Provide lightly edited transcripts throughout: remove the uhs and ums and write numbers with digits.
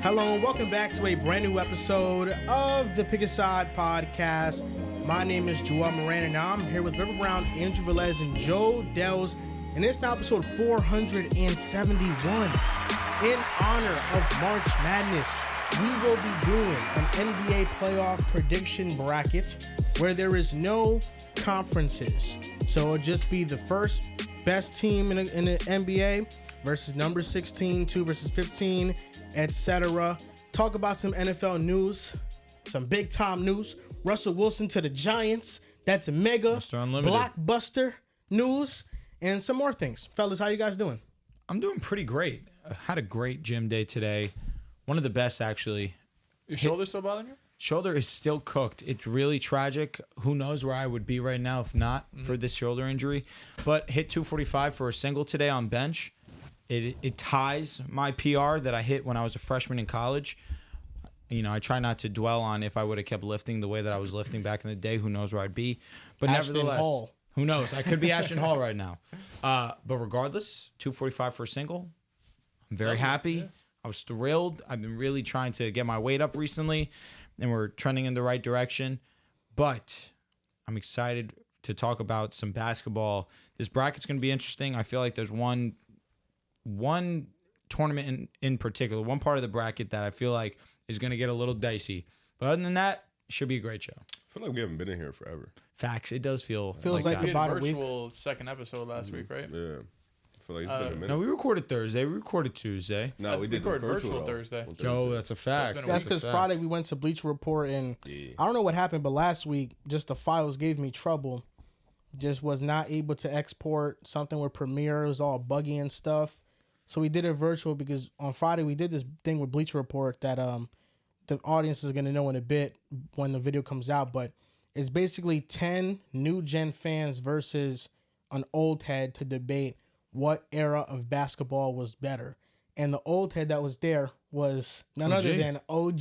Hello and welcome back to a brand new episode of the Pick a Side podcast. My name is Moran and I'm here with River Brown, Andrew Velez, and Joe Dehls. And it's now episode 471. In honor of March Madness, we will be doing an NBA playoff prediction bracket where there is no conferences. So it'll just be the first best team in the NBA versus number 16, 2 versus 15, etc. Talk about some NFL news, some big time news. Russell Wilson to the Giants. That's a mega blockbuster news and some more things. Fellas, how you guys doing? I'm doing pretty great. I had a great gym day today. One of the best, actually. Your shoulder still bothering you? Shoulder is still cooked. It's really tragic. Who knows where I would be right now if not for this shoulder injury. But hit 245 for a single today on bench. It ties my PR that I hit when I was a freshman in college. You know, I try not to dwell on if I would have kept lifting the way that I was lifting back in the day. Who knows where I'd be. But Ashton nevertheless, Hall. Who knows? I could be Ashton Hall right now. But regardless, 245 for a single. I'm very happy. Yeah. I was thrilled. I've been really trying to get my weight up recently, and we're trending in the right direction. But I'm excited to talk about some basketball. This bracket's going to be interesting. I feel like there's one tournament in particular, one part of the bracket that I feel like is going to get a little dicey. But other than that, it should be a great show. I feel like we haven't been in here forever. Facts. It does feels like that. about a a week. virtual second episode last week, right? Yeah. I feel like it's been a minute. No, we recorded Thursday. We recorded Tuesday. No, we did recorded virtual Thursday. Joe, that's a fact. been a That's week. because Friday we went to Bleacher Report and I don't know what happened, but last week just the files gave me trouble. Just was not able to export something with Premiere. It was all buggy and stuff. So we did it virtual because on Friday we did this thing with Bleacher Report that the audience is going to know in a bit when the video comes out. But it's basically 10 new gen fans versus an old head to debate what era of basketball was better. And the old head that was there was none other than OG.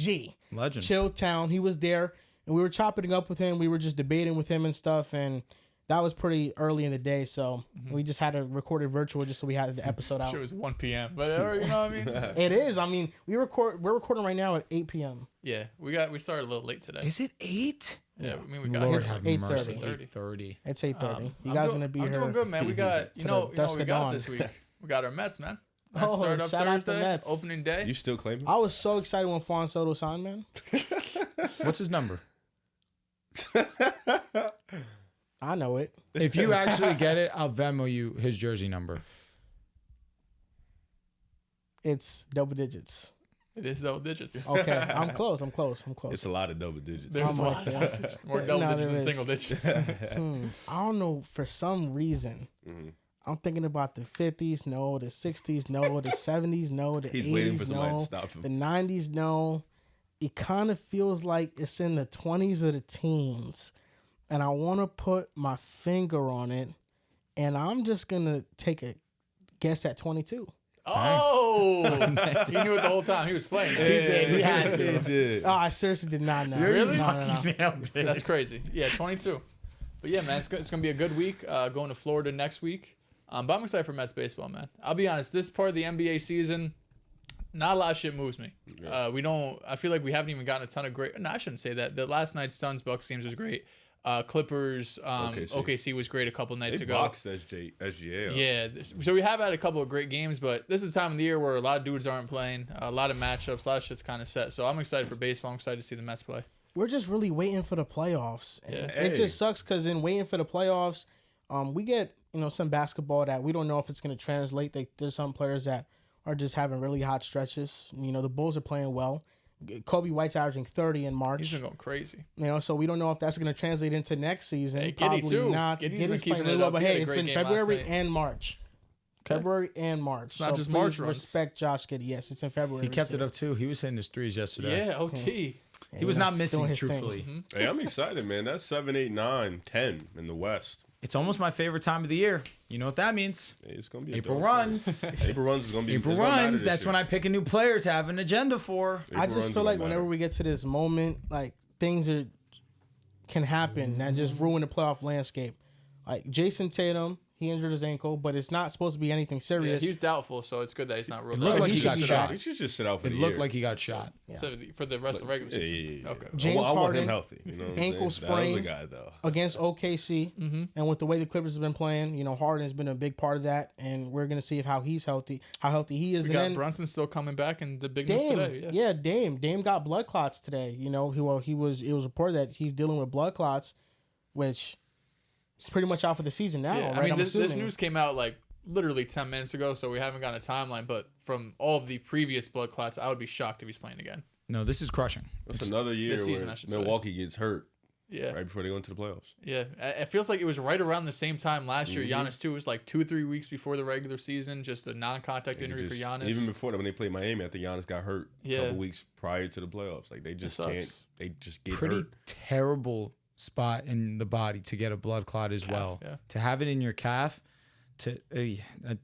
Legend. Chilltown. He was there and we were chopping it up with him. We were just debating with him and stuff. And that was pretty early in the day, so we just had to record it virtual just so we had the episode out. It was 1 p.m., but you know what I mean? It is. I mean, we're recording right now at 8 p.m. Yeah, we started a little late today. Is it 8? Yeah, I mean we got Lord here have at mercy. 8:30. It's 8:30. You guys gonna be here? I'm doing good, man. We got you know dusk we of got dawn. this week. We got our Mets, man. Mets started up shout out to Thursday, Mets. opening day. You still claiming? I was so excited when Juan Soto signed, man. What's his number? I know it. If you actually get it, I'll Venmo you his jersey number. It's double digits. It is double digits. Okay, I'm close. It's a lot of double digits. There's I'm a like lot of that. digits. More double No, digits there than is. single digits. I don't know. For some reason, I'm thinking about the 50s, no. The 60s, no. The 70s, no. The He's 80s, waiting for somebody no. to stop him. The 90s, no. It kind of feels like it's in the 20s or the teens. And I want to put my finger on it. And I'm just going to take a guess at 22. Oh, he knew it the whole time. He was playing. He did. He had to. He did. Oh, I seriously did not know. Really? No. Nailed it. That's crazy. Yeah, 22. But yeah, man, it's going to be a good week. Going to Florida next week. But I'm excited for Mets baseball, man. I'll be honest. This part of the NBA season, not a lot of shit moves me. Yeah. I feel like we haven't even gotten a ton of great. No, I shouldn't say that. The last night's Suns Bucks games was great. Clippers, OKC was great a couple nights They ago. boxed SGA. Yeah, so we have had a couple of great games, but this is the time of the year where a lot of dudes aren't playing, a lot of matchups, a lot of shit's kind of set. So I'm excited for baseball. I'm excited to see the Mets play. We're just really waiting for the playoffs. Yeah. It just sucks because in waiting for the playoffs, we get some basketball that we don't know if it's going to translate. There's some players that are just having really hot stretches. The Bulls are playing well. Kobe White's averaging 30 in March. He's been going crazy. So we don't know if that's going to translate into next season. Hey, Probably Giddey too. not. Giddey's been Giddey's keeping playing it really well, up. but He had hey, a it's great been game last February night. and March. February and March. It's not so just please March runs. respect Josh Giddey. Yes, it's in February. He kept it up too. He was hitting his threes yesterday. Yeah, OT. He was not doing missing, his thing. truthfully. Hey, I'm excited, man. That's 7, 8, 9, 10 in the West. It's almost my favorite time of the year. You know what that means? Hey, it's gonna be April dope, runs. man. April runs is gonna be April it's gonna matter runs. this That's year. when I pick a new player to have an agenda for. I April just runs feel gonna like whenever matter. we get to this moment, like can happen that just ruin the playoff landscape. Like Jason Tatum, He injured his ankle, but it's not supposed to be anything Yeah, serious. he's doubtful, so it's good that he's not ruled It looked out. like he he should got be shot. He should just sit out for It the looked year. like he got shot. So for the rest of the regular Yeah, season. yeah. Okay. James I want Harden, him healthy. You know what I'm ankle saying? That sprain. other guy though. against OKC, and with the way the Clippers have been playing, Harden has been a big part of that, and we're gonna see how healthy he is. We And got then Brunson still coming back in the big news Dame, today. yeah, Dame got blood clots today. It was reported that he's dealing with blood clots, which is pretty much out for the season now. Yeah, right? I mean, I'm this assuming. news came out like literally 10 minutes ago, so we haven't gotten a timeline. But from all of the previous blood clots, I would be shocked if he's playing again. No, this is crushing. That's another year this season, where I should say. Milwaukee gets hurt Yeah. right before they go into the playoffs. Yeah. It feels like it was right around the same time last year. Mm-hmm. Giannis, too, was like 2-3 weeks before the regular season, just a non-contact injury for Giannis. Even before that, when they played Miami, I think Giannis got hurt Yeah. a couple weeks prior to the playoffs. Like they just sucks. can't. They just get Pretty hurt. terrible spot in the body to get a blood clot as well. yeah. To have it in your calf,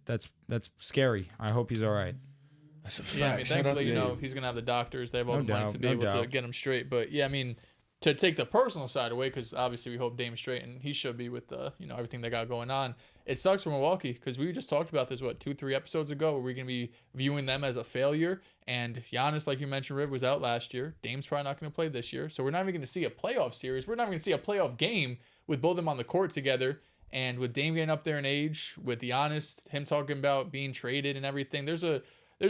that's scary. I hope he's all right. That's a Yeah, I mean, fact. Shout out thankfully, to Dame. he's going to have the doctors. They have all No the money doubt, to be no able to doubt. get him straight. But, yeah, I mean, to take the personal side away, because obviously we hope Dame's straight, and he should be with everything they got going on. It sucks for Milwaukee because we just talked about this, 2-3 episodes ago, where we're going to be viewing them as a failure. And Giannis, like you mentioned, Riv, was out last year. Dame's probably not going to play this year. So we're not even going to see a playoff series. We're not even going to see a playoff game with both of them on the court together. And with Dame getting up there in age, with Giannis, him talking about being traded and everything, there's a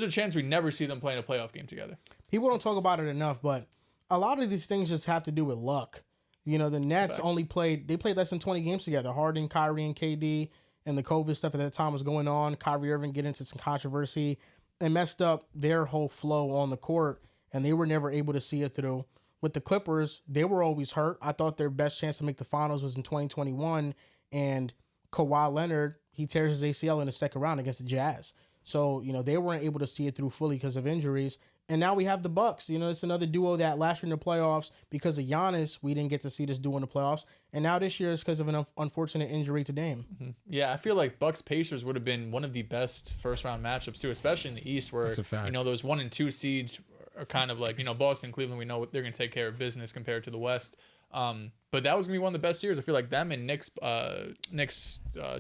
chance we never see them playing a playoff game together. People don't talk about it enough, but a lot of these things just have to do with luck. The Nets played less than 20 games together. Harden, Kyrie, and KD, and the COVID stuff at that time was going on. Kyrie Irving get into some controversy and messed up their whole flow on the court, and they were never able to see it through. With the Clippers, they were always hurt. I thought their best chance to make the finals was in 2021, and Kawhi Leonard, he tears his ACL in the second round against the Jazz. So, they weren't able to see it through fully because of injuries. And now we have the Bucks. It's another duo that last year in the playoffs, because of Giannis, we didn't get to see this duo in the playoffs. And now this year is because of an unfortunate injury to Dame. Mm-hmm. Yeah, I feel like Bucks-Pacers would have been one of the best first-round matchups, too, especially in the East, where, That's a fact. those 1 and 2 seeds are kind of like, Boston, Cleveland, we know they're going to take care of business compared to the West. But that was going to be one of the best years. I feel like them and Knicks,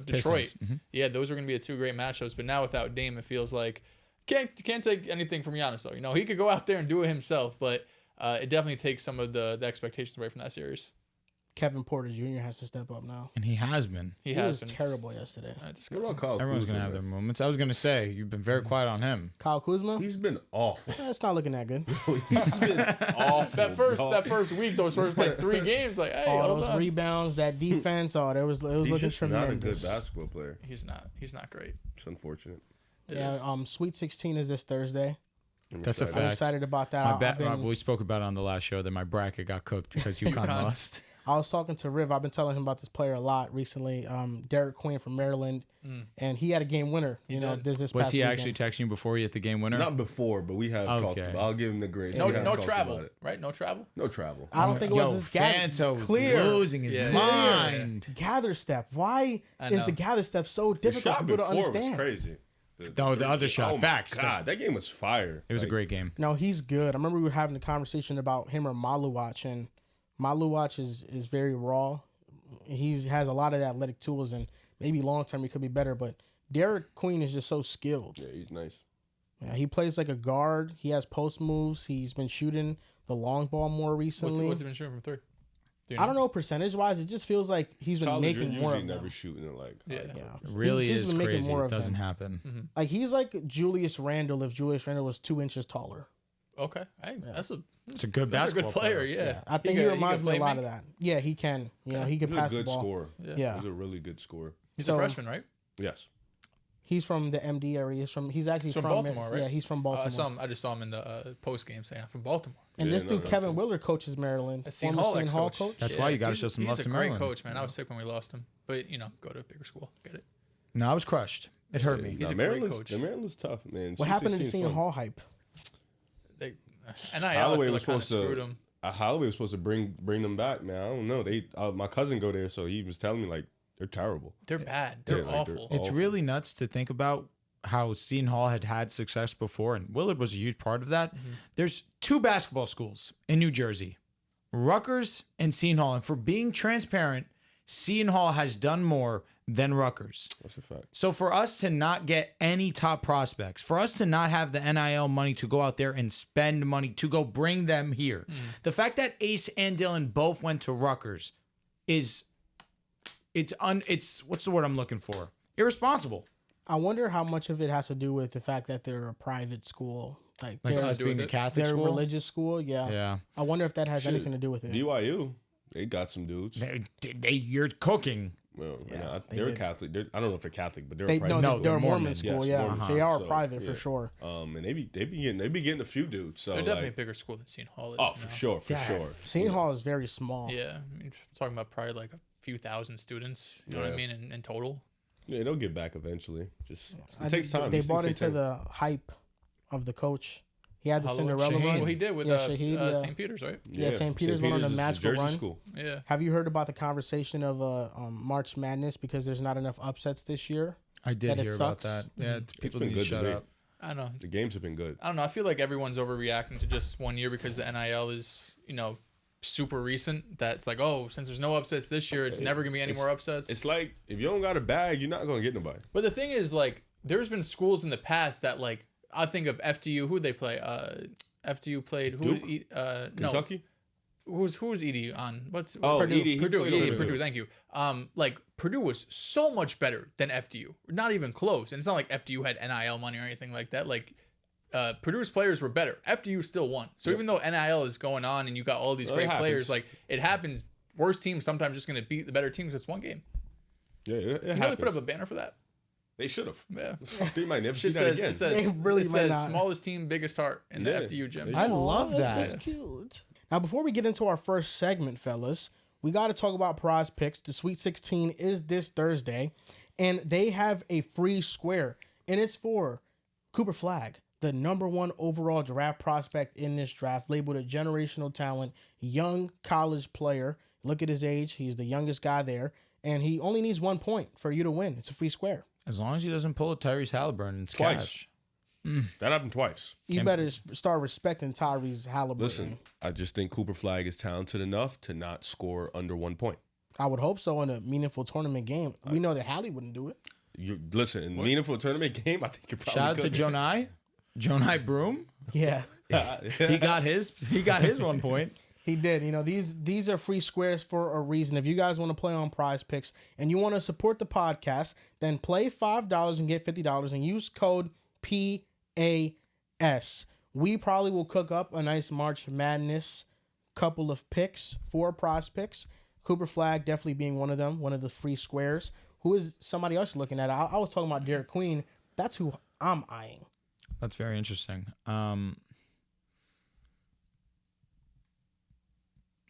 Detroit. Mm-hmm. Yeah, those are going to be 2 great matchups. But now without Dame, it feels like can't take anything from Giannis, though. He could go out there and do it himself, but it definitely takes some of the expectations away from that series. Kevin Porter Jr. has to step up now. And he has been. He was has been terrible yesterday. What about Kyle Everyone's Kuzma, going to have man? their moments. I was going to say, you've been very quiet on him. Kyle Kuzma? He's been awful. It's not looking that good. He's been awful. That first week, those first 3 games, hey, All hold those on. rebounds, that defense, it was He's looking just not a good tremendous. basketball player. He's not great. It's unfortunate. It Yeah, is. Sweet 16 is this Thursday. That's a excited. fact. I'm excited about that. We spoke about it on the last show that my bracket got cooked because UConn lost. I was talking to Riv. I've been telling him about this player a lot recently. Derek Queen from Maryland, and he had a game winner. This Was past he weekend. actually texting you before he hit the game winner? Not before, but we have talked Okay. about. I'll give him the grace. No, We have no talked travel, about it. right? No travel. No travel. I don't think it was his Fanto's clear losing his Yeah. mind. gather step. Why I is know. the gather step so The difficult shot for people to before understand? was crazy. The other shot, Oh facts. my God, that game was fire. It was a great game. No, he's good. I remember we were having a conversation about him or Maluach, and Maluach is very raw. He has a lot of athletic tools, and maybe long term he could be better. But Derek Queen is just so skilled. Yeah, he's nice. Yeah, he plays like a guard. He has post moves. He's been shooting the long ball more recently. What's he been shooting from 3? Do you I don't know percentage wise. It just feels like he's been College, making you're more usually of them. never shooting it like. Yeah. Yeah. It really He's just is been making crazy. more It of doesn't them. happen. Like he's like Julius Randle if Julius Randle was 2 inches taller. Okay. Hey, that's a It's a good that's a basketball good player. Yeah. I think he reminds me a lot of that. Yeah, he can. He can He's pass a the good ball. scorer. Yeah. He's a really good scorer. He's So- a freshman, right? Yes. He's from the MD area. He's actually From from Baltimore, right? Yeah, he's from Baltimore. I just saw him in the post game saying I'm from Baltimore. And Yeah, this no, dude, no, Kevin no. Willard, coaches Maryland. Seton Former Hall Seton Hall ex-coach. coach. That's why you gotta he's- show some love He's to a great Maryland. coach, man. I was sick when we lost him, but go to a bigger school. Get it? No, I was crushed. It hurt me. He's a great Maryland's, coach. Maryland's tough, man. What happened to the C16 's Seton fun. Hall hype? They, NIL, I Holloway feel was like kind of supposed screwed to. him. Holloway was supposed to bring them back, man. I don't know. My cousin go there, so he was telling me like they're terrible. They're bad. They're Yeah, like, awful. they're It's awful. really nuts to think about how Seton Hall had success before, and Willard was a huge part of that. There's 2 basketball schools in New Jersey, Rutgers and Seton Hall. And for being transparent, Seton Hall has done more than Rutgers. That's a fact. So for us to not get any top prospects, for us to not have the NIL money to go out there and spend money to go bring them here, the fact that Ace and Dylan both went to Rutgers is it's what's the word I'm looking for? Irresponsible. I wonder how much of it has to do with the fact that they're a private school, like Like they're, us being a Catholic they're a school. religious school. Yeah. Yeah. I wonder if that has anything to do with it. BYU, they got some dudes. You're cooking. Well, Yeah, they they're did. Catholic. I don't know if they're Catholic, but they're They a private no, school. they're a Mormon Mormon. school. Yes, Yeah, Mormon. they are So, private for yeah. sure. And they be getting a few dudes. So They're definitely like, a bigger school than Seton Hall is. oh, for sure, for sure. Seton Hall is very small. Yeah, I mean, talking about probably like a few thousand students. You know what I Yeah. mean? In total. Yeah, they'll get back eventually. Just I it takes think time. They These bought things take into time. the hype of the coach. He had the Holloway? Cinderella Shaheen. run. Well, he did with Yeah, Shaheen, yeah. St. Peter's, right? Yeah, St. Peter's went on a is magical Jersey run. School. Yeah. Have you heard about the conversation of March Madness because there's not enough upsets this year? I did That it hear about sucks. that. Yeah, people been need to good shut debate. up. I don't know. The games have been good. I don't know. I feel like everyone's overreacting to just 1 year because the NIL is, super recent. That's like, oh, since there's no upsets this year, it's never gonna be any more upsets. It's like if you don't got a bag, you're not gonna get nobody. But the thing is, like, there's been schools in the past that, like, I think of FDU. Who they play? FDU played Duke? No. Kentucky. Who's EDU on? What's Oh, Purdue? ED, he Purdue. played Yeah, over Purdue. there. Thank you. Like Purdue was so much better than FDU. Not even close. And it's not like FDU had NIL money or anything like that. Like Purdue's players were better. FDU still won. So even though NIL is going on and you got all these great players, like it happens. Worst teams sometimes just going to beat the better teams. It's one game. Yeah, it You know happens. they put up a banner for that. They should have. Yeah. They might never see It that says, again. it says, They really it might says not. smallest team, biggest heart in the Yeah. FDU gym. I love that. That's cute. Now, before we get into our first segment, fellas, we got to talk about PrizePicks. The Sweet 16 is this Thursday, and they have a free square, and it's for Cooper Flagg, the #1 overall draft prospect in this draft, labeled a generational talent, young college player. Look at his age. He's the youngest guy there, and he only needs 1 point for you to win. It's a free square. As long as he doesn't pull a Tyrese Halliburton, it's Twice. cash. That happened twice. You better start respecting Tyrese Halliburton. Listen, I just think Cooper Flagg is talented enough to not score under 1 point. I would hope so in a meaningful tournament game. We know that Hallie wouldn't do it. You listen, in a meaningful tournament game, I think you probably Shout out to could. Jonai Broom. Yeah. He got his 1 point. He did. You know, these are free squares for a reason. If you guys want to play on PrizePicks and you want to support the podcast, then play $5 and get $50 and use code PAS. We probably will cook up a nice March Madness couple of picks for PrizePicks. Cooper Flagg definitely being one of them, one of the free squares. Who is somebody else looking at? I was talking about Derek Queen. That's who I'm eyeing. That's very interesting.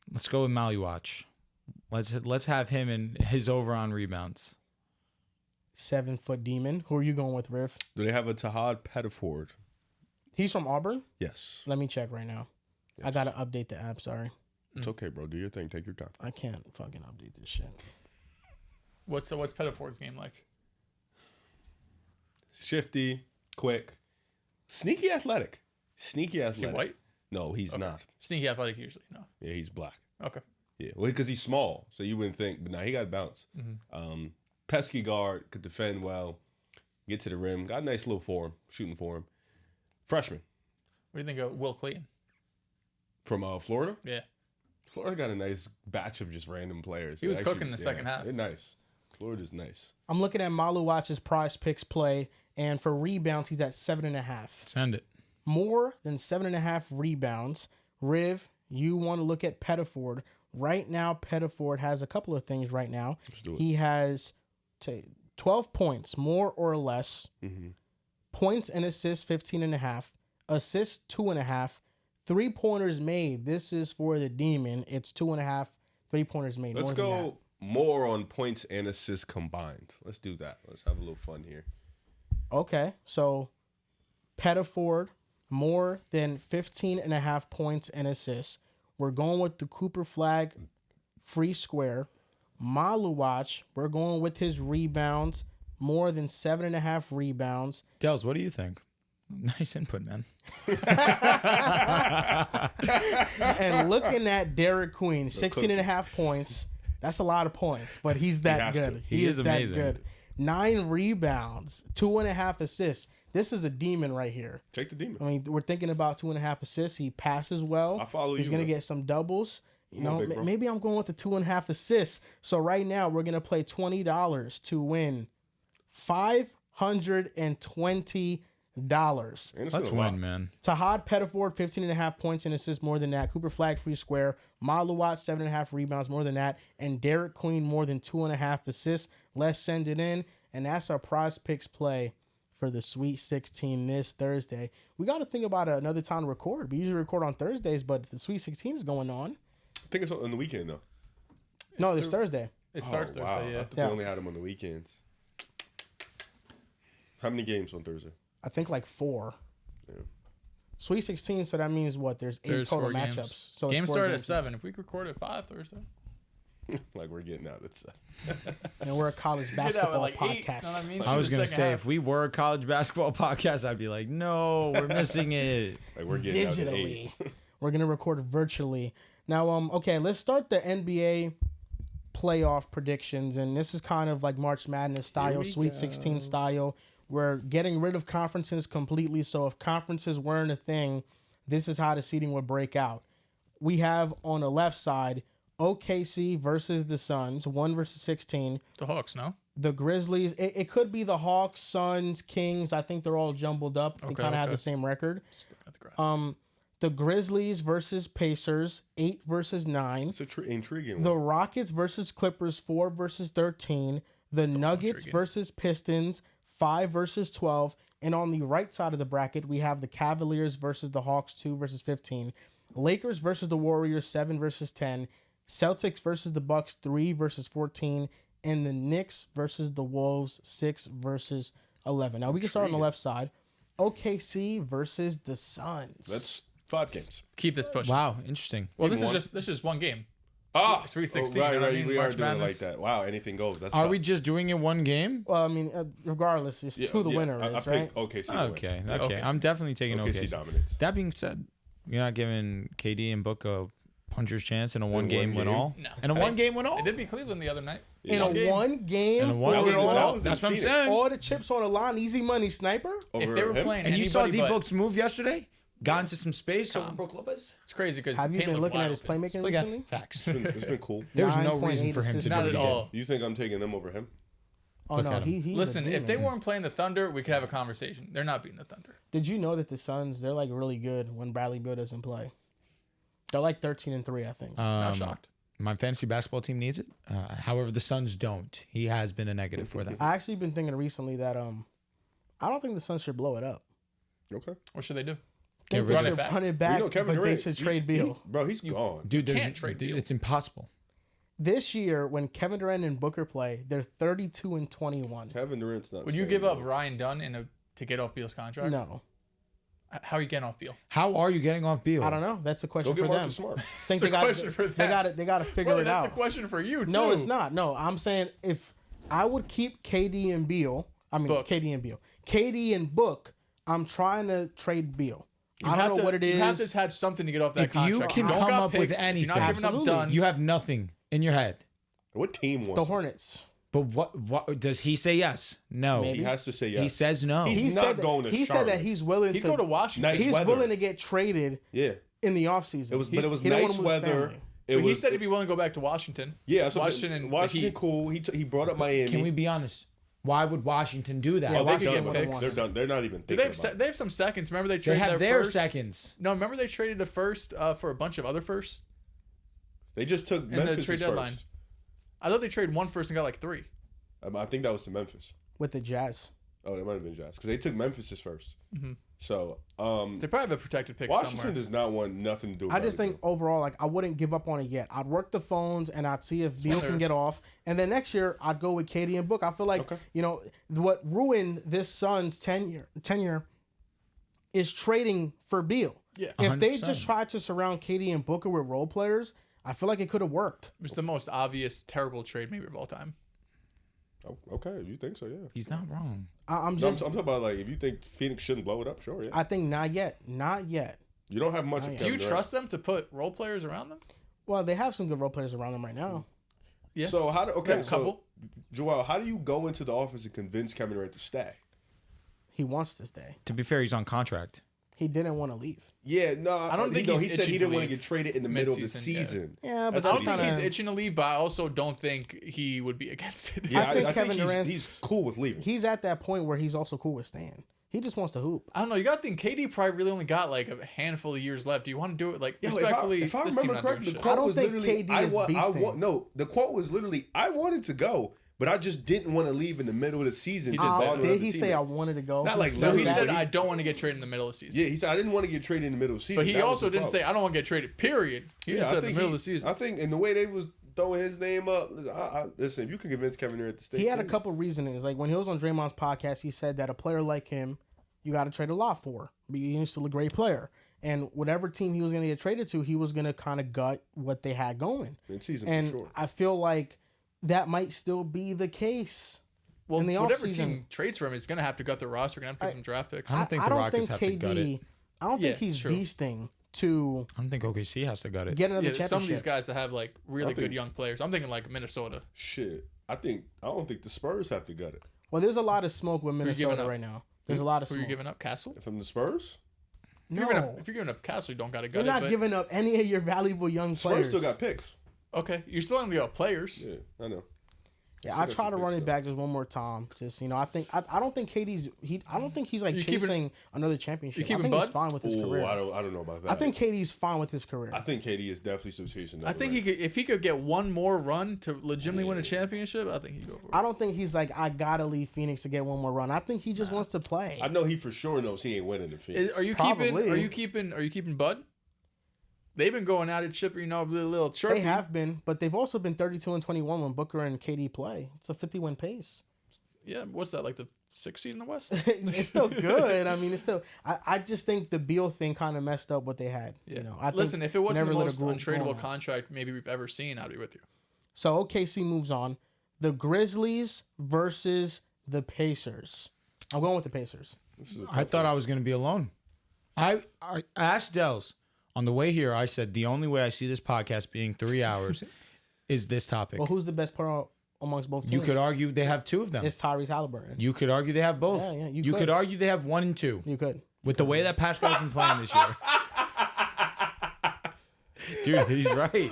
Let's go with Maliwatch. Let's have him and his over on rebounds. 7-foot demon. Who are you going with, Riff? Do they have a Tahad Pettiford? He's from Auburn? Yes. Let me check right now. I got to update the app. Sorry. It's okay, bro. Do your thing. Take your time. I can't fucking update this shit. What's Pettiford's game like? Shifty, quick, sneaky athletic. Sneaky athletic. Is he white? No, he's Okay. not. Sneaky athletic usually. No. Yeah, he's black. Okay. Yeah, well, because he's small, so you wouldn't think. But now he got bounce. Pesky guard, could defend well, get to the rim, got a nice little form, shooting form. Freshman What do you think of Will Clayton? from Florida. Yeah. Florida got a nice batch of just random players. He was They're cooking in the second half. They're nice. Florida's nice. I'm looking at Maluwatch's PrizePicks play, and for rebounds, he's at 7.5. Send it. More than 7.5 rebounds. Riv, you want to look at Pettiford. Right now, Pettiford has a couple of things right now. Let's do it. He has 12 points, more or less. Points and assists, 15.5. Assists, 2.5. 3-pointers made. This is for the Demon. It's 2.5 3-pointers made. Let's more than that. go more on points and assists combined. Let's do that. Let's have a little fun here. Okay, so Pettiford, more than 15.5 points and assists. We're going with the Cooper Flagg free square. Maluwatch, we're going with his rebounds, more than 7.5 rebounds. Dehls, what do you think? Nice input, man. And looking at Derek Queen, 16.5 points, That's a lot of points, but he's that has good. to. He is that amazing. good. 9 rebounds, 2.5 assists. This is a demon right here. Take the demon. I mean, we're thinking about 2.5 assists. He passes well. I follow He's you, gonna man. get some doubles. You Come on, know, big bro. maybe I'm going with the 2.5 assists. So right now we're gonna play $20 to win $520. And it's Let's gonna rock. win, man. Tahad Pettiford, 15.5 points and assists, more than that. Cooper Flagg, free square. Maluwat, 7.5 rebounds, more than that. And Derek Queen, more than 2.5 assists. Let's send it in. And that's our prize picks play for the Sweet 16 this Thursday. We got to think about another time to record. We usually record on Thursdays, but the Sweet 16 is going on. I think it's on the weekend though. No, it's Thursday. It starts Oh, Thursday, yeah. I thought Yeah. they only had them on the weekends. How many games on Thursday? I think like 4. Yeah. Sweet 16, so that means what? There's 8 There's total 4 matchups. games. So Games it's 4 start at games. 7. If we could record at 5 Thursday. Like we're getting out. It's And we're a college Get out at basketball like 8, podcast. you know what I mean? I was See the gonna second say half. if we were a college basketball podcast, I'd be like, no, we're missing it. like we're getting out at Digitally. 8. We're gonna record virtually. Now, okay, let's start the NBA playoff predictions, and this is kind of like March Madness style, we Sweet go. 16 style. We're getting rid of conferences completely. So if conferences weren't a thing, this is how the seeding would break out. We have on the left side OKC versus the Suns, 1 versus 16. The Hawks, no? The Grizzlies. It could be the Hawks, Suns, Kings. I think they're all jumbled up. They Okay, kind of have okay. the same record. Just looking at the graph. The Grizzlies versus Pacers, 8 versus 9. It's a intriguing The one. Rockets versus Clippers, 4 versus 13. The Nuggets intriguing. versus Pistons, 5 versus 12. And on the right side of the bracket, we have the Cavaliers versus the Hawks, 2 versus 15. Lakers versus the Warriors, 7 versus 10. Celtics versus the Bucks, 3 versus 14. And the Knicks versus the Wolves, 6 versus 11. Now we can start on the Intriguing. left side. OKC versus the Suns. That's 5 games. Keep this pushing. Wow, interesting. Well, Even this is just one game. Sweet 16. right, you know what I right. mean? We are March doing it Madness. like that. Wow, anything goes. That's Are tough. we just doing it one game? Well, I mean, regardless, it's who the winner I is, picked right? OKC. to win. Okay, Yeah, okay. OKC. I'm definitely taking OKC OKC. dominates. That being said, you're not giving KD and Book a puncher's chance in a one game win game? all? No. In a one game win all? It did beat Cleveland the other night. In a game. one game, In a one for game was- win that all? was in That's what I'm Phoenix. saying. all the chips on the line, easy money, sniper. If they were him? playing And you saw anybody D but- Book's move yesterday? Got into some space over Brook Lopez? It's crazy because Have you been looking at his playmaking recently? Facts. It's been cool. There's no 9.8 reason for him to assists. do Not what at he did. all. You think I'm taking them over him? Oh Look no, at him. he's a Listen, if they demon. weren't playing the Thunder, we could have a conversation. They're not beating the Thunder. Did you know that the Suns they're like really good when Bradley Beal doesn't play? They're like 13-3, I think. Not shocked. My fantasy basketball team needs it. However, the Suns don't. He has been a negative for them. I actually been thinking recently that I don't think the Suns should blow it up. Okay. What should they do? I think Get they rid should of it. run it back, You know, Kevin but they Durant, should trade Beal. Bro, he's gone. Dude, there's, can't trade Beal. it's impossible. This year, when Kevin Durant and Booker play, they're 32-21. Kevin Durant's not. Would you staying, give up bro. Ryan Dunn to get off Beal's contract? No, How are you getting off Beal? How are you getting off Beal? I don't know. That's a Go question get for them. Marcus Smart. Think It's a they got question for them. they got to figure Bro, it that's out. a question for you too. No, it's not. No, I'm saying if I would keep KD and Beal, Book. KD and Book, I'm trying to trade Beal. I have don't know to- what it is. You have to have something to get off that If you contract. can don't come got up with picks, You're anything- not giving up Absolutely. Dunn. You have nothing in your head. What team wants the him? Hornets. But what does he say? Yes, no. Maybe. He has to say yes. He says no. He's He not said that, going to he said that Charlotte. he's willing He'd to go to Washington. Nice he's weather. willing to get traded Yeah. in the offseason. It was, but it was He don't wanna nice move his weather. family. It But he was. said he'd be willing to go back to Washington. Yeah, that's what Washington. Washington, cool. He brought up Miami. Can we be honest? Why would Washington do that? Yeah, Oh, they're Washington done. would've picks. won. They're done. They're not even Do thinking they about it. they have some seconds? Remember they They traded have their their first? seconds. No, remember they traded the first for a bunch of other firsts They just took in the Memphis trade first. deadline. I thought they traded one first and got like 3. I think that was to Memphis. with the Jazz. Oh, that might have been Jazz because they took Memphis first. So They probably have a protected pick Washington somewhere. does not want nothing to do. I with just think everything. overall, like I wouldn't give up on it yet. I'd work the phones and I'd see if Beal Sure. can get off, and then next year I'd go with KD and Book. I feel like what ruined this Suns tenure is trading for Beal. Yeah. If they 100%. just tried to surround KD and Booker with role players, I feel like it could have worked. It was the most obvious terrible trade maybe of all time. Oh, okay, you think so? Yeah. He's not wrong. I'm No, just. I'm talking about like if you think Phoenix shouldn't blow it up, sure. Yeah. I think not yet. Not yet. You don't have much. Of Do Do you Kevin Durant. trust them to put role players around them? Well, they have some good role players around them right now. Yeah. So how do Yeah, a couple. Joel, how do you go into the office and convince Kevin Durant to stay? He wants to stay. To be fair, he's on contract. He didn't want to leave. Yeah, no, I don't think he said itching he to didn't want to leave get traded in the middle of the mid-season, yeah. season. Yeah, but I don't that's think he's kind of. itching to leave, but I also don't think he would be against it. Yeah, I think I Kevin think Durant's- he's cool with leaving. He's at that point where he's also cool with staying. He just wants to hoop. I don't know. You got to think KD probably really only got like a handful of years left. Do you want to do it like respectfully? if I this team remember not correctly, doing the shit. quote I don't was think literally, KD is beasting. no, the quote was literally, I wanted to go, but I just didn't want to leave in the middle of the season. He did say that. Did he say I wanted to go? Not like No, he that. said I don't want to get traded in the middle of the season. Yeah, he said I didn't want to get traded in the middle of the season. But he That was also the didn't say problem. I don't want to get traded. Period. He just I said in the think middle of the season. I think in the way they was throwing his name up, listen, if you can convince Kevin Durant to stay. He had a cool. couple reasonings. Like when he was on Draymond's podcast, he said that a player like him, you got to trade a lot for. But he's still a great player. And whatever team he was going to get traded to, he was going to kind of gut what they had going. Mid-season And for sure. I feel like that might still be the case. Well, in the whatever offseason. team trades for him is going to have to gut the roster, going to have to give him draft picks. I don't think the Rockets have to gut it. I don't Yeah, think he's true. beasting to I don't think OKC has to gut it. get another Yeah, championship. some of these guys that have like really I think- good young players. I'm thinking like Minnesota. Shit, I don't think the Spurs have to gut it. Well, there's a lot of smoke with you giving Minnesota up? right now. There's a lot of Who are smoke. you giving up? Castle? From the Spurs, No, If you're giving up Castle, you don't got to you're gut not it. But, giving up any of your valuable young players. Spurs still got picks. okay, you're still only got players. Yeah, I know. Yeah, Still I got try some to big run it stuff. back just one more time. Just I don't think KD's I don't think he's like You keeping- chasing another championship. You I keeping think he's Bud? fine with his career. I don't know about that. I think KD's fine with his career. I think KD is definitely still chasing. I think he could, if he could get one more run to legitimately win a championship, I think he'd go for it. I don't think he's like I gotta leave Phoenix to get one more run. I think he just wants to play. I know he for sure knows he ain't winning in Phoenix. Are you Probably. keeping Bud? They've been going at it, Chipper. You know, a little chirpy. They have been, but they've also been 32 and 21 when Booker and KD play. It's a 50-win pace. Yeah, what's that like the 6th seed in the West? It's still good. I mean, it's still. I just think the Beal thing kind of messed up what they had. Yeah. You know, I Listen, think if it wasn't the never let most a group untradeable go on. contract maybe we've ever seen, I'd be with you. So OKC moves on. The Grizzlies versus the Pacers. I'm going with the Pacers. I thought I was going to be alone. I asked Dehls on the way here. I said the only way I see this podcast being 3 hours is this topic. Well, who's the best player amongst both teams? You could argue they have two of them. It's Tyrese Halliburton. You could argue they have both. Yeah, you could. could argue they have 1 and 2. You could. With the way that Pascal's been playing this year. Dude, he's right.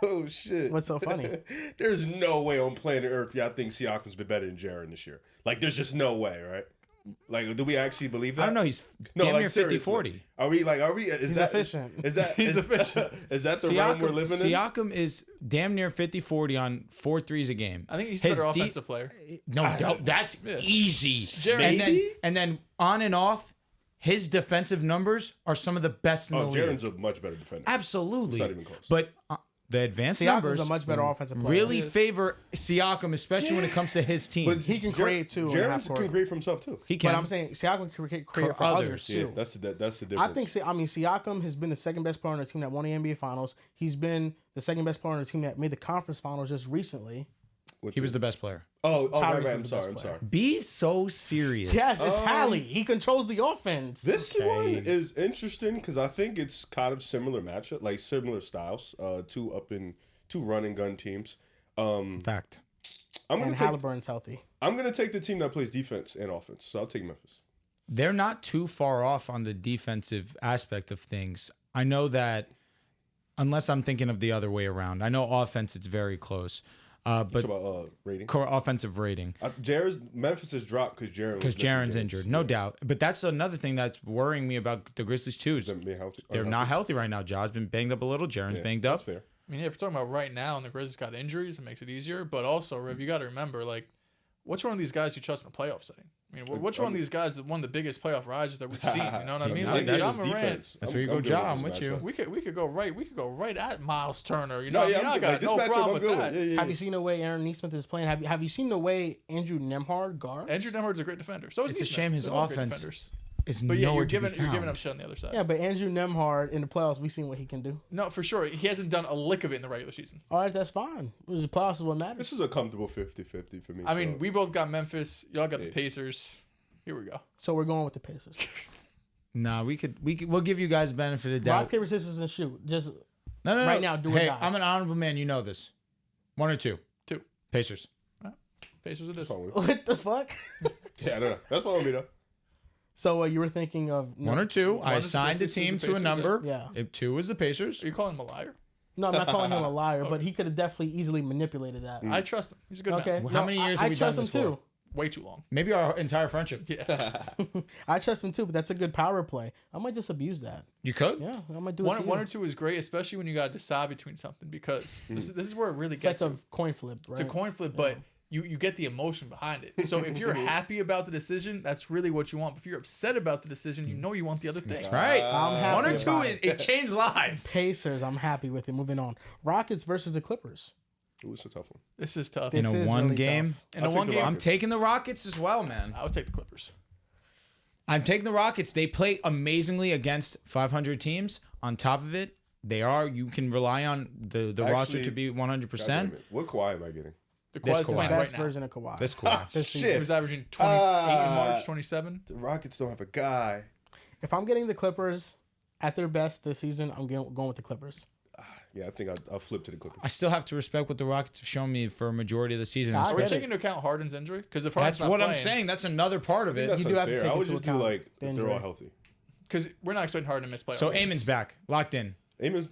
Oh shit! What's so funny? There's no way on planet Earth y'all think Siakam's been better than Jaren this year. Like, there's just no way, right? Like, do we actually believe that? I don't know. He's damn near 50-40. seriously. Are we? He's efficient. Is that He's efficient. Is that the realm we're living in? Siakam is damn near 50-40 on 4 threes a game. I think he's His a better de- offensive player. No, that's easy. Jaren- And then on and off, his defensive numbers are some of the best in the league. Jaren's a much better defender. Absolutely. It's not even close. But the advanced Siakam's numbers a much better offensive player. really He is. favor Siakam, especially when it comes to his team. But He can create too in the half Jaren court. can create for himself too. He can. But I'm saying Siakam can create for For others others, Yeah, too. that's the difference. I think Siakam has been the second best player on the team that won the NBA Finals. He's been the second best player on the team that made the conference finals just recently. He was the best player. Oh, Tyrese right. is I'm the sorry. best I'm player. sorry. Be so serious. Yes, it's Hallie. He controls the offense. This Okay. one is interesting because I think it's kind of similar matchup, like similar styles. Two run and gun teams. Fact. and Halliburton's healthy. I'm gonna take the team that plays defense and offense. So I'll take Memphis. They're not too far off on the defensive aspect of things. I know that unless I'm thinking of the other way around. I know offense, it's very close. But Talk about rating. core offensive rating. Memphis has dropped because Jaren's injured, no doubt. But that's another thing that's worrying me about the Grizzlies too. Is Them being healthy. they're not healthy right now. Ja's been banged up a little. Jaren's banged up. That's fair. I mean, if you're talking about right now and the Grizzlies got injuries, it makes it easier. But also, Riv, you got to remember, like, which one of these guys you trust in a playoff setting? I mean, which one of these guys is one of the biggest playoff rises that we've seen? You know what I mean? Like, that's Ja his Morant. defense. That's where you go, good Ja, with I'm this with you. matchup. We could go right at Miles Turner. You No, know, yeah, I mean, I I'm good. got Like, this no matchup, problem I'm with good that. with. Yeah. Have you seen the way Aaron Neesmith is playing? Have you seen the way Andrew Nemhard guards? Andrew Nemhard's a great defender. So is It's a Neesmith. shame his They're all great offense defenders. Is But yeah, nowhere you're to be giving found. up shit on the other side. Yeah, but Andrew Nemhard in the playoffs, we've seen what he can do. No, for sure. He hasn't done a lick of it in the regular season. All right, that's fine. The playoffs is what matters. This is a comfortable 50-50 for me. I mean, so. we both got Memphis. Y'all got the Pacers. Here we go. So we're going with the Pacers. Nah, we'll give you guys benefit of the Rock, doubt. paper, scissors, and shoot. Just No. Right now, do or hey, die. I'm an honorable man. You know this. 1 or 2. 2. Pacers. Pacers it is. That's fine with me. What the fuck? Yeah, I don't know. That's fine with me though. So you were thinking of 1 or 2. I is the assigned the Pacers, 2 is team the to a Pacers, number. Yeah. If 2 is the Pacers. Are you calling him a liar? No, I'm not calling him a liar, but he could have definitely easily manipulated that. I trust him. He's a good Okay. man. How many years I have we trust done him this too. for? Way too long. Maybe our entire friendship. Yeah. I trust him too, but that's a good power play. I might just abuse that. You could? Yeah, I might do it. One or 2 is great, especially when you got to decide between something because this is where it really It's like gets a you. coin flip, right? It's a coin flip, but you get the emotion behind it. So if you're happy about the decision, that's really what you want. But if you're upset about the decision, you know you want the other thing. That's right. I'm happy 1 or 2 about is it changed lives. Pacers, I'm happy with it. Moving on. Rockets versus the Clippers. Ooh, it's a tough one. This is tough. This In a is one really game? tough. In I'll a take one the game, I'm taking the Rockets as well, man. I would take the Clippers. I'm taking the Rockets. They play amazingly against 500 teams. On top of it, you can rely on the roster Actually, to be God 100%. damn it. What Kawhi am I getting? The This Kawhi's Kawhi. playing Best right now. version of Kawhi. This Kawhi. This He season. was averaging 28 in March, 27. The Rockets don't have a guy. If I'm getting the Clippers at their best this season, I'm going with the Clippers. Yeah, I think I'll flip to the Clippers. I still have to respect what the Rockets have shown me for a majority of the season. I Are we get it. taking into account Harden's injury? Because if Harden's That's what not I'm playing, saying. That's another part of I think it. that's You do have to unfair. take I would into just do account like the if they're all injury. healthy. because we're not expecting Harden to miss playoffs. So Amon's back, locked in. Amon's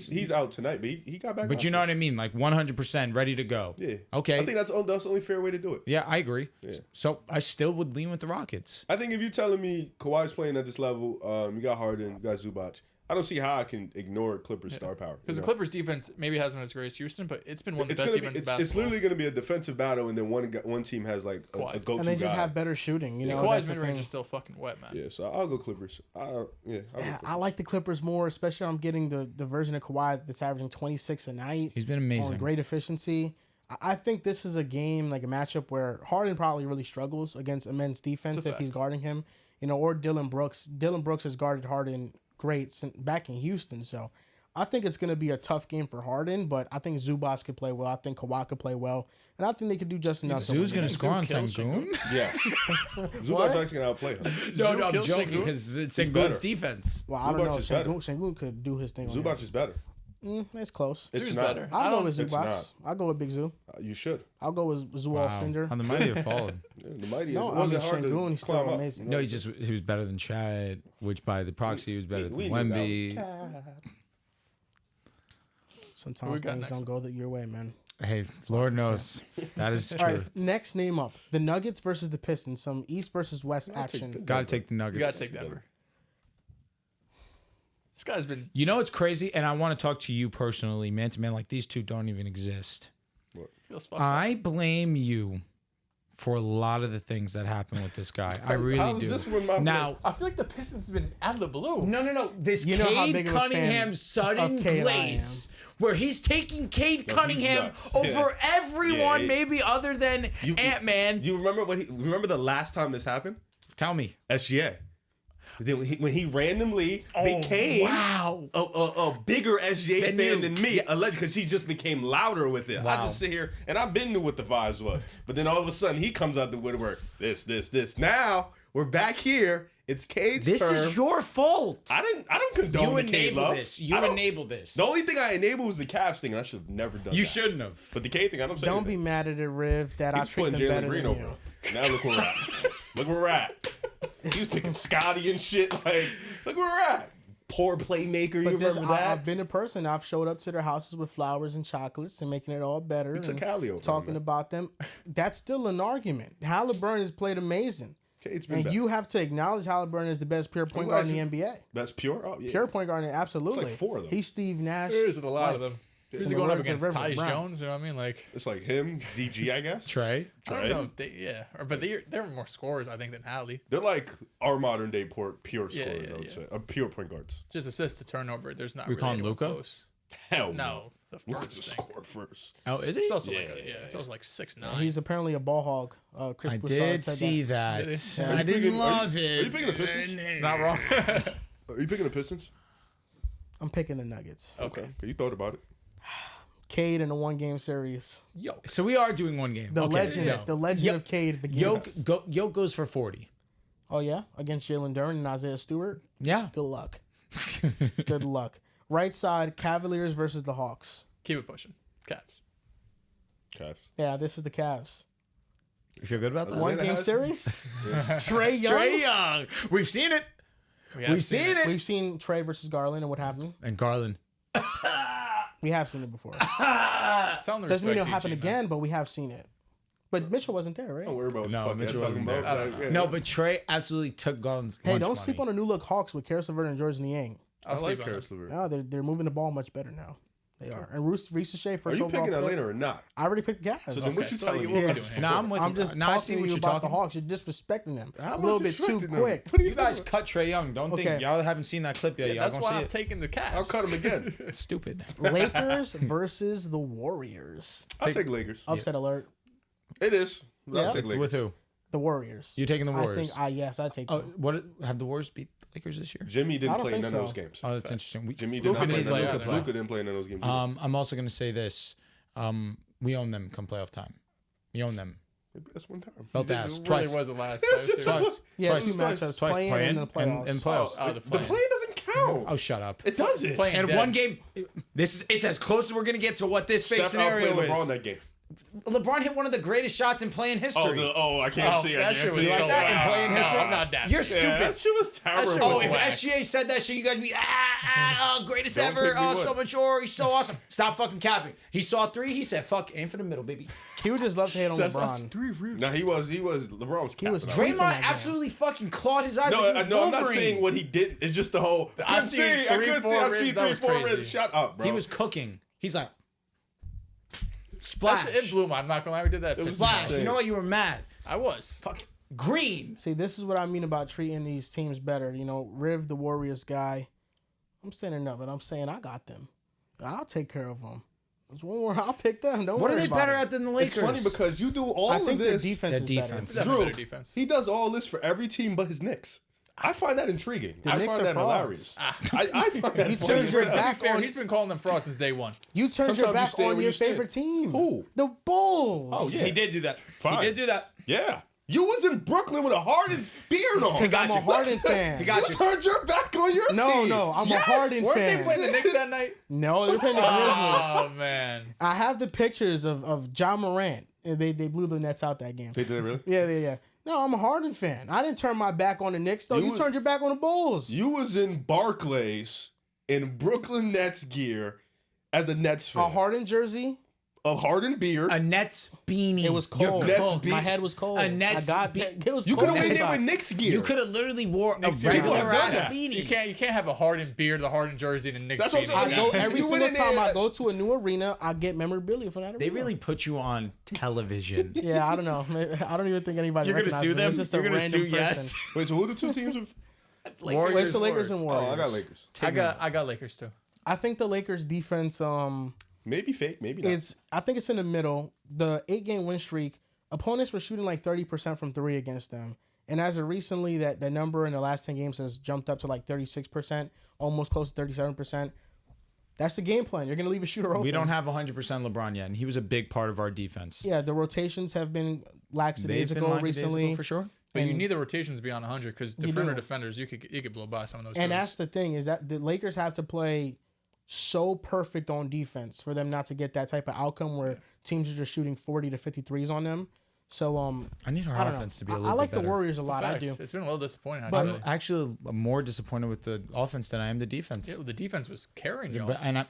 he's out tonight, but he got back. But you know what I mean? Like 100% ready to go. Yeah. Okay. I think that's the only fair way to do it. Yeah, I agree. Yeah. So I still would lean with the Rockets. I think if you're telling me Kawhi's playing at this level, you got Harden, you got Zubac. I don't see how I can ignore Clippers' star power. Because you the know? Clippers defense maybe hasn't been as great as Houston, but it's been one of the It's best gonna defenses be, in it's basketball. literally going to be a defensive battle, and then one team has like a Kawhi. go-to And they just guy. have better shooting. You know, Kawhi's that's the mid range thing. is still fucking wet, man. Yeah, so I'll go Clippers. I'll go Yeah, Clippers. I like the Clippers more, especially I'm getting the version of Kawhi that's averaging 26 a night. He's been On amazing. great efficiency. I think this is a game, like a matchup where Harden probably really struggles against immense defense It's a if he's fact. guarding him, or Dylan Brooks. Dylan Brooks has guarded Harden great back in Houston, so I think it's going to be a tough game for Harden, but I think Zubac could play well. I think Kawhi could play well, and I think they could do just enough. to Zoo's win going the to game. score on Zoo kills Sengun? Yes. Zubac's actually going to outplay him. No, I'm kills joking Sengun? because it's He's Sengun's better. defense. Well, I don't Zubac know. is better. Sengun could do his thing. on him. Zubac is better. It's close. It's Zoo's not. better. I'll go with it's Zubac. not. I'll go with Big Zoo. You should. I'll go with Zual Cinder. On the mighty have fallen. Yeah, the mighty. No, it I wasn't mean, hard Sengun, to he's still climb up, amazing. you know? No, he was better than Chad, which by the proxy he was better We than knew that Wemby. was- Sometimes we got things next don't go your way, man. Hey, Lord knows that is All right, truth. next name up: the Nuggets versus the Pistons. Some East versus West action. Got to take the You Nuggets. got to take Denver. This guy's been. You know what's crazy, and I want to talk to you personally, man to man. Like these two don't even exist. Feels fucked up. I blame you for a lot of the things that happen with this guy. I really How is do. this one my Now, I feel like the Pistons have been out of the blue. no. This You know how Cade big of a fan Cunningham sudden of Cade I glaze, where he's taking Cade he's Cunningham nuts. over Yeah. everyone, Yeah. maybe other than Ant-Man. You remember the last time this happened? Tell me. SGA. Then when he randomly became Wow. a bigger SGA Than fan you. than me, allegedly, because he just became louder with it. I Wow. just sit here and I've been knew what the vibes was, but then all of a sudden he comes out the woodwork. This. Now we're back here. It's Cade's This turn. is your fault. I don't condone You the Cade enable love. this. You I don't- enable this. The only thing I enabled was the Cavs thing, and I should have never done You that. shouldn't have. But the Cade thing, I don't say Don't be anything. mad at it, Riv, that I He's treat putting them better Jalen Green than over you. him. Now look where we're at. Look where we're at. He was picking Scotty and shit. Like, look where we're at. Poor playmaker. You But this, remember that? I've been a person. I've showed up to their houses with flowers and chocolates and making it all better. You took and Hallie over, talking man. about them. That's still an argument. Halliburton has played amazing. Cade's been And better. you have to acknowledge Halliburton is the best pure point guard in glad the NBA. That's pure? Oh, yeah. Pure point guard, absolutely. It's like 4 of them. He's Steve Nash. There isn't a lot of like, them. Who's in he the going up words of against? Reverend Tyus Brown. Jones? You know what I mean? Like, It's like him, DG, I guess. Trey. I don't know. But they're more scorers, I think, than Hallie. They're like our modern day pure scorers, Yeah, I would say. Pure point guards. Just assist to turnover. There's not We really calling anyone Luka? close. Hell No, the Luka's a first thing. score first. Oh, is he? It's also like it's also like 6'9". He's apparently a ball hog. Chris I Broussard did said see that. that. Did he? I didn't picking- love Are it. you picking the Pistons? It's not wrong. Are you picking the Pistons? I'm picking the Nuggets. Okay. Okay, you thought about it. Cade in a one-game series. Yo. So we are doing one game. The Okay, legend, yo. the legend Yo- of Cade begins. Yoke goes for 40. Oh yeah, against Jalen Duren and Isaiah Stewart. Yeah. Good luck. Good luck. Right side, Cavaliers versus the Hawks. Keep it pushing. Cavs. Cavs. Yeah, this is the Cavs. You feel good about that? One game has- series. Trey Young. Trey Young. We've seen it. We've seen it. We've seen Trey versus Garland and what happened. And Garland. We have seen it before. Tell them to Doesn't mean it'll respect happen DG, man. again, but we have seen it. But Mitchell wasn't there, right? Don't worry about what No, the fuck Mitchell they're wasn't talking there. about. Yeah. No, but Trey absolutely took Garland's Hey, lunch don't money. sleep on the new look Hawks with Karis LeVert and George Niang. I'll I like sleep on Karis it. LeVert. No, they're moving the ball much better now. They are. And Reese Shea Are first you overall picking pick. Atlanta or not? I already picked the Cavs. So then Okay, what you so telling what me? we doing Yes. here? No, I'm with I'm you. just Now I see talking to what you you're about talking the Hawks. You're disrespecting them. I'm It's a not little bit too disrespecting them. quick. What are You guys talking cut Trey Young. Don't Okay. think y'all haven't seen that clip yet. Yeah, Y'all that's gonna why see I'm it. taking the Cavs. I'll cut him again. It's stupid. Lakers versus the Warriors. I'll take Lakers. Upset alert. It is. But I'll Yeah. take Lakers. With who? The Warriors. You taking the Warriors? I think. I take Oh, them. what have the Warriors beat the Lakers this year? Jimmy I didn't don't play in think none of so. those games. Oh, that's interesting. Jimmy Luka didn't play didn't none play of either. those. Luka didn't play in none of those games. either. I'm also gonna say this. We own them come playoff time. We own them. Maybe that's one time. Felt It ass really twice. wasn't last time. seriously. Twice. Yeah, Twice. two matchups. Twice Playing playing and the playoffs. and playoffs. Oh, the The play. play doesn't count. Oh, shut up. It doesn't. Playing And dead. one game. It's as close as we're gonna get to what this fake Steph outplayed scenario LeBron is. that game. LeBron hit one of the greatest shots in playing history. I can't Oh, see that shit was You like so that in whack. playing No, history? I'm not down. You're Yeah, stupid. That shit was terrible. shit Oh, was if whack. SGA said that shit, you guys be greatest Don't ever. pick me Oh, one. so mature. He's so awesome. Stop fucking capping. He saw three. He said, "Fuck, aim for the middle, baby." He would just love to hate on That's LeBron. 3 reviews. No, he was. LeBron was. was capping out. Tweaking Draymond that game. absolutely fucking clawed his eyes. No, like he was no, I'm not Wolverine. saying what he did. It's just the whole. I I've seen seen 3, 4 I've ribs. seen That 3, was 4 crazy. ribs. Shut up, bro. He was cooking. He's like, That splash, shit, it blew my. I'm not gonna lie, we did that. was splash. insane. You know what? You were mad. I was. Green. See, this is what I mean about treating these teams better. You know, Riv, the Warriors guy. I'm standing up and I'm saying I got them. I'll take care of them. There's one more. I'll pick them. Don't What are worry they about better it. at than the Lakers? It's funny because you do all I of think their this. defense Their is defense. better. Definitely Drew, better defense. he does all this for every team but his Knicks. I find that intriguing. The I Knicks find are that hilarious. frauds. I find that You funny turned as your hell. back To be fair, on- he's been calling them frauds since day one. You turned Sometimes your you back stand on where your you stand. favorite team. Who? The Bulls. Oh, yeah. He did do that. Fine. He did do that. Yeah. You was in Brooklyn with a Harden beard on. Because I'm a Harden fan. He got You you. turned your back on your No, team. no, I'm a Yes. Harden Weren't fan. they playing the Knicks that night? No, they're playing the Grizzlies. Oh man. I have the pictures of John Moran. They blew the Nets out that game. They did really? Yeah. No, I'm a Harden fan. I didn't turn my back on the Knicks, though. You turned your back on the Bulls. You was in Barclays in Brooklyn Nets gear as a Nets fan. A Harden jersey. A Harden beard. A Nets beanie. It was cold. Nets Cold. beat- My head was cold. A Nets it was you cold. could have went there outside. with Knicks gear. You could have literally wore a Knicks gear. regular People have ass done that. beanie. You can't have a Harden beard, the Harden jersey, and a Knicks That's what I'm beanie. saying. I go Yeah. every You went single in time there- I go to a new arena, I get memorabilia from that arena. They really put you on television. Yeah, I don't know. I don't even think anybody You're gonna recognized sue me. It was them? just a You're gonna random sue person. Yes. Wait, so who the two teams have? Warriors. Well, it's the Lakers and Oh, Warriors. I got Lakers. I got Lakers too. I think the Lakers defense Maybe fake, maybe not. I think it's in the middle. The 8-game win streak, opponents were shooting like 30% from 3 against them. And as of recently, that the number in the last 10 games has jumped up to like 36%, almost close to 37%. That's the game plan. You're going to leave a shooter open. We don't have 100% LeBron yet, and he was a big part of our defense. Yeah, the rotations have been lackadaisical recently. for sure. But you And- need the rotations beyond 100 because the You perimeter do. defenders, you could blow by some of those. And dudes. that's the thing, is that the Lakers have to play so perfect on defense for them not to get that type of outcome where teams are just shooting 40 to 53s on them. So I need our I don't know. offense to be a I little like bit better. the Warriors a It's a lot. I fact. do. It's been a little disappointing But- actually. I'm actually more disappointed with the offense than I am the defense. Yeah, well, the defense was carrying you.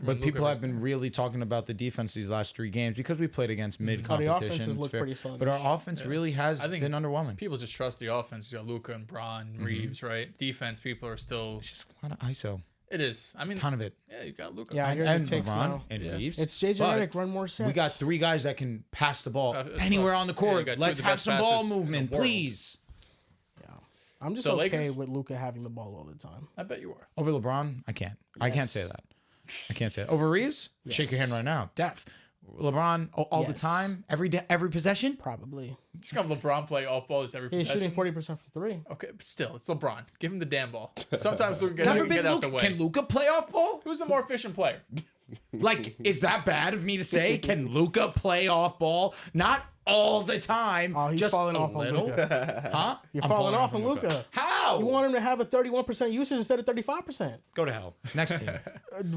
But people have been really talking about the defense these last 3 games because we played against mid competition. offenses look pretty sluggish. But our offense really has I think been underwhelming. People just trust the offense. You got Luka and Bron, Reeves, right? Defense, people are still. It's just a lot of ISO, It is. I mean, ton of it. yeah, you got Luka. Yeah, I hear And the takes LeBron now. and Yeah. Reeves. It's JJ But Redick, run more sets. we got 3 guys that can pass the ball That's anywhere right. on the Yeah, you court. got two Let's of the have best some ball passers in the movement, world. please. I'm just So okay Lakers? with Luka having the ball all the time. I bet you are. Over LeBron, I can't. I can't Yes. say that. I can't say that. Over Reeves, shake your hand right now. Def. LeBron all the Yes. time, every day, every possession. Probably. Just have LeBron play off ball just every He's possession. shooting 40% from 3. Okay, but still, it's LeBron. Give him the damn ball. Sometimes Luka God can forbid, get out the Luka. way. Can Luka play off ball? Who's the more efficient player? Like, is that bad of me to say? Can Luka play off ball? Not all the time. Oh, he's just falling a off on little. Luka. Huh? You're I'm falling off on Luka. Luka. How? You want him to have a 31% usage instead of 35%. Go to hell. Next team.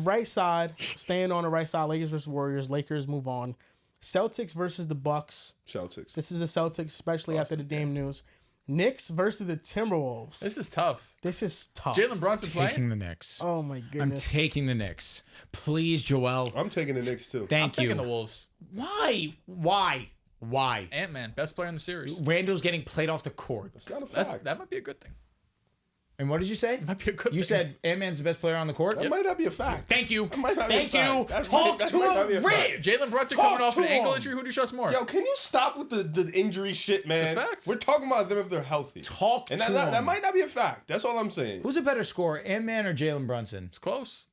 Right side, staying on the right side. Lakers versus Warriors. Lakers move on. Celtics versus the Bucks. Celtics. This is the Celtics, especially after the Dame news. Knicks versus the Timberwolves. This is tough. This is tough. Jalen Brunson Taking playing? the Knicks. Oh my I'm goodness. taking the Knicks. Please, Joel. I'm taking the Knicks too. I'm Thank you. taking the Wolves. Why? Why? Ant-Man, best player in the series. Randall's getting played off the court. It's not a fact. That might be a good thing. And what did you say? Might be a good You thing. said Ant-Man's the best player on the court? That might not be a fact. Thank you. That might not be a Thank you. fact. That Talk might to not be a a fact. rib. Jalen Brunson Talk coming off an to ankle him. injury. Who do you trust more? Yo, can you stop with the injury shit, man? It's a fact. We're talking about them if they're healthy. Talk And to him. that might not be a fact. That's all I'm saying. Who's a better scorer, Ant-Man or Jalen Brunson? It's close.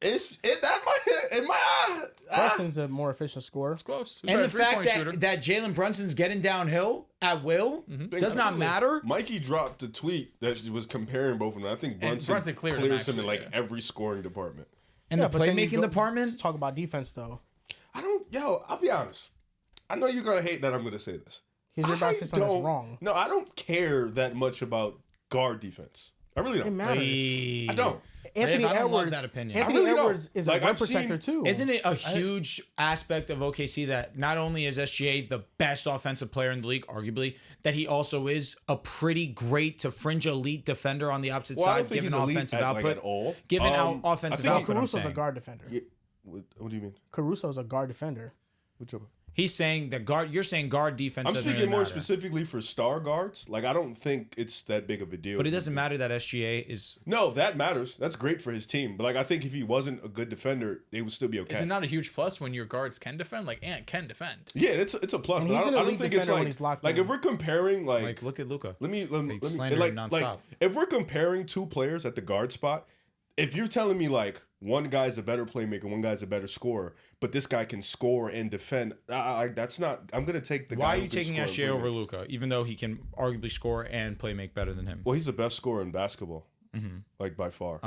Brunson's a more efficient scorer. It's close. Who's And better the fact three-point shooter? that Jalen Brunson's getting downhill at will does not matter. Mikey dropped a tweet that was comparing both of them. I think Brunson cleared him, clears him in actually, like yeah. every scoring department. And Yeah, the but then you playmaking go- department, Talk about defense though. I'll be honest. I know you're gonna hate that I'm gonna say this. Because you're about to say something that's don't- wrong. No, I don't care that much about guard defense. I really It don't. matters. I don't. Anthony Dave, I don't love Edwards. that opinion. Anthony I really don't. Edwards is Like, a rim I've seen- protector too. isn't it a huge aspect of OKC that not only is SGA the best offensive player in the league, arguably, that he also is a pretty great to fringe elite defender on the opposite Well, I don't side, think given he's elite offensive at, output. like, at all. Given I offensive think output, I'm Caruso's a saying. guard defender. What do you mean? Caruso's a guard defender. What you He's saying that guard. You're saying guard defense. I'm doesn't speaking really more matter. specifically for star guards. Like, I don't think it's that big of a deal. But it doesn't matter that SGA is. No, that matters. That's great for his team. But like, I think if he wasn't a good defender, they would still be okay. Is it not a huge plus when your guards can defend? Like Ant can defend. Yeah, it's a plus. And But he's I an don't elite think it's defender when like he's locked like in. if we're comparing Like, look at Luka. let me slander like, him nonstop. like if we're comparing two players at the guard spot, if you're telling me like one guy's a better playmaker, one guy's a better scorer, but this guy can score and defend, that's not. I'm gonna take the. Why guy are who you can taking score and SGA play over make. Luka, even though he can arguably score and play make better than him? Well, he's the best scorer in basketball, like by far.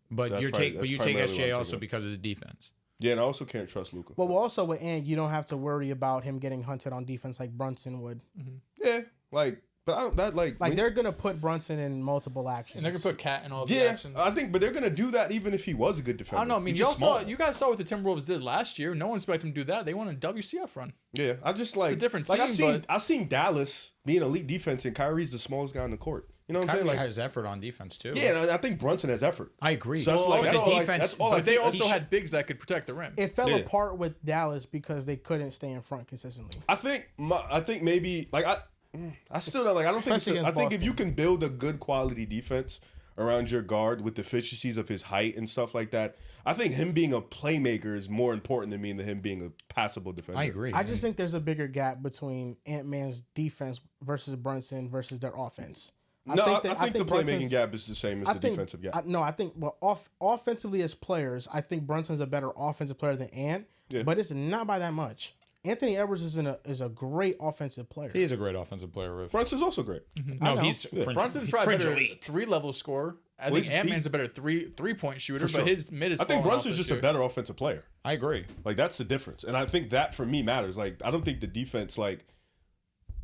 But That's you take primarily SGA what I'm also taking. because of the defense. Yeah, and I also can't trust Luka. But also with Ant, you don't have to worry about him getting hunted on defense like Brunson would. Yeah, like, but I don't that like Like when- they're gonna put Brunson in multiple actions. And they're gonna put Cat in all the Yeah, actions. I think, but they're gonna do that even if he was a good defender. I don't know. I mean, He's you just small. guys saw what the Timberwolves did last year. No one expected them to do that. They won a WCF run. Yeah, I just like a different like team, I seen Dallas being elite defense, and Kyrie's the smallest guy on the court. You know what I'm Kyrie saying? Like, has effort on defense too. yeah, and I think Brunson has effort. I agree. So that's Well, like his that's all, like, defense, that's all I But they think. also had bigs that could protect the rim. It fell Yeah. apart with Dallas because they couldn't stay in front consistently. I think maybe like I still don't like. I don't think. Especially I think against if you can build a good quality defense around your guard with deficiencies of his height and stuff like that, I think him being a playmaker is more important to me than him being a passable defender. I agree. I just think there's a bigger gap between Ant-Man's defense versus Brunson versus their offense. I think the playmaking Brunson's- gap is the same as the defensive gap. I think offensively as players, I think Brunson's a better offensive player than Ant, but it's not by that much. Anthony Edwards is a great offensive player. He is a great offensive player. Riff. Brunson's also great. No, know. he's fringe, Brunson's he's probably fringe better elite. 3-level scorer. I Well, think Ant-Man's a better three-point shooter, sure. but his mid is I think falling off Brunson's this just a year. better offensive player. I agree. Like that's the difference, and I think that for me matters. Like I don't think the defense. Like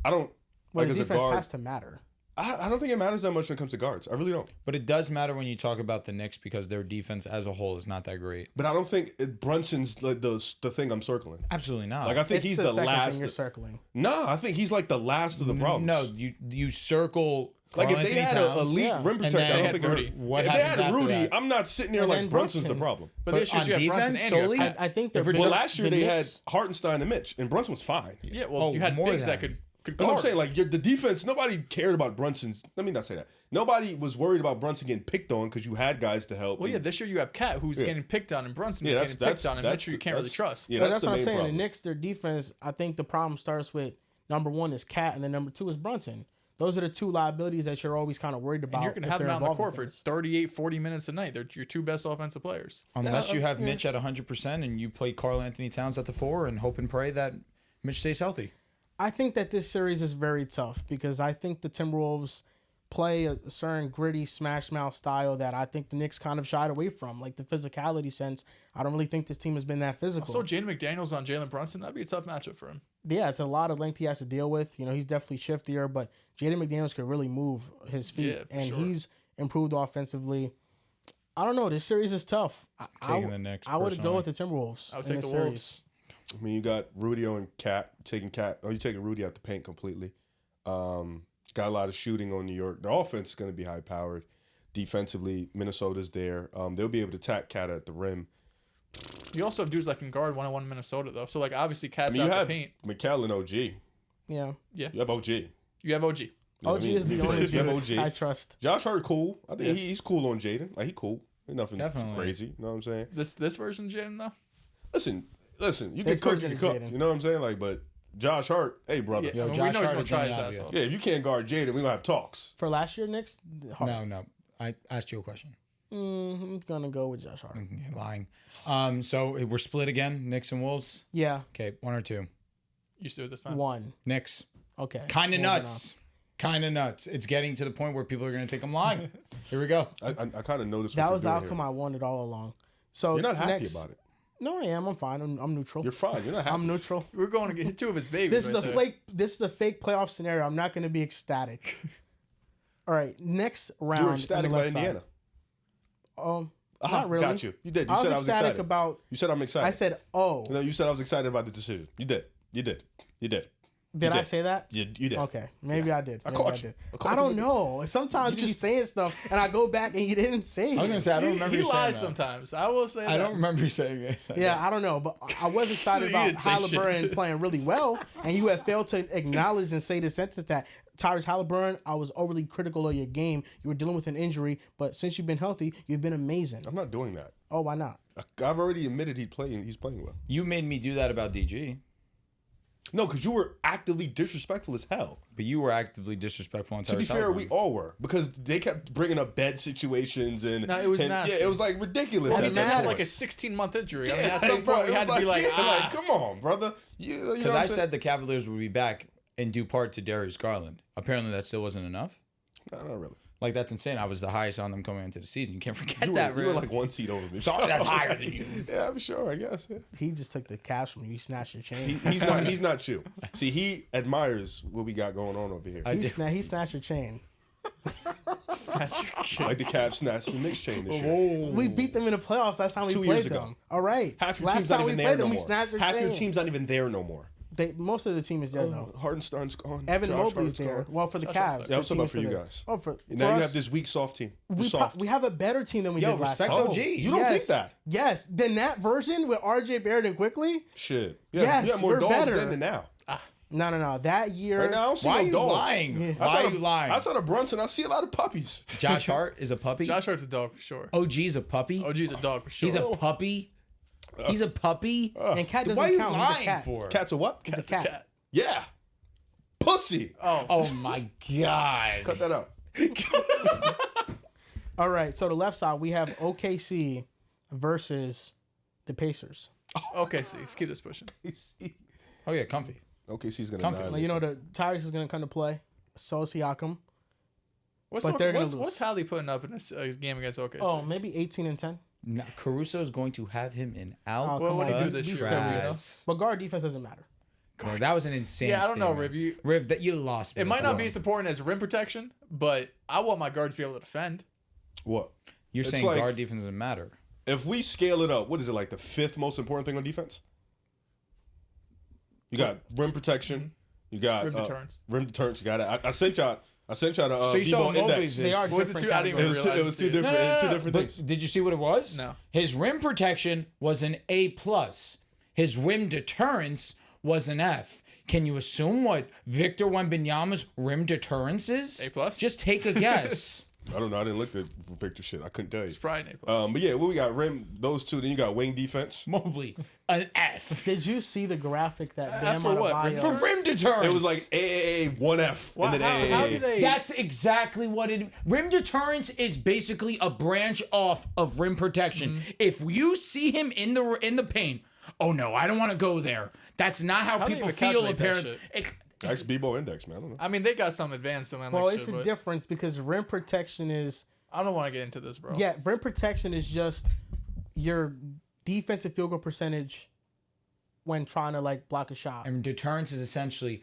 I don't. Well, Like the as a defense guard, has to matter. I don't think it matters that much when it comes to guards. I really don't. But it does matter when you talk about the Knicks because their defense as a whole is not that great. But I don't think Brunson's like the thing I'm circling. Absolutely not. Like I think It's he's the the second last. thing you're circling. No, I think he's like the last of the problems. No, you circle. Like if Karl they Anthony had an Towns, elite yeah. rim protector, then I don't had think Rudy. it hurt. What If they happens had after Rudy, that? I'm not sitting there And like then Brunson's the Brunson. problem. But But this year on you have Brunson defense and you have solely? Cat. I think they're If we're both- Well, just- last year the they Knicks- had Hartenstein and Mitch, and Brunson was fine. Yeah, well, you had more bigs than that could That's what I'm guard. saying. Like the defense, nobody cared about Brunson's. Let me not say that. Nobody was worried about Brunson getting picked on because you had guys to help. Well, yeah, this year you have Cat who's getting picked on, and Brunson Yeah, who's getting picked on, and Mitchell you can't really trust. Yeah, But that's, that's the what I'm main saying. problem. The Knicks, their defense, I think the problem starts with number one is Cat, and then number two is Brunson. Those are the two liabilities that you're always kind of worried about. And you're going to if have them they're out on the involved court in for things. 38, 40 minutes a night. They're your two best offensive players. Unless you have Mitch at 100% and you play Karl Anthony Towns at the 4 and hope and pray that Mitch stays healthy. I think that this series is very tough because I think the Timberwolves play a certain gritty smash mouth style that I think the Knicks kind of shied away from, like the physicality sense. I don't really think this team has been that physical. So Jaden McDaniels on Jalen Brunson, that'd be a tough matchup for him. Yeah, it's a lot of length he has to deal with. He's definitely shiftier, but Jaden McDaniels could really move his feet, and he's improved offensively. I don't know. This series is tough. Taking the Knicks. I would go with the Timberwolves. I would take the Wolves. I mean, you got Rudio and Cat taking Cat. Oh, you taking Rudy out the paint completely. Got a lot of shooting on New York. The offense is going to be high powered. Defensively, Minnesota's there. They'll be able to attack Cat at the rim. You also have dudes that can guard 1-on-1 Minnesota though. So like obviously Cat's out the paint. McCall and OG. Yeah. Yeah. You have OG. You have OG. OG is the only you have dude OG. I trust. Josh Hart cool. I think he's cool on Jaden. Like he cool. Ain't nothing Definitely. crazy. You know what I'm saying? This version of Jaden though. Listen. You This get cooked, version you is cooked. Jaden. You know what I'm saying? Like, but Josh Hart, hey brother. Yeah, Yo, I mean, Josh we know he's Hart gonna is try on his the ass obvious. off. Yeah, if you can't guard Jaden, we're gonna have talks. For last year, Knicks, No. I asked you a question. I'm going to go with Josh Hart. You're lying. So we're split again, Knicks and Wolves. Yeah, Okay, 1 or 2. Used to do it this time. 1. Knicks. Okay. Kind of Moving nuts. Kind of nuts. It's getting to the point where people are going to think I'm lying. Here we go. I kind of noticed That what was the you're doing outcome here. I wanted all along. So You're not happy next, about it. No, I am. I'm fine. I'm neutral. You're fine. You're not happy. I'm neutral. We're going to get 2 of his babies. This is right a there. fake. This is a fake playoff scenario. I'm not going to be ecstatic. All right, next round. You were on the ecstatic left about side. Indiana. Not really. Got you. You did. You I was said I was ecstatic excited. about. You said I'm excited. I said, "Oh." No, you said I was excited about the decision. You did. Did I did. say that? You did. Okay, maybe I did. I Maybe caught I you. did. I caught I you don't with it. know. Sometimes you be saying stuff, and I go back and you didn't say it. I was going to say, I don't remember He you saying lies that. sometimes. I will say that. I don't remember you saying it. Yeah, I don't know, but I was excited You about didn't say shit. Halliburton playing really well, and you have failed to acknowledge and say the sentence that Tyrese Halliburton, I was overly critical of your game. You were dealing with an injury, but since you've been healthy, you've been amazing. I'm not doing that. Oh, why not? I've already admitted he's playing well. You made me do that about DG, No, because you were actively disrespectful as hell. but you were actively disrespectful on Tyrese To be fair, Halliburton. we all were because they kept bringing up bed situations and No, it was and, nasty. Yeah, it was like ridiculous. Well, at he that had point. like a 16-month injury. I mean, Yeah, at some bro, point we it had to was be like, yeah, come on, brother. You know Because what I'm I saying? said the Cavaliers would be back in due part to Darius Garland. Apparently, that still wasn't enough. No, not really. Like, that's insane. I was the highest on them coming into the season. You can't forget You that, were, you were Riv. like 1 seat over me. So that's higher than you. Yeah, I'm sure. I guess. Yeah. He just took the cash from you. He snatched your chain. He's not you. See, he admires what we got going on over here. He snatched your chain. Like the Cavs snatched the Knicks chain this year. We beat them in the playoffs last time we 2 played years ago. them. All right. Half your last team's not time we even there played no them, we more. snatched your Half chain. your team's not even there no more. Most of the team is there though. Hardenstein's gone. Evan Josh Mobley's Hart's there. gone. Well, for the Josh Cavs. Hart's the Yeah, what's team about is for you there. guys? Oh, for Now us, you have this weak soft team. Soft. we have a better team than we Yo, did last respect time. OG. You don't think that? Yes. Then that version with RJ Barrett and Quickly? Shit. Yes, you have more we're dogs better. then than now. No. That year. Right now, I don't see Why no are you dogs. lying? Yeah. Why are you lying? Outside of Brunson, I see a lot of puppies. Josh Hart is a puppy. Josh Hart's a dog for sure. OG's a puppy. OG's a dog for sure. He's a puppy. He's a puppy. And Cat doesn't Why are you count. He's a lying cat. for? Cat's a what? He's a cat. Yeah. Pussy. Oh my god. Cut that out. All right. So the left side, we have OKC versus the Pacers. Okay, see, let's keep this pushing. Oh yeah, comfy. OKC's gonna Comfy. annihilate You know, the Tyrese is going to come to play. So is Siakam. What's But they're gonna what's lose. Tally putting up in this game against OKC? Oh, maybe 18 and 10. Now, Caruso is going to have him in out. Oh, Well, come what do on. you do Be this year? serious. But guard defense doesn't matter. Bro, that was an insane. Yeah, I don't know, statement. Riv. Riv, that you lost. Me It might not be Wow. as important as rim protection, but I want my guards to be able to defend. What? You're It's saying like- guard defense doesn't matter. If we scale it up, what is it like the 5th most important thing on defense? You got rim protection. You got Rim deterrence. Rim deterrence. You got it. I sent y'all the So you saw D-ball index. Mobley's. They are Was it different two? I didn't It even was, realize. it was two different, two different But things. did you see what it was? No. His rim protection was an A+. His rim deterrence was an F. Can you assume what Victor Wembanyama's rim deterrence is? A+? Just take a guess. I don't know. I didn't look at the picture shit. I couldn't tell you. It's probably an A+. But yeah, what we got rim, those two. Then you got wing defense. Mobley, an F. Did you see the graphic that Bam for what? Adebayo- For rim deterrence. It was like AAA 1F and then AAA. How do they? That's exactly what it. Rim deterrence is basically a branch off of rim protection. Mm-hmm. If you see him in the paint, oh no, I don't want to go there. That's not how do you people even feel. calculate that Apparently, Actually, Bebo Index, man. I don't know. I mean, they got some advanced in Well, it's a difference because rim protection is. I don't want to get into this, bro. Yeah, rim protection is just your defensive field goal percentage when trying to like block a shot. And deterrence is essentially,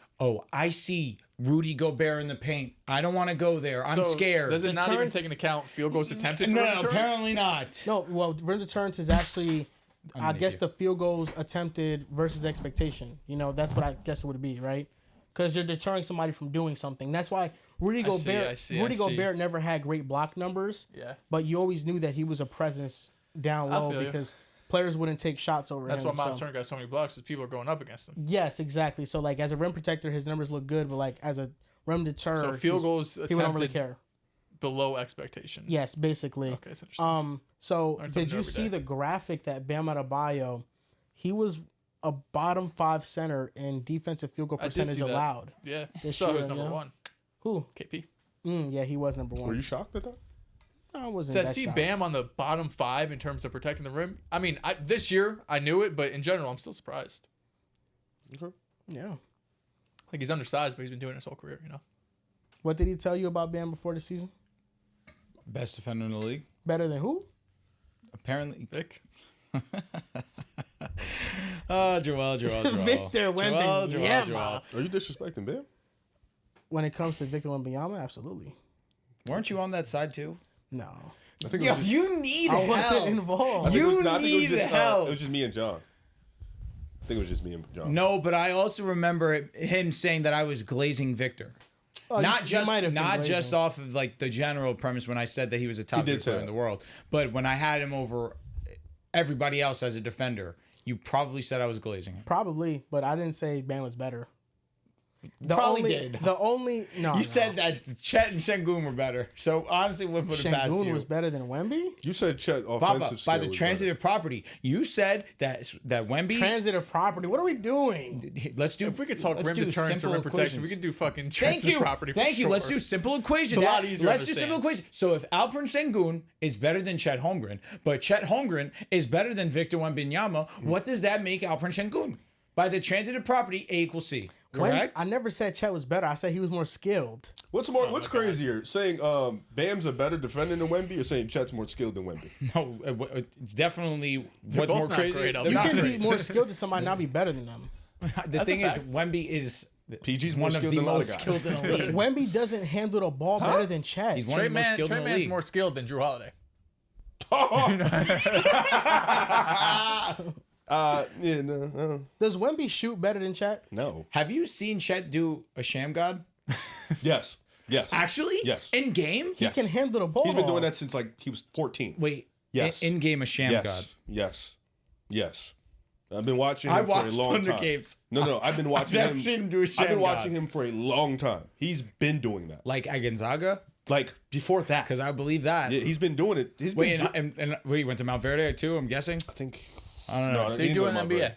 I see Rudy Gobert in the paint. I don't want to go there. I'm scared. Does it not even Deterrence- take into account field goals attempted? No, for deterrence? apparently not. No, well, rim deterrence is actually, I with guess, you. the field goals attempted versus expectation. You know, that's what I guess it would be, right? Because you're deterring somebody from doing something. That's why Rudy Gobert Gobert never had great block numbers. Yeah. But you always knew that he was a presence down I low feel you. because players wouldn't take shots over That's him. why Miles so. Turner got so many blocks, because people are going up against him. Yes, exactly. So like as a rim protector, his numbers look good, but like as a rim deterrer, So field goals he don't really attempted care. below expectation. Yes, basically. Okay, that's interesting. So Learn did something you every see day. the graphic that Bam Adebayo? He was a bottom 5 center in defensive field goal I did percentage see that. allowed. Yeah. This So year, who's number yeah. one? Who? KP. Yeah, he was number 1. Were you shocked at that? No, I wasn't. To that see shocked. Bam on the bottom 5 in terms of protecting the rim. I mean, this year I knew it, but in general, I'm still surprised. Okay. Yeah. Like he's undersized, but he's been doing it his whole career. You know. What did he tell you about Bam before the season? Best defender in the league. Better than who? Apparently. Vic. Joel. Victor Wembanyama. Are you disrespecting Bam? When it comes to Victor Wembanyama, absolutely. Weren't you on that side too? No. I think it Yo, was just, you need I help. wasn't I involved. think it was- You no, I think it was need just, help. it was just me and John. I think it was just me and John. No, but I also remember him saying that I was glazing Victor. Oh, not you just might have been not just glazing. off of like the general premise when I said that he was a top did tier say player in that. the world, but when I had him over everybody else as a defender, you probably said I was glazing him. Probably, but I didn't say Bam was better. The Probably only, did. The only no. You no. said that Chet and Şengün were better, so honestly, wouldn't put it past Şengün you. was better than Wemby. You said Chet offensive Baba, skill by the was transitive property, you said that Wemby. Transitive property. What are we doing? Let's do. If we could talk let's rim do deterrence or simple rim protection, we equations. could do fucking Thank transitive you. property. For Thank you. sure. Let's do simple equations. It's a lot easier to Let's do understand. simple equations. So if Alperen Şengün is better than Chet Holmgren, but Chet Holmgren is better than Victor Wembanyama, what does that make Alperen Şengün? By the transitive property, A equals C. Correct? I never said Chet was better. I said he was more skilled. What's crazier, saying Bam's a better defender than Wemby, or saying Chet's more skilled than Wemby? No, it's definitely what's both more not crazy. great. They're You You not can crazy. be more skilled than somebody, not be better than them. The thing is, fact. Wemby is PG's more one of skilled the than a lot of most guys. skilled in the league. Wemby doesn't handle the ball better than Chet. He's one of the most skilled in the Man's league. more skilled than Drew Holiday. Yeah, no. Does Wemby shoot better than Chet? No. Have you seen Chet do a sham god? Yes. Yes. Actually? Yes. In game? He Yes. can handle the ball. He's been doing that since like he was 14. Wait. Yes. In game a sham Yes. god. Yes. Yes. I've been watching him I for a watched long Thunder time. games. No, I've been watching never him. seen him do a I've sham been watching god. him for a long time. He's been doing that. Like at Gonzaga? Like before that. Because I believe that. Yeah, he's been doing it. He's Wait, been and wait, he went to Mount Verde too, I'm guessing? I think I don't know. no, They he do didn't it go in to the Mount NBA.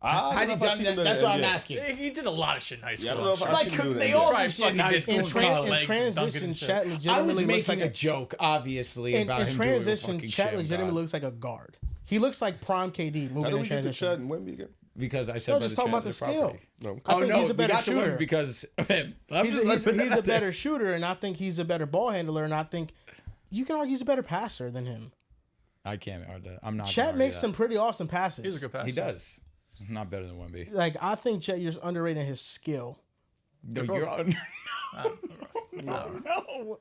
Has he done that? That's what I'm asking. He did a lot of shit in high school. I don't know if I'm I- sure. Like, seen him do they that. all Probably do shit in fucking high did school. in, school tran- college in and dunking transition, and shit. Chet I legitimately was looks making like a joke, obviously, in about him transition. doing a fucking Chet sham legitimately god. looks like a guard. He looks like prime KD How moving do in we get to transition. Chet and Wemby again? Because I said No, by just the talking about the transitive skill. property. No. I Oh think no, he's a better we got to win shooter. because of him. I'm He's, just he's, putting he's that a there. better shooter, and I think he's a better ball handler, and I think you can argue he's a better passer than him. I can't argue that. I'm not. Chet gonna makes argue some pretty awesome passes. He's a good that. passer. He does. Not better than Wemby. Like I think Chet, you're underrating his skill. No, both- no.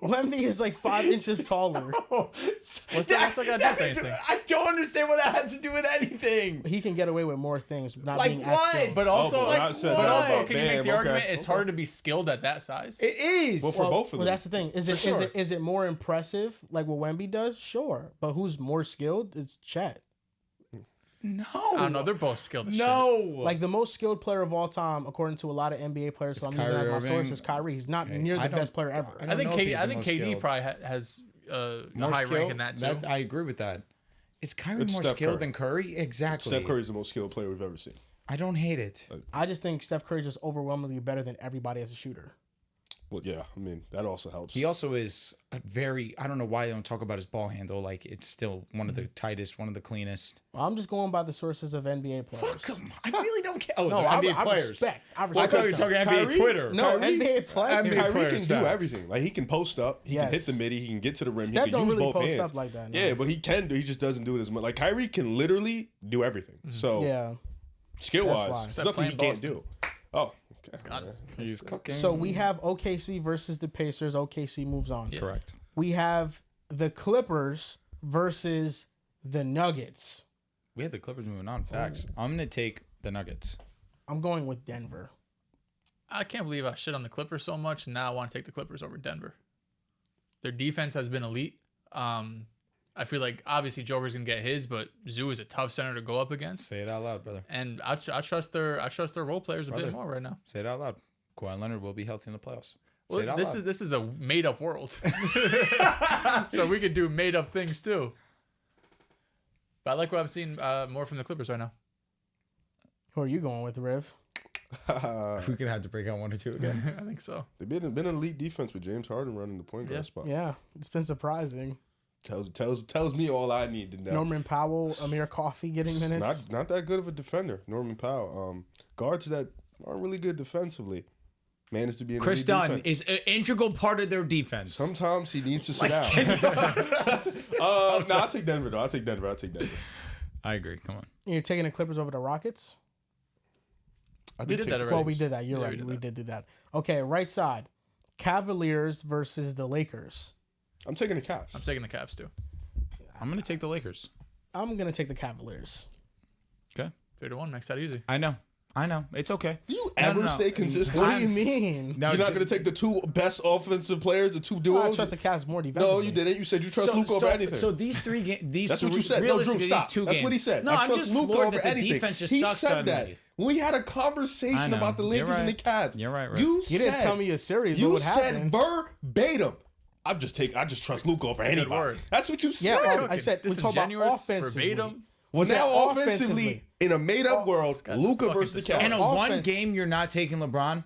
Wemby is like 5 inches taller. What's that got to do with anything? I don't understand what that has to do with anything. He can get away with more things, not Like being as what? skilled. But also, but I said but that also, about can you make Bam, the argument okay. it's hard to be skilled at that size? It is. Well, for both of them. that's the thing. Is it more impressive like what Wemby does? Sure, but who's more skilled? It's Chet. no. I don't know. They're both skilled as shit. No. Like the most skilled player of all time, according to a lot of NBA players. So I'm using Kyrie that as my source Irving. is Kyrie. He's not Okay. near I the don't- best player ever. I I don't think know if KD, he's I the think most KD skilled. probably has a More high skill? rank in that too. I agree with that. Is Kyrie It's more Steph skilled Curry. than Curry? Exactly. Steph Curry's the most skilled player we've ever seen. I don't hate it. I just think Steph Curry is just overwhelmingly better than everybody as a shooter. Well, yeah, I mean, that also helps. He also is a very, I don't know why they don't talk about his ball handle. Like, it's still one of the tightest, one of the cleanest. I'm just going by the sources of NBA players. Fuck him. I really don't care. Oh, No, the NBA I players. respect. I I thought you were respect. talking them. NBA Twitter. No, NBA players. NBA Kyrie players, can do facts. everything. Like, he can post up. He can hit the midi. He can get to the rim. Steph he can don't use really both post hands. up like that. No. Yeah, but he can do. He just doesn't do it as much. Like, Kyrie can literally do everything. So, Yeah. skill-wise, That's why. there's Except nothing he playing can't do. Oh, okay. Got it. He's cooking. So we have OKC versus the Pacers. OKC moves on. Correct. We have the Clippers versus the Nuggets. We have the Clippers moving on. Facts. I'm going to take the Nuggets. I'm going with Denver. I can't believe I shit on the Clippers so much, and now I want to take the Clippers over Denver. Their defense has been elite. I feel like obviously Joker's gonna get his, but Zoo is a tough center to go up against. Say it out loud, brother. And I trust their role players a bit more right now. Say it out loud. Kawhi Leonard will be healthy in the playoffs. Say Well, it out this loud. is a made up world, so we could do made up things too. But I like what I'm seeing more from the Clippers right now. Who are you going with, Riv? If we could have to break out one or two again. I think so. They've been an elite defense with James Harden running the point guard spot. Yeah, it's been surprising. Tells me all I need to know. Norman Powell, Amir Coffey getting minutes. Not that good of a defender, Norman Powell. Guards that aren't really good defensively managed to be an Chris elite Dunn defense. is an integral part of their defense. Sometimes he needs to sit down. No, I'll take Denver though. I'll take Denver. I agree. Come on. You're taking the Clippers over the Rockets? I We did take that the already. Well, we did that. You're Yeah, right. we We did did do that. Okay, right side. Cavaliers versus the Lakers. I'm taking the Cavs. I'm taking the Cavs too. I'm going to take the Lakers. I'm going to take the Cavaliers. Okay. 3-1 makes that easy. I know. It's okay. Do you No, ever no. stay consistent? What do you mean? No, You're not going to take the two best offensive players, the two I duos? trust the Cavs more defensively. No, you didn't. You said you trust Luka over anything. So these three games, That's what you said. No, Drew, these stop. two That's games. what he said. No, I I'm trust just Luka floored over that the anything. defense just He sucks said that. suddenly. We had a I conversation know. about the You're Lakers and the right. Cavs. You're right, Rick. You didn't tell me a series. You what would said happen. verbatim. I just trust Luka over anybody. word. That's what you said. Yeah, well, I said we talk about Disingenuous, offensively. verbatim. Well, said now offensively. offensively, in a made-up world, That's Luka fucking versus the disgusting. In a Cavs. one Offense. game, you're not taking LeBron.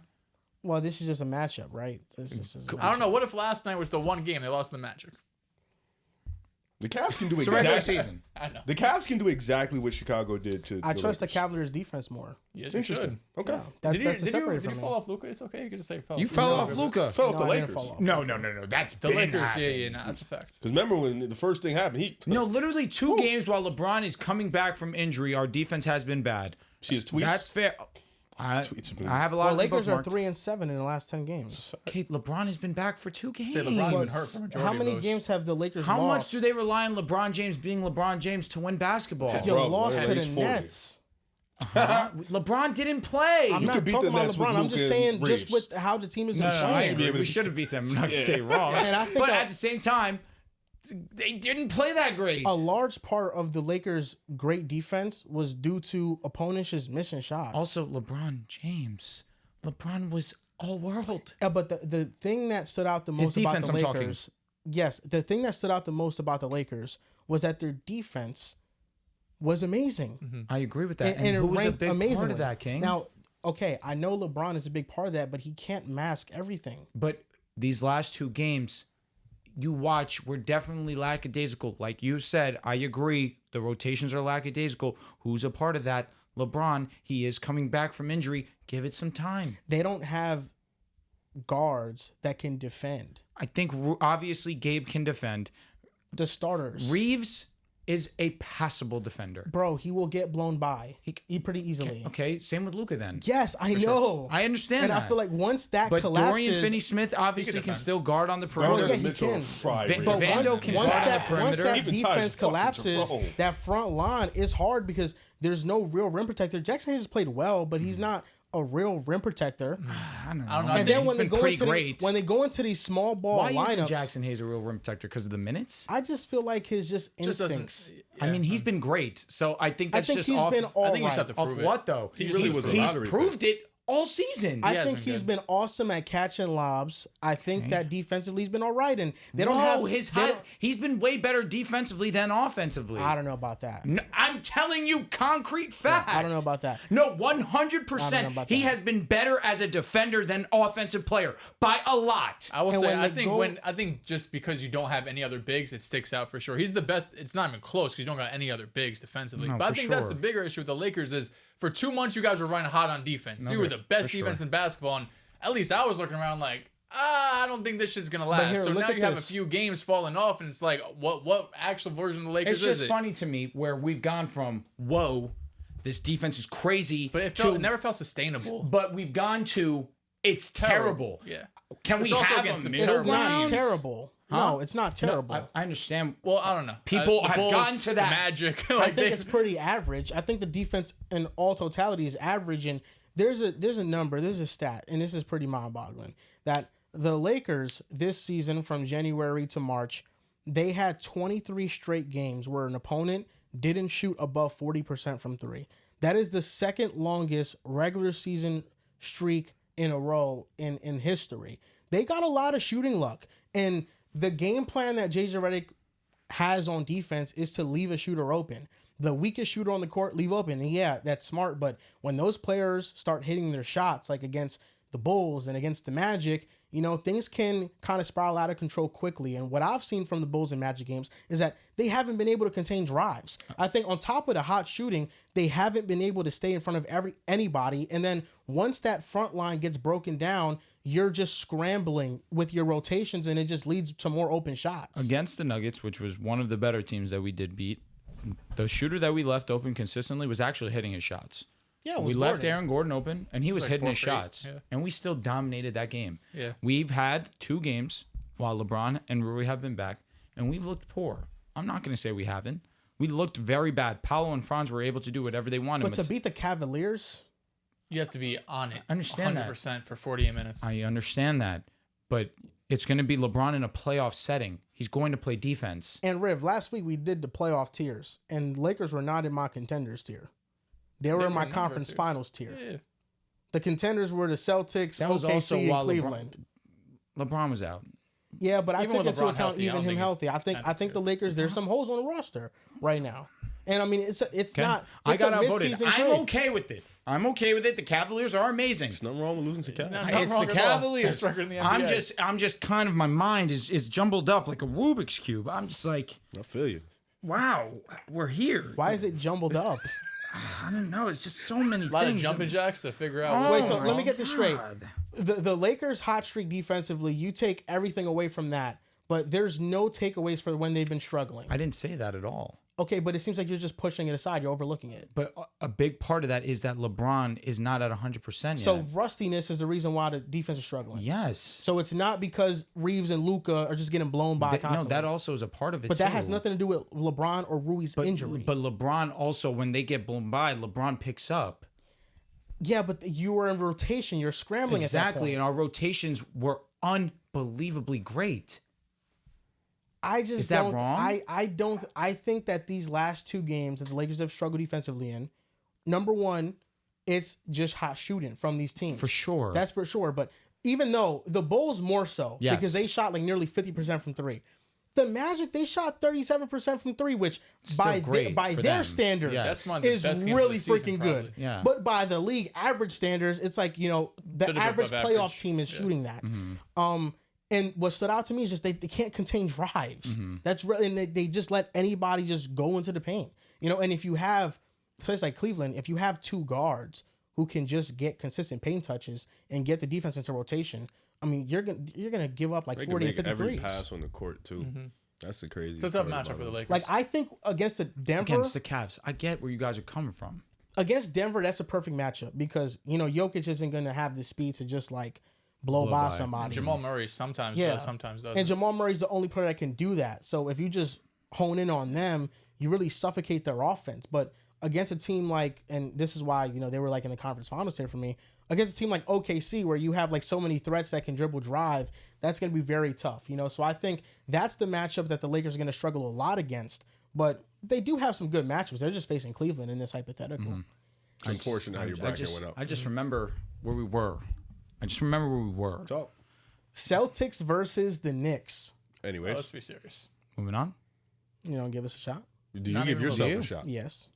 Well, this is just a matchup, right? This is a I don't know. matchup. What if last night was the one game they lost the Magic? The Cavs can do It's a regular exactly. season. I know. The Cavs can do exactly what Chicago did to. I trust the Lakers. Cavaliers' defense more. Yes, you Interesting. should. Okay. That's Did the you separator did from you me. fall off Luka? It's okay. You can just say fell. You fell off Luca. Fell off No, the I didn't Lakers. fall off. No. That's The been Lakers, happening. yeah, that's a fact. Because remember when the first thing happened, he No, literally 2 games while LeBron is coming back from injury, our defense has been bad. see his tweets. That's fair. I tweets have been- have a lot Well, of Lakers are bookmarked. 3-7 in the last 10 games. Okay, LeBron has been back for 2 games. Say LeBron's been hurt for a majority How of many those. games have the Lakers How lost? much do they rely on LeBron James being LeBron James to win basketball? You Bro, lost at to the least 40. Nets. LeBron didn't play. I'm You not could beat talking the about Nets with LeBron. I'm Luka just and saying Reeves. just with how the team is No, I playing. agree. able We to should have beat them. I'm not gonna say wrong. And I think but that- at the same time, they didn't play that great. A large part of the Lakers' great defense was due to opponents just missing shots. Also, LeBron James. LeBron was all world. But the thing that stood out the most about defense, the I'm talking. Lakers, yes, the thing that stood out the most about the Lakers was that their defense was amazing. I agree with that. And it who was a ranked big amazingly. part of that, King? Now, okay, I know LeBron is a big part of that, but he can't mask everything. But these last 2 games, you watch, we're definitely lackadaisical. Like you said, I agree. The rotations are lackadaisical. Who's a part of that? LeBron. He is coming back from injury. Give it some time. They don't have guards that can defend. I think obviously Gabe can defend. The starters. Reeves is a passable defender. Bro, he will get blown by. He pretty easily. Okay, same with Luka then. Yes, I know. I understand And that. I feel like once that But collapses, Dorian Finney-Smith obviously can defend. still guard on the Garland perimeter. yeah, he Mitchell can. fried But Reeves. But Vando once, can once guard on the that, once perimeter. that Even Tyus defense fucking collapses, Jerome. that front line is hard because there's no real rim protector. Jackson Hayes has played well, but he's not a real rim protector. I don't know. I don't know. And then He's when they been go pretty into great. when they go into these small ball Why isn't lineups, Jackson Hayes a real rim protector? Because of the minutes? I just feel like his Just instincts. doesn't. I mean, he's been great. So I think I that's think just he's off. been all I think you just right. have to Off prove it. what though? He really was a He's lottery proved it all season. I has think been he's good. been awesome at catching lobs. I think that defensively he's been all right, and they don't No, have he's been way better defensively than offensively. I don't know about that. No, I'm telling you concrete fact. I don't know about that. No, I don't know 100%. about He that. has been better as a defender than offensive player by a lot. I will And say, when I the think goal- I think just because you don't have any other bigs, it sticks out for sure. He's the best. It's not even close because you don't got any other bigs defensively. No, but I for think that's sure. the bigger issue with the Lakers is for 2 months you guys were running hot on defense. You were the best for defense sure. in basketball, and at least I was looking around like, I don't think this shit's gonna last. here, So look now at you have a this. few games falling off, and it's like, what actual version of the Lakers It's is just it? funny to me where we've gone from, whoa, this defense is crazy. But it to, never felt sustainable. But we've gone to, it's terrible. Yeah. Can It's we also have against a some middle It's terrible not ground? terrible. No, it's not No, terrible. I understand. Well, I don't know. People The have Bulls, gotten to that. Magic. I like think they, it's pretty average. I think the defense in all totality is average, and there's a number, there's a stat, and this is pretty mind-boggling, that the Lakers this season from January to March, they had 23 straight games where an opponent didn't shoot above 40% from three. That is the second longest regular season streak in a row in history. They got a lot of shooting luck, and the game plan that JJ Redick has on defense is to leave a shooter open. The weakest shooter on the court, leave open. And yeah, that's smart. But when those players start hitting their shots, like against the Bulls and against the Magic, things can kind of spiral out of control quickly. And what I've seen from the Bulls and Magic games is that they haven't been able to contain drives. I think on top of the hot shooting, they haven't been able to stay in front of anybody. And then once that front line gets broken down, you're just scrambling with your rotations, and it just leads to more open shots. Against the Nuggets, which was one of the better teams that we did beat, the shooter that we left open consistently was actually hitting his shots. Yeah, it we was left Gordon. Aaron Gordon open, and he was like hitting 4 his for 8, shots, yeah. and we still dominated that game. Yeah. We've had 2 games while LeBron and Rui have been back, and we've looked poor. I'm not going to say we haven't. We looked very bad. Paolo and Franz were able to do whatever they wanted. But to beat the Cavaliers, you have to be on it. Understand that. 100% for 48 minutes. I understand that, but it's going to be LeBron in a playoff setting. He's going to play defense. and Riv, last week we did the playoff tiers, and Lakers were not in my contenders tier. They were in my were in number conference tiers. finals tier. Yeah. The contenders were the Celtics, That was OKC, also and while Cleveland. LeBron was out. Yeah, but I Even took with into LeBron account healthy, I even don't him think healthy. I think contenders the tier. Lakers. There's some holes on the roster right now, and I mean it's Okay? not. I It's got a outvoted. mid-season I'm trade. okay with it. I'm okay with it. The Cavaliers are amazing. There's nothing wrong with losing to Cavs. No, It's wrong the at all. Cavaliers. Best record in the NBA. I'm just kind of, my mind is jumbled up like a Rubik's cube. I'm just like, I feel you. wow, we're here. Why is it jumbled up? I don't know. It's just so many A lot things. of jumping jacks to figure out. Oh, what's Wait, going so let me wrong. get this straight. God. The Lakers' hot streak defensively, you take everything away from that, but there's no takeaways for when they've been struggling. I didn't say that at all. Okay, but it seems like you're just pushing it aside. You're overlooking it. But a big part of that is that LeBron is not at 100% yet. So rustiness is the reason why the defense is struggling. yes. So it's not because Reeves and Luka are just getting blown by No, constantly. that also is a part of it, But that has too. nothing to do with LeBron or Rui's injury. But LeBron also, when they get blown by, LeBron picks up. yeah, but you were in rotation. You're scrambling at that Exactly. point. And our rotations were unbelievably great. I just Is that don't. wrong? I don't. I think that these last 2 games that the Lakers have struggled defensively in, number one, it's just hot shooting from these teams. For sure. That's for sure. But even though the Bulls more so, Yes. because they shot like nearly 50% from three. The Magic, they shot 37% from three, which by great by for their them. standards Yes. That's one of the is best games of really the season, freaking good. probably. Yeah. But by the league average standards, it's like, the Bit of average above playoff average. team is Yeah. shooting that. Mm-hmm. And what stood out to me is just they can't contain drives. Mm-hmm. That's really, and they just let anybody just go into the paint. And if you have, place like Cleveland, if you have 2 guards who can just get consistent paint touches and get the defense into rotation, I mean, you're gonna give up like They 40 can and make 50 every threes. pass on the court too. That's the crazy. It's a tough part matchup about for the it. Lakers. Like I think against the Denver, Against the Cavs. I get where you guys are coming from. against Denver, that's a perfect matchup because Jokic isn't gonna have the speed to just like blow by somebody. Jamal Murray sometimes Yeah. does, sometimes doesn't. And Jamal Murray's the only player that can do that. So if you just hone in on them, you really suffocate their offense. But against a team like, and this is why, they were like in the conference finals here for me, against a team like OKC where you have like so many threats that can dribble drive, that's going to be very tough. So I think that's the matchup that the Lakers are going to struggle a lot against. But they do have some good matchups. They're just facing Cleveland in this hypothetical. It's unfortunate how your bracket went up. I just remember where we were. I just remember where we were. Talk. Celtics versus the Knicks. Anyways, Let's be serious. Moving on. You know, give us a shot. do you Not give even yourself you? a shot? Yes.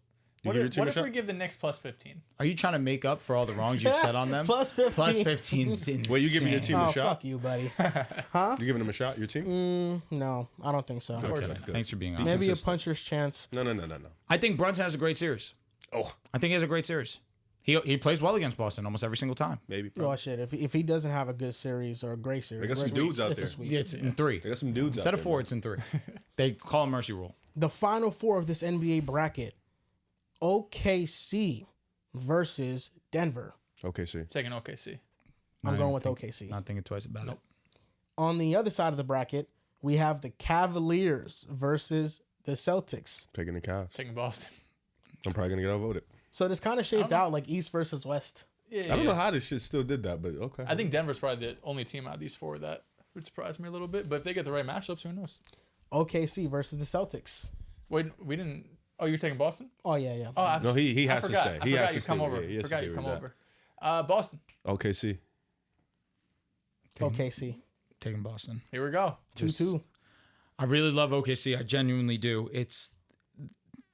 You What give your if, team what a if shot? we give the Knicks plus 15? Are you trying to make up for all the wrongs you've said on them? Plus 15. Plus 15 is insane. Wait, you giving your team Oh, a shot? fuck you, buddy. You giving them a shot? Your team? No, I don't think so. Okay, course good. Thanks for being honest. Maybe a consistent. puncher's chance. No. I think Brunson has a great series. Oh, I think he has a great series. He plays well against Boston almost every single time. maybe. Oh shit! If he doesn't have a good series or a great series, They got some great dudes out it's a there. sweep. Yeah, it's in 3. They got some dudes Instead out of there, 4, it's in 3. They call a mercy rule. The final 4 of this NBA bracket: OKC versus Denver. man. Okay, see. Taking OKC. I'm Not going even with think- OKC. Not thinking twice about it. On the other side of the bracket, we have the Cavaliers versus the Celtics. Taking the Cavs. Taking Boston. I'm probably gonna get outvoted. So this kind of shaped know. out like East versus West. Yeah, I don't know how this shit still did that, but okay. I think Denver's probably the only team out of these 4 that would surprise me a little bit. But if they get the right matchups, who knows? OKC versus the Celtics. Wait, we didn't. Oh, you're taking Boston? Oh yeah. Oh, No, he I has to forgot. stay. I He forgot has you to come stay. over. Yeah, he has to Forgot stay you where come he's over. Boston. OKC. OKC. Taking Boston. Here we go. 2-2. I really love OKC. I genuinely do. It's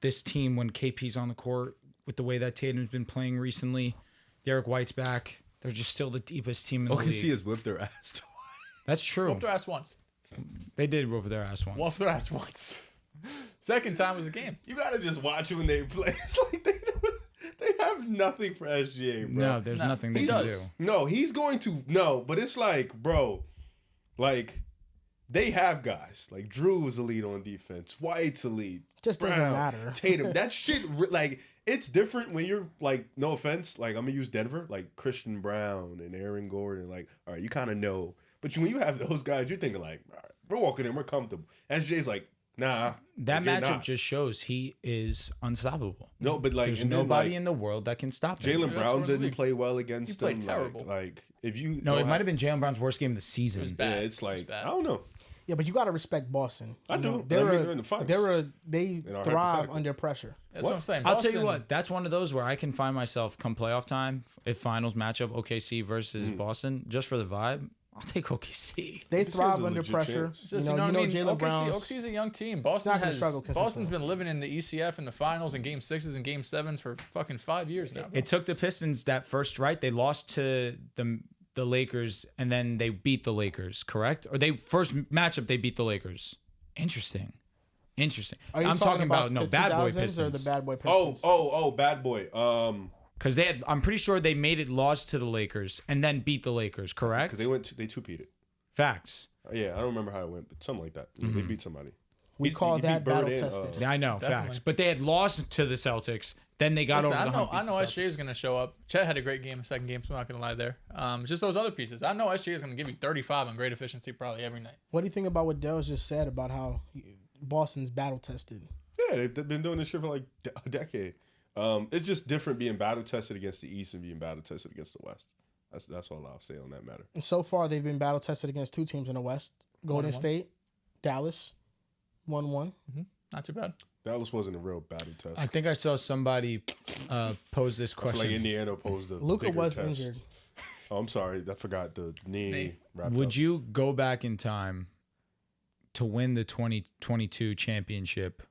this team when KP's on the court with the way that Tatum's been playing recently. Derek White's back. They're just still the deepest team in the OKC league. has whipped their ass twice. That's true. Whoop their ass once. They did whoop their ass once. Whoop their ass once. Second time was a game. You gotta just watch when they play. It's like they have nothing for SGA, bro. No, there's nothing they he can does. do. No, he's going to but it's like, bro, like they have guys like Drew is a lead on defense, White's a lead, Just doesn't Brown, matter. Tatum, that shit like it's different when you're like, no offense, like I'm gonna use Denver, like Christian Brown and Aaron Gordon, like all right, you kind of know, but when you have those guys, you're thinking like, all right, we're walking in, we're comfortable. SJ's like, nah, That like, you're matchup not. just shows he is unstoppable. No, but like There's and then, nobody like, in the world that can stop him. Jaylen That's Brown one of the didn't league. play well against He played them. terrible. Like if you No, know it how- might have been Jaylen Brown's worst game of the season. was Yeah, bad. it's like bad. I don't know. Yeah, but you gotta respect Boston. I You do. know, I mean, they're they're in the finals. they In our thrive hypothetical. under pressure. That's what I'm saying. I'll tell you Boston- what, that's one of those where I can find myself come playoff time, if finals matchup OKC versus Boston, just for the vibe, I'll take OKC. They OKC thrive has a under legit pressure. chance. Just, you know what I mean? Jaylen Brown. OKC's a young team. Boston not gonna has struggle Boston's consistently. been living in the ECF in the finals and game 6s and game 7s for fucking 5 years now. bro. It took the Pistons that first right. They lost to the Lakers and then they beat the Lakers, correct? Or they first matchup they beat the Lakers. Interesting. Are you I'm talking about the bad boy 2000s or the Pistons. bad boy Oh, Pistons? bad boy. Because I'm pretty sure they made it lost to the Lakers and then beat the Lakers, correct? Because they two-peated. Facts. Yeah, I don't remember how it went, but something like that. Yeah, They beat somebody. We call he beat that Bird battle and, tested. Yeah, I know, Definitely. facts. But they had lost to the Celtics. Then they got Listen, over the hump. I beat know the SJ is going to show up. Chet had a great game, second game, so I'm not going to lie there. Just those other pieces. I know SJ is going to give you 35 on great efficiency probably every night. What do you think about what Dehls just said about how Boston's battle tested? Yeah, they've been doing this shit for like a decade. It's just different being battle tested against the East and being battle tested against the West. That's all I'll say on that matter. And so far, they've been battle tested against 2 teams in the West: Golden 1-1. State, Dallas, 1-1. Not too bad. Dallas wasn't a real battle test. I think I saw somebody pose this I feel question. like Indiana posed a Luka bigger was test. injured. Oh, I'm sorry, I forgot the knee. wrapped Would up. you go back in time to win the 2022 championship,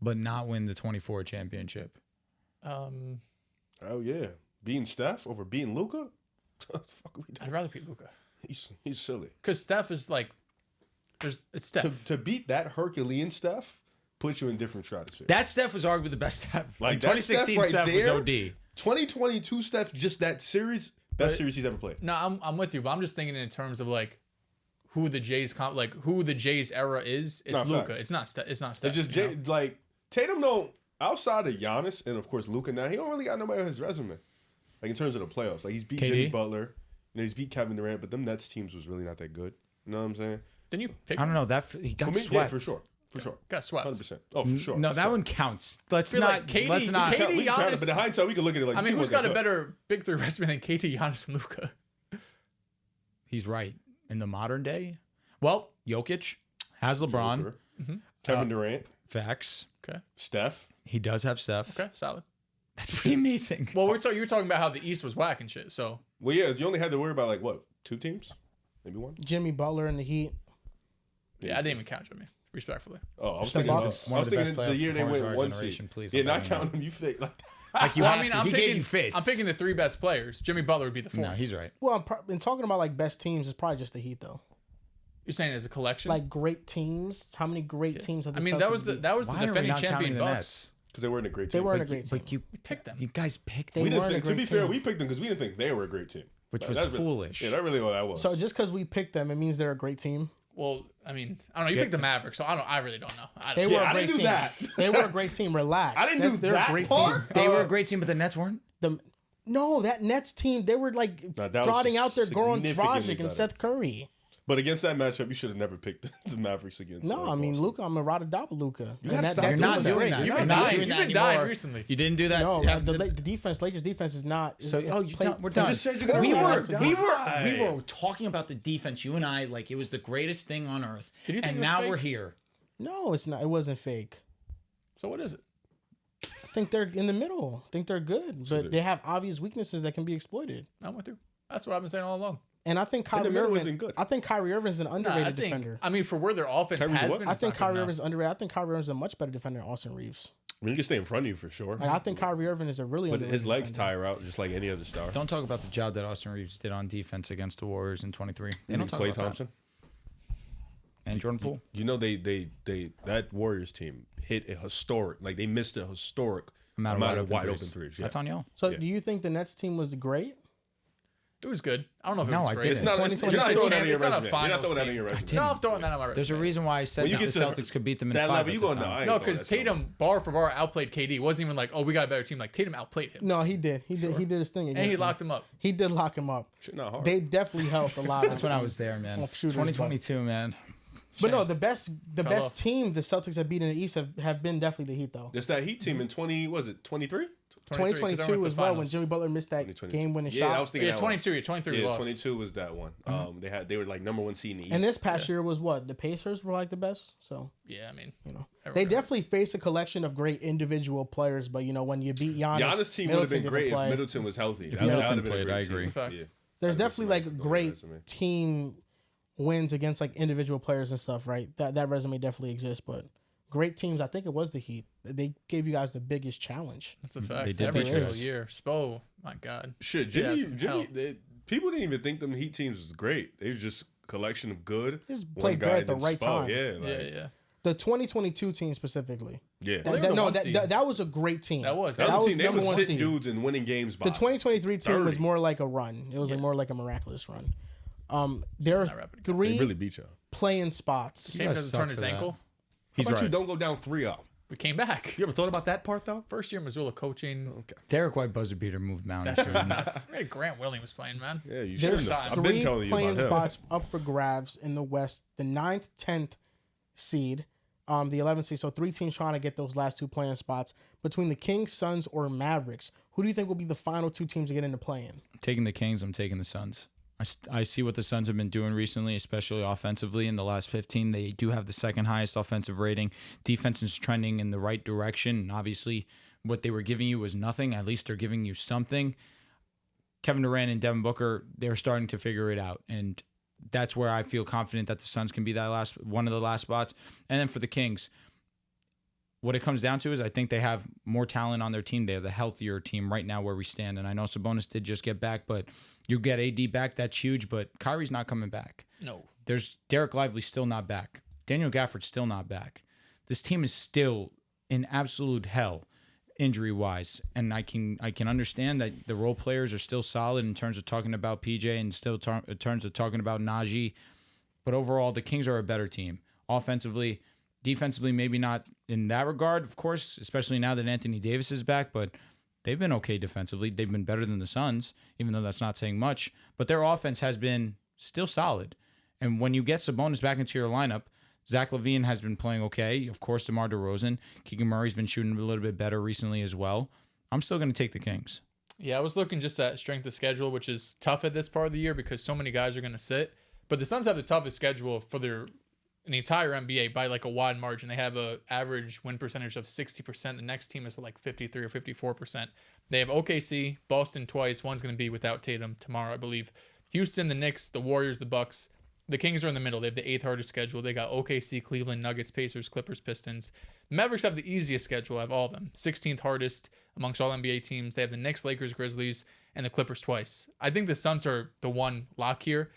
but not win the 24 championship? Oh yeah, beating Steph over beating Luka. What the fuck are we doing? I'd rather beat Luka. He's silly. Because Steph is like, it's Steph. To beat that Herculean Steph puts you in different stratosphere. That Steph was arguably the best Steph. Like, In that 2016 Steph Steph, right was there? OD. 2022 Steph, just that series, best series he's ever played. No, I'm with you, but I'm just thinking in terms of like who the Jays who the Jays era is. It's Nah, Luka. facts. It's not Steph. It's not It's Steph. just you know? like Tatum don't outside of Giannis and of course Luka. Now he don't really got nobody on his resume. Like in terms of the playoffs, like he's beat KD? Jimmy Butler, he's beat Kevin Durant, but them Nets teams was really not that good. You know what I'm saying? Didn't you pick? I don't know. He got I mean, yeah, swept. for sure. Got swept. 100%. Oh, for sure. No, for that sure. one counts. Let's feel not. like KD let's not. KD We can count it, Giannis- but in hindsight, we can look at it like. I mean, two who's wasn't got a good. better big three resume than KD, Giannis, and Luka? He's right. In the modern day, well, Jokic has LeBron. Joker, Kevin Durant, Facts. Okay. Steph. He does have Steph. Okay. Solid. That's pretty amazing. Well, you were talking about how the East was whack and shit. So Well, yeah, you only had to worry about like what, 2 teams, maybe 1. Jimmy Butler and the Heat. Yeah, I didn't even count Jimmy. Respectfully. Oh, I was The thinking, Bucks. I was thinking the playoff year they performers went of 1 our seed. generation, please. Yeah, I'm not begging you. counting them. You think like Like you Well, have I mean, to. I'm He gave picking. you fits. I'm picking the 3 best players. Jimmy Butler would be the 4th. No, he's right. Well, in talking about like best teams, it's probably just the Heat though. You're saying as a collection? Like great teams. How many great teams have the I mean, Celtics that was the beat? that was the Why are we defending not counting champion the Bucks. Nets? because they weren't a great team. They weren't a But great team. But you picked them. You guys picked They them, we didn't weren't a think, to be great fair, team. we picked them because we didn't think they were a great team. which Like, was that's really- foolish. Yeah, that really what that was. So just because we picked them, it means they're a great team. Well, I mean, I don't know. You picked the Mavericks, so I really don't know. They don't, were Yeah, a I great didn't do team. that. They were a great team. Relax. I didn't do They're that a great part. team. They were a great team, but the Nets weren't. No, that Nets team, they were like No, that was trotting out there Goran significantly Dragic and better. Seth Curry. But against that matchup, you should have never picked the Mavericks against. No, I mean Boston. Luka. I'm a ride or die with Luka. gotta stop You're team not was doing great. that. You're You're been not dying. doing You've that been dying anymore. recently. You didn't do that. No, Yeah, the Lakers defense is not. So, we're You done. just said you're gonna we ride were, or die. we were talking about the defense, you and I, like it was the greatest thing on earth. Did you think And it was now fake? we're here. No, it's not. It wasn't fake. So what is it? I think they're in the middle. I think they're good, but they have obvious weaknesses that can be exploited. I'm with you. That's what I've been saying all along. And I think the Kyrie middle Irving isn't good. I think Kyrie Irving's an Nah, underrated defender. I mean, for where their offense Kyrie's has what? been, I it's think not good Kyrie enough. Irving's underrated. I think Kyrie Irving's a much better defender than Austin Reeves. I mean, he can stay in front of you for sure. Like, I think Kyrie Irving is a really But underrated his legs defender. tire out just like any other star. Don't talk about the job that Austin Reeves did on defense against the Warriors in 23. They You mean don't talk Klay about Thompson. that. And Jordan Poole. You know they that Warriors team hit a historic, like they missed a historic amount of wide open threes. Yeah. That's on y'all. So do you think the Nets team was great? It was good. I don't know if it No, was I great. didn't. It's not. You're not 2022 throwing that in your It's not a resume. You're not finals throwing that in team. your resume. No, I'm throwing that on my resume. There's a reason why I said When you that get the to Celtics could beat them in that 5 level, at you the going to time. No, because Tatum bar for bar outplayed KD. It wasn't even like, oh, we got a better team. Like Tatum outplayed him, No, he did. He did his thing against and he him. locked him up. He did lock him up. Shit, not hard. They definitely helped a lot. That's when I was there, man. Off shooters, 2022, man. But no, the best off. team the Celtics have beat in the East have been definitely the Heat though. It's that Heat team in 23? 2022 as well when Jimmy Butler missed that 2022. game-winning Yeah, I shot. was thinking Yeah, that 22. Yeah, 23. one. we Yeah, lost. 22 was that one. They were like number 1 seed in the East. And this past year was what the Pacers were like the best. So Yeah, I mean, you know Everyone- they definitely faced a collection of great individual players. But you know when you beat Giannis, Giannis team would have been Middleton great didn't play. if Middleton was healthy. That Middleton would have been a played, great I team. agree. It's a fact. Yeah. There's That was definitely like on the great resume. team wins against like individual players and stuff, right? That resume definitely exists, but great teams. I think it was the Heat. They gave you guys the biggest challenge. That's a fact. They did Every beat single us. year. Spo, my God. Shit, Yeah, Jimmy, some hell. people didn't even think them Heat teams was great. They was just a collection of good. Just one played guy great at the did right Spo. time. Yeah, like, Yeah. The 2022 team specifically. yeah. They were the one seed. That was a great team. That was. That that was was team. They number was one sitting seed. dudes and winning games by The 2023 team was 30. more like a run. It was like more like a miraculous run. There are Not wrapping it. They 3 really beat y'all. playing spots. Came guys to suck turn his for that. ankle. How He's about you right. don't go down 3-0? We came back. You ever thought about that part though? First year Missoula coaching. Okay. Derek White buzzer beater moved mountains. We had Grant Williams playing, man. Yeah, you There's shouldn't have. I've 3 been telling you playing about him. spots up for grabs in the West. The 9th, 10th seed, the 11th seed. So 3 teams trying to get those last 2 playing spots between the Kings, Suns, or Mavericks. Who do you think will be the final 2 teams to get into play-in? Taking the Kings, I'm taking the Suns. I see what the Suns have been doing recently, especially offensively in the last 15. They do have the second highest offensive rating. Defense is trending in the right direction. And obviously, what they were giving you was nothing. At least they're giving you something. Kevin Durant and Devin Booker, they're starting to figure it out. And that's where I feel confident that the Suns can be that one of the last spots. And then for the Kings, what it comes down to is I think they have more talent on their team. They're the healthier team right now where we stand. And I know Sabonis did just get back, but you get AD back, that's huge. But Kyrie's not coming back. No. There's Derek Lively's still not back. Daniel Gafford's still not back. This team is still in absolute hell injury-wise. And I can understand that the role players are still solid in terms of talking about PJ and still in terms of talking about Najee. But overall, the Kings are a better team. Offensively, defensively, maybe not in that regard, of course, especially now that Anthony Davis is back, but they've been okay defensively. They've been better than the Suns, even though that's not saying much. But their offense has been still solid. And when you get Sabonis back into your lineup, Zach LaVine has been playing okay. Of course, DeMar DeRozan. Keegan Murray's been shooting a little bit better recently as well. I'm still going to take the Kings. Yeah, I was looking just at strength of schedule, which is tough at this part of the year because so many guys are going to sit. But the Suns have the toughest schedule for their in the entire NBA by like a wide margin. They have a average win percentage of 60%. The next team is like 53 or 54%. They have OKC, Boston twice. One's going to be without Tatum tomorrow, I believe. Houston, the Knicks, the Warriors, the Bucks. The Kings are in the middle. They have the 8th hardest schedule. They got OKC, Cleveland, Nuggets, Pacers, Clippers, Pistons. The Mavericks have the easiest schedule out of all of them. 16th hardest amongst all NBA teams. They have the Knicks, Lakers, Grizzlies, and the Clippers twice. I think the Suns are the one lock here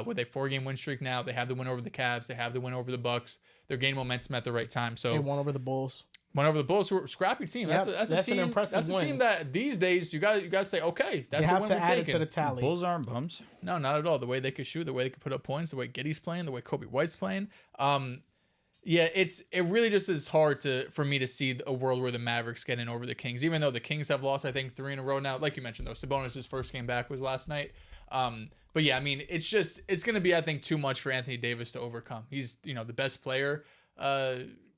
with a 4-game win streak now. They have the win over the Cavs. They have the win over the Bucks. They're gaining momentum at the right time. So They won over the Bulls. Went over the Bulls, who are a scrappy team. Yep, That's that's a an team. impressive That's a win. team that these days you got to say, okay, that's You the have win to we're add it taking. to the tally. Bulls aren't bums. No, not at all. The way they could shoot, the way they could put up points, the way Giddey's playing, the way Kobe White's playing. Yeah, it really just is hard for me to see a world where the Mavericks get in over the Kings, even though the Kings have lost, I think, 3 in a row now. Like you mentioned, though, Sabonis' first game back was last night. But yeah, I mean, it's going to be, I think, too much for Anthony Davis to overcome. He's, the best player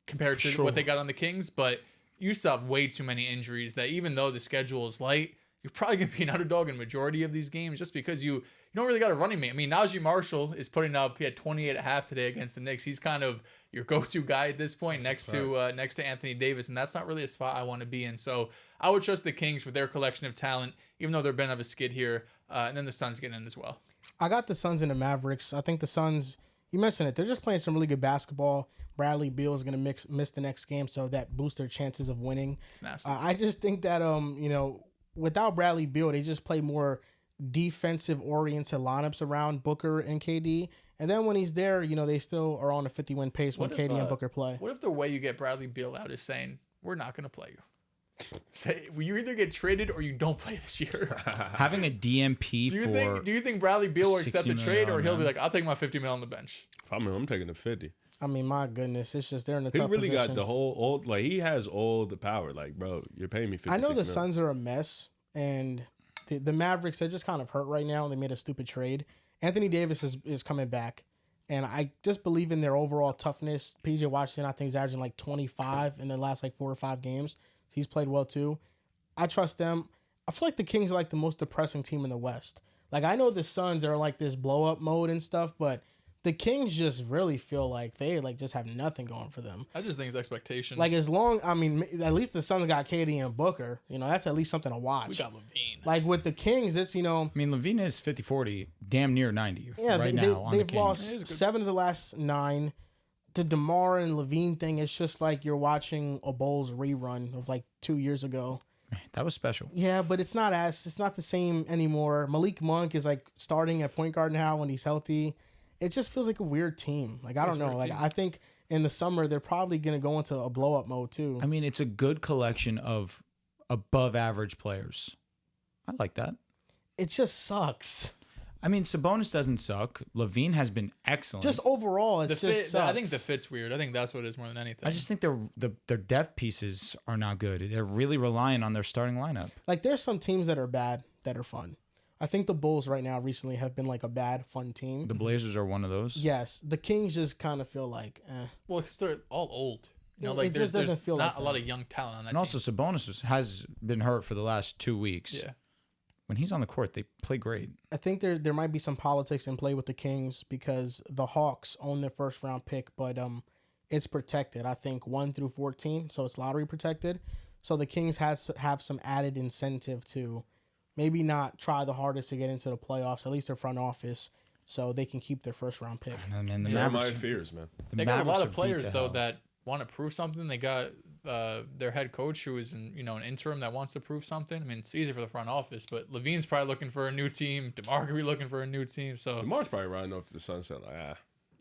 compared to what they got on the Kings, but you still have way too many injuries that even though the schedule is light, you're probably going to be an underdog in majority of these games just because you don't really got a running mate. I mean, Najee Marshall is putting up, he had 28 at half today against the Knicks. He's kind of your go-to guy at this point next to Anthony Davis, and that's not really a spot I want to be in. So I would trust the Kings with their collection of talent, even though they're a bit of a skid here, and then the Suns get in as well. I got the Suns and the Mavericks. I think the Suns, you mentioned it, they're just playing some really good basketball. Bradley Beal is going to miss the next game, so that boosts their chances of winning. It's nasty. I just think that, without Bradley Beal, they just play more defensive-oriented lineups around Booker and KD. And then when he's there, they still are on a 50-win pace when KD and Booker play. What if the way you get Bradley Beal out is saying, we're not going to play you? Say, you either get traded or you don't play this year. Having a DMP do you think Bradley Beal will accept the trade, or he'll be man. like, I'll take my $50 million on the bench? If I'm taking the 50. I mean, my goodness, it's just they're in a He tough really position. got the whole he has all the power. Like, bro, you're paying me 50. I know the Suns are a mess, and the Mavericks, they're just kind of hurt right now. They made a stupid trade. Anthony Davis is coming back, and I just believe in their overall toughness. PJ Washington, I think, is averaging like 25 in the last 4 or 5 games. He's played well too. I trust them. I feel like the Kings are like the most depressing team in the West. Like, I know the Suns are like this blow up mode and stuff, but the Kings just really feel like they just have nothing going for them. I just think it's expectation. Like, at least the Suns got KD and Booker. That's at least something to watch. We got Levine. Like, with the Kings, it's, I mean, Levine is 50-40, damn near 90 now. They've lost 7 of the last 9. The DeMar and Levine thing, it's just like you're watching a Bulls rerun of 2 years ago. That was special. Yeah, but it's not the same anymore. Malik Monk is starting at point guard now when he's healthy. It just feels like a weird team. I don't know. I think in the summer they're probably going to go into a blow up mode too. I mean, it's a good collection of above average players. I like that. It just sucks. I mean, Sabonis doesn't suck. Levine has been excellent. Just overall, it's just sucks. I think the fit's weird. I think that's what it is more than anything. I just think their depth pieces are not good. They're really relying on their starting lineup. There's some teams that are bad that are fun. I think the Bulls right now recently have been a bad, fun team. The Blazers are one of those. Yes. The Kings just kind of feel like, eh. Well, because they're all old. It just doesn't feel not like a lot of young talent on that And also, Sabonis has been hurt for the last 2 weeks. Yeah. When he's on the court, they play great. I think there might be some politics in play with the Kings because the Hawks own their first round pick, but it's protected. I think 1 through 14, so it's lottery protected. So the Kings have some added incentive to maybe not try the hardest to get into the playoffs, at least their front office, so they can keep their first round pick. And then the Jeremiah Mavericks, fears, man. They got a lot of are players beat to though hell. that want to prove something. They got their head coach who is an interim that wants to prove something. I mean, it's easy for the front office, but Levine's probably looking for a new team. DeMar could be looking for a new team. So DeMar's probably riding off to the sunset.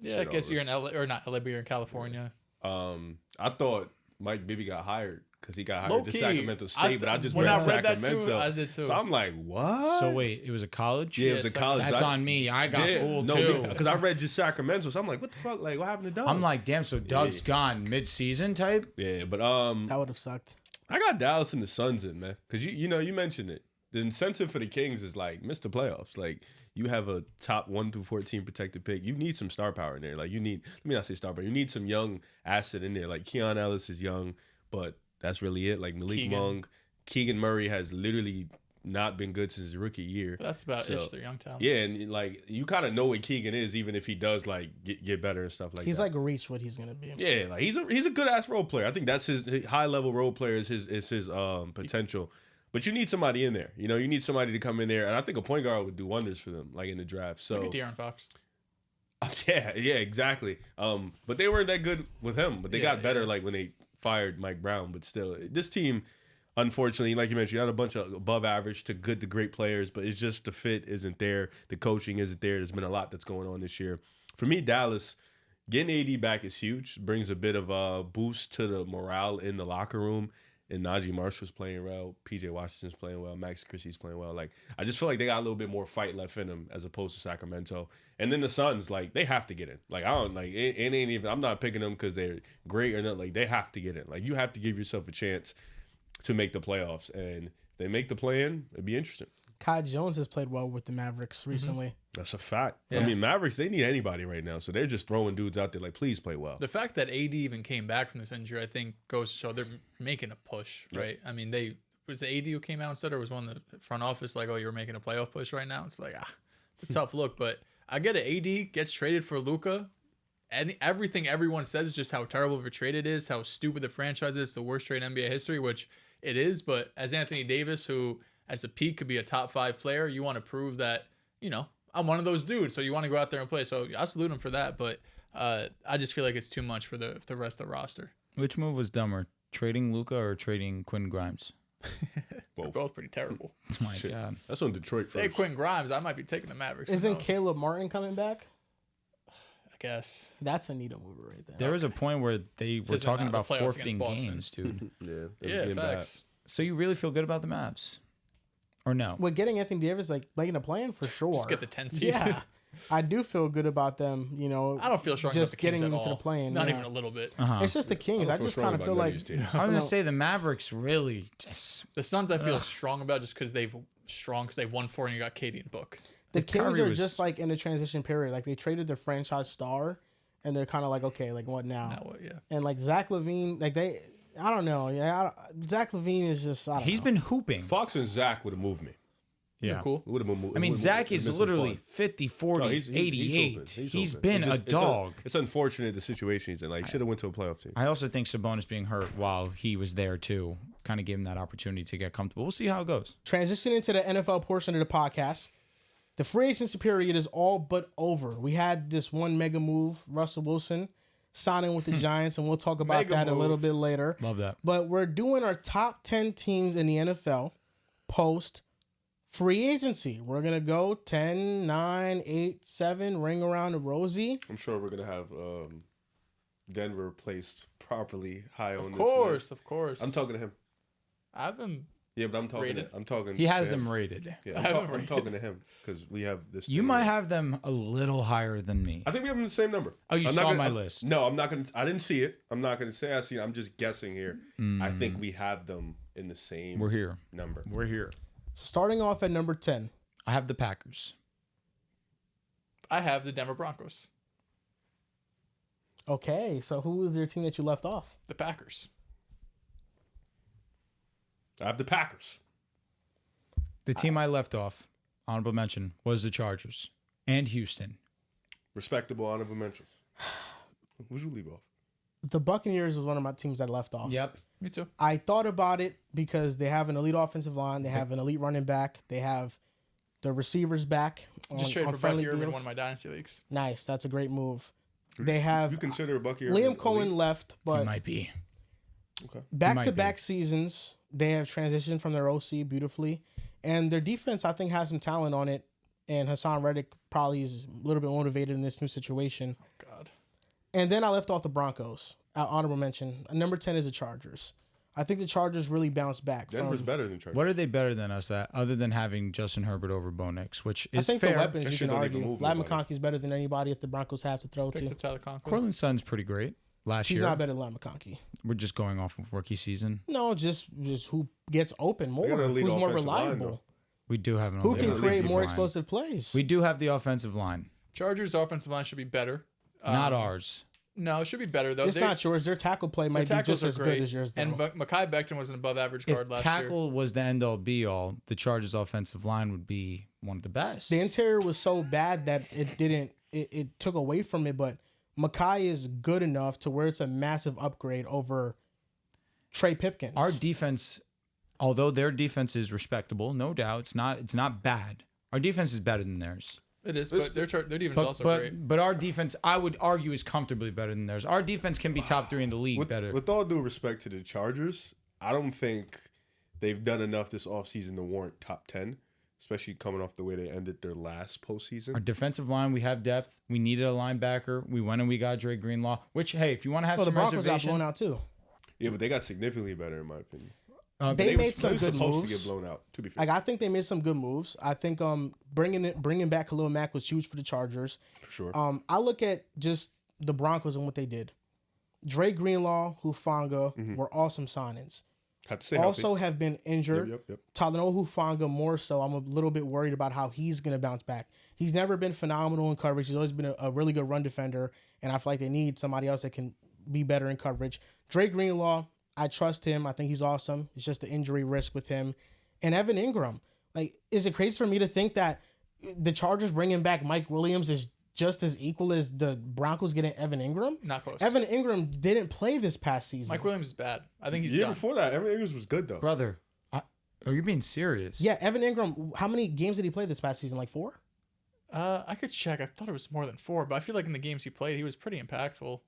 yeah, I guess you're in LA or not LA, but you're in California. I thought Mike Bibby got hired because he got hired Low-key, to Sacramento State, but I just when read I read that Sacramento. too, I did too. So I'm like, what? So wait, it was a college? Yeah, it was a Yes, college. That's on me. I got fooled too. Because I read just Sacramento, so I'm like, what the fuck? Like, what happened to Doug? I'm like, damn, so Doug's gone mid-season type? yeah, but That would have sucked. I got Dallas and the Suns in, man. Because you mentioned it. The incentive for the Kings is miss the playoffs. You have a top 1 through 14 protected pick. You need some star power in there. Let me not say star power. You need some young asset in there. Keon Ellis is young, but that's really it. Malik Monk, Keegan Murray has literally not been good since his rookie year. That's about So, ish. They're young talent. Yeah, and like you kind of know what Keegan is, even if he does like get better and stuff like He's that. like reached what he's gonna be. Yeah, like he's a good ass role player. I think that's his high level role player is his potential. But you need somebody in there. You know, you need somebody to come in there, and I think a point guard would do wonders for them, like in the draft. So Look at De'Aaron Fox. yeah, exactly. But they weren't that good with him. But they got better like when they fired Mike Brown. But still, this team, unfortunately, like you mentioned, you had a bunch of above average to good to great players, but it's just the fit isn't there. The coaching isn't there. There's been a lot that's going on this year. For me, Dallas, getting AD back is huge. Brings a bit of a boost to the morale in the locker room. And Najee Marshall's playing well. PJ Washington's playing well. Max Christie's playing well. Like, I just feel like they got a little bit more fight left in them as opposed to Sacramento. And then the Suns, like, they have to get in. Like, I don't, like, it ain't even, I'm not picking them because they're great or not. Like, they have to get in. Like, you have to give yourself a chance to make the playoffs. And if they make the play-in, it'd be interesting. Kai Jones has played well with the Mavericks recently. That's a fact. Yeah. I mean, Mavericks, they need anybody right now. So they're just throwing dudes out there like, please play well. The fact that AD even came back from this injury, I think, goes to show they're making a push, right? I mean, was the AD who came out and said, or was one in the front office like, oh, you're making a playoff push right now? It's like, it's a tough look. But I get it. AD gets traded for Luka. And everything everyone says is just how terrible of a trade it is, how stupid the franchise is, the worst trade in NBA history, which it is. But as Anthony Davis, who as a peak could be a top 5 player, you want to prove that, you know, I'm one of those dudes. So you want to go out there and play. So I salute him for that. But I just feel like it's too much for the rest of the roster. Which move was dumber, trading Luka or trading Quinn Grimes? They're both pretty terrible. Oh my God. That's on Detroit first. Hey, Quinn Grimes, I might be taking the Mavericks. Isn't Caleb Martin coming back? I guess. That's a needle mover right there. There was a point where they were This talking isn't the about playoffs forfeiting against Boston. games, dude. Yeah. it was Yeah, getting bad. facts. So you really feel good about the Mavs? Or no? With getting Anthony Davis, like making a plan for sure. Just get the 10 seed. Yeah, I do feel good about them. You know, I don't feel strong just about the Kings getting at into all. the play-in. Not yeah. even a little bit. It's just the Kings. I just kind of feel like I was you gonna know, say the Mavericks really just The Suns, I feel strong about just because they've won 4 and you got Katie and Book. the If Kings Kyrie are was- just like in a transition period. Like they traded their franchise star, and they're kind of like, okay, like what now? Now what? Yeah. And like Zach LaVine, like I don't know. Yeah, Zach LaVine is just. I don't he's know. been hooping. Fox and Zach would have moved me. Yeah. Cool. It would've moved. I mean, Zach is literally 50, 40, No, he's 88. open. He's open. been It's a just- dog. It's unfortunate the situation he's in. Like, should have went to a playoff team. I also think Sabonis being hurt while he was there too kind of gave him that opportunity to get comfortable. We'll see how it goes. Transitioning to the NFL portion of the podcast. The free agency period is all but over. We had this one mega move, Russell Wilson signing with the Giants, and we'll talk about Mega that a move. little bit later. Love that. But we're doing our top 10 teams in the NFL post free agency. We're going to go 10, 9, 8, 7, ring around the rosy. I'm sure we're gonna have Denver placed properly high on Of this course, list. of course. I'm talking to him. I have them. Yeah, but I'm talking. Rated. I'm talking. He has to him. them rated. Yeah, I have them I'm rated. talking to him because we have this. You thing might where- have them a little higher than me. I think we have them the same number. Oh, you I'm not saw gonna- my I'm- list. No, I'm not gonna. I didn't see it. I'm not gonna say I see it. I'm just guessing here. I think we have them in the same We're here. number. We're here. So starting off at number 10. I have the Packers. I have the Denver Broncos. Okay, so who was your team that you left off? The Packers. I have the Packers. The team I left off, honorable mention, was the Chargers and Houston. Respectable honorable mentions. Who'd you leave off? The Buccaneers was one of my teams that I left off. Yep. Me too. I thought about it because they have an elite offensive line. They have an elite running back. They have the receivers back on, Just traded on for friendly Bucky Irvin in deals. one of my dynasty leagues. Nice. That's a great move. They have You consider Bucky Liam Irvin Cohen elite? left, It but might be. back-to-back seasons, they have transitioned from their OC beautifully. And their defense, I think, has some talent on it. And Hassan Reddick probably is a little bit motivated in this new situation. God. And then I left off the Broncos. Honorable mention. Number 10 is the Chargers. I think the Chargers really bounced back. Denver's from, better than Chargers. What are they better than us at, other than having Justin Herbert over Bo Nix, which I is think fair. the weapons That you shit can don't even argue. move Ladd nobody. McConkey's better than anybody that the Broncos have to throw Picked to. up Tyler Conklin. Cortland Sutton's pretty great. Last He's year, not better than Ladd McConkey. we're just going off of rookie season. No, just who gets open more, got an elite who's more offensive line, reliable, though. We do have an who elite can offensive create more line. explosive plays. We do have the offensive line, Chargers offensive line should be better. not ours. No, it should be better though. It's not yours. Their tackle play might be just as good as yours. Though. And Mekhi Becton was an above-average guard last year. If tackle was the end-all be-all, the Chargers' offensive line would be one of the best. The interior was so bad that it took away from it, but Mekhi is good enough to where it's a massive upgrade over Trey Pipkins. Our defense, although their defense is respectable, no doubt, it's not bad. Our defense is better than theirs. It is, but their defense is also great. But our defense, I would argue, is comfortably better than theirs. Our defense can be top 3 in the league better. With all due respect to the Chargers, I don't think they've done enough this offseason to warrant top 10, especially coming off the way they ended their last postseason. Our defensive line, we have depth. We needed a linebacker. We went and we got Dre Greenlaw, which, hey, if you want to have some the Broncos reservation. got blown out too. Yeah, but they got significantly better in my opinion. They made some good supposed moves. to get blown out, to be fair. Like I think they made some good moves. I think bringing back Khalil Mack was huge for the Chargers. For sure. I look at just the Broncos and what they did. Dre Greenlaw, Hufanga were awesome signings. Have to stay Also healthy. have been injured. Yep. Talanoa Hufanga more so. I'm a little bit worried about how he's going to bounce back. He's never been phenomenal in coverage. He's always been a really good run defender, and I feel like they need somebody else that can be better in coverage. Dre Greenlaw, I trust him. I think he's awesome. It's just the injury risk with him. And Evan Ingram. Like, is it crazy for me to think that the Chargers bringing back Mike Williams is just as equal as the Broncos getting Evan Ingram? Not close. Evan Ingram didn't play this past season. Mike Williams is bad. I think he's The year done. before that, Aaron Rodgers was good, though. Brother, are you being serious? Yeah, Evan Ingram, how many games did he play this past season? Like 4? I could check. I thought it was more than 4, but I feel like in the games he played, he was pretty impactful.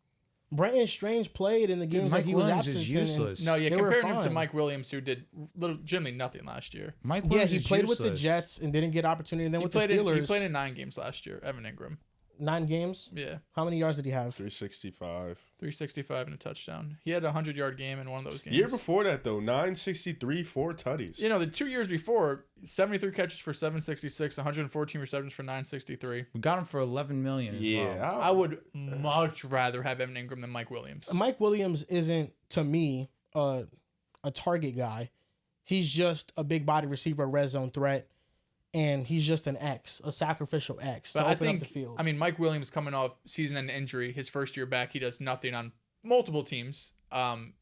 Brenton Strange played in the games Mike that he was Williams absent is in. useless. No, yeah, They were comparing him to fine. Mike Williams, who did legitimately nothing last year. Mike Yeah, Williams he is played with the useless. Jets and didn't get opportunity. And then He with the played, Steelers, he played in 9 games last year, Evan Ingram. 9 games. Yeah, How many yards did he have? 365. 365 and a touchdown. He had a 100-yard game in one of those games. Year before that, though, 963, 4 tutties. You know, the 2 years before, 73 catches for 766, 114 receptions for 963. We got him for $11 million. As well. I would much rather have Evan Ingram than Mike Williams. Mike Williams isn't, to me, a target guy. He's just a big body receiver, a red zone threat, and he's just an X, a sacrificial X to open up the field. I mean, Mike Williams coming off season-end injury, his first year back, he does nothing on multiple teams.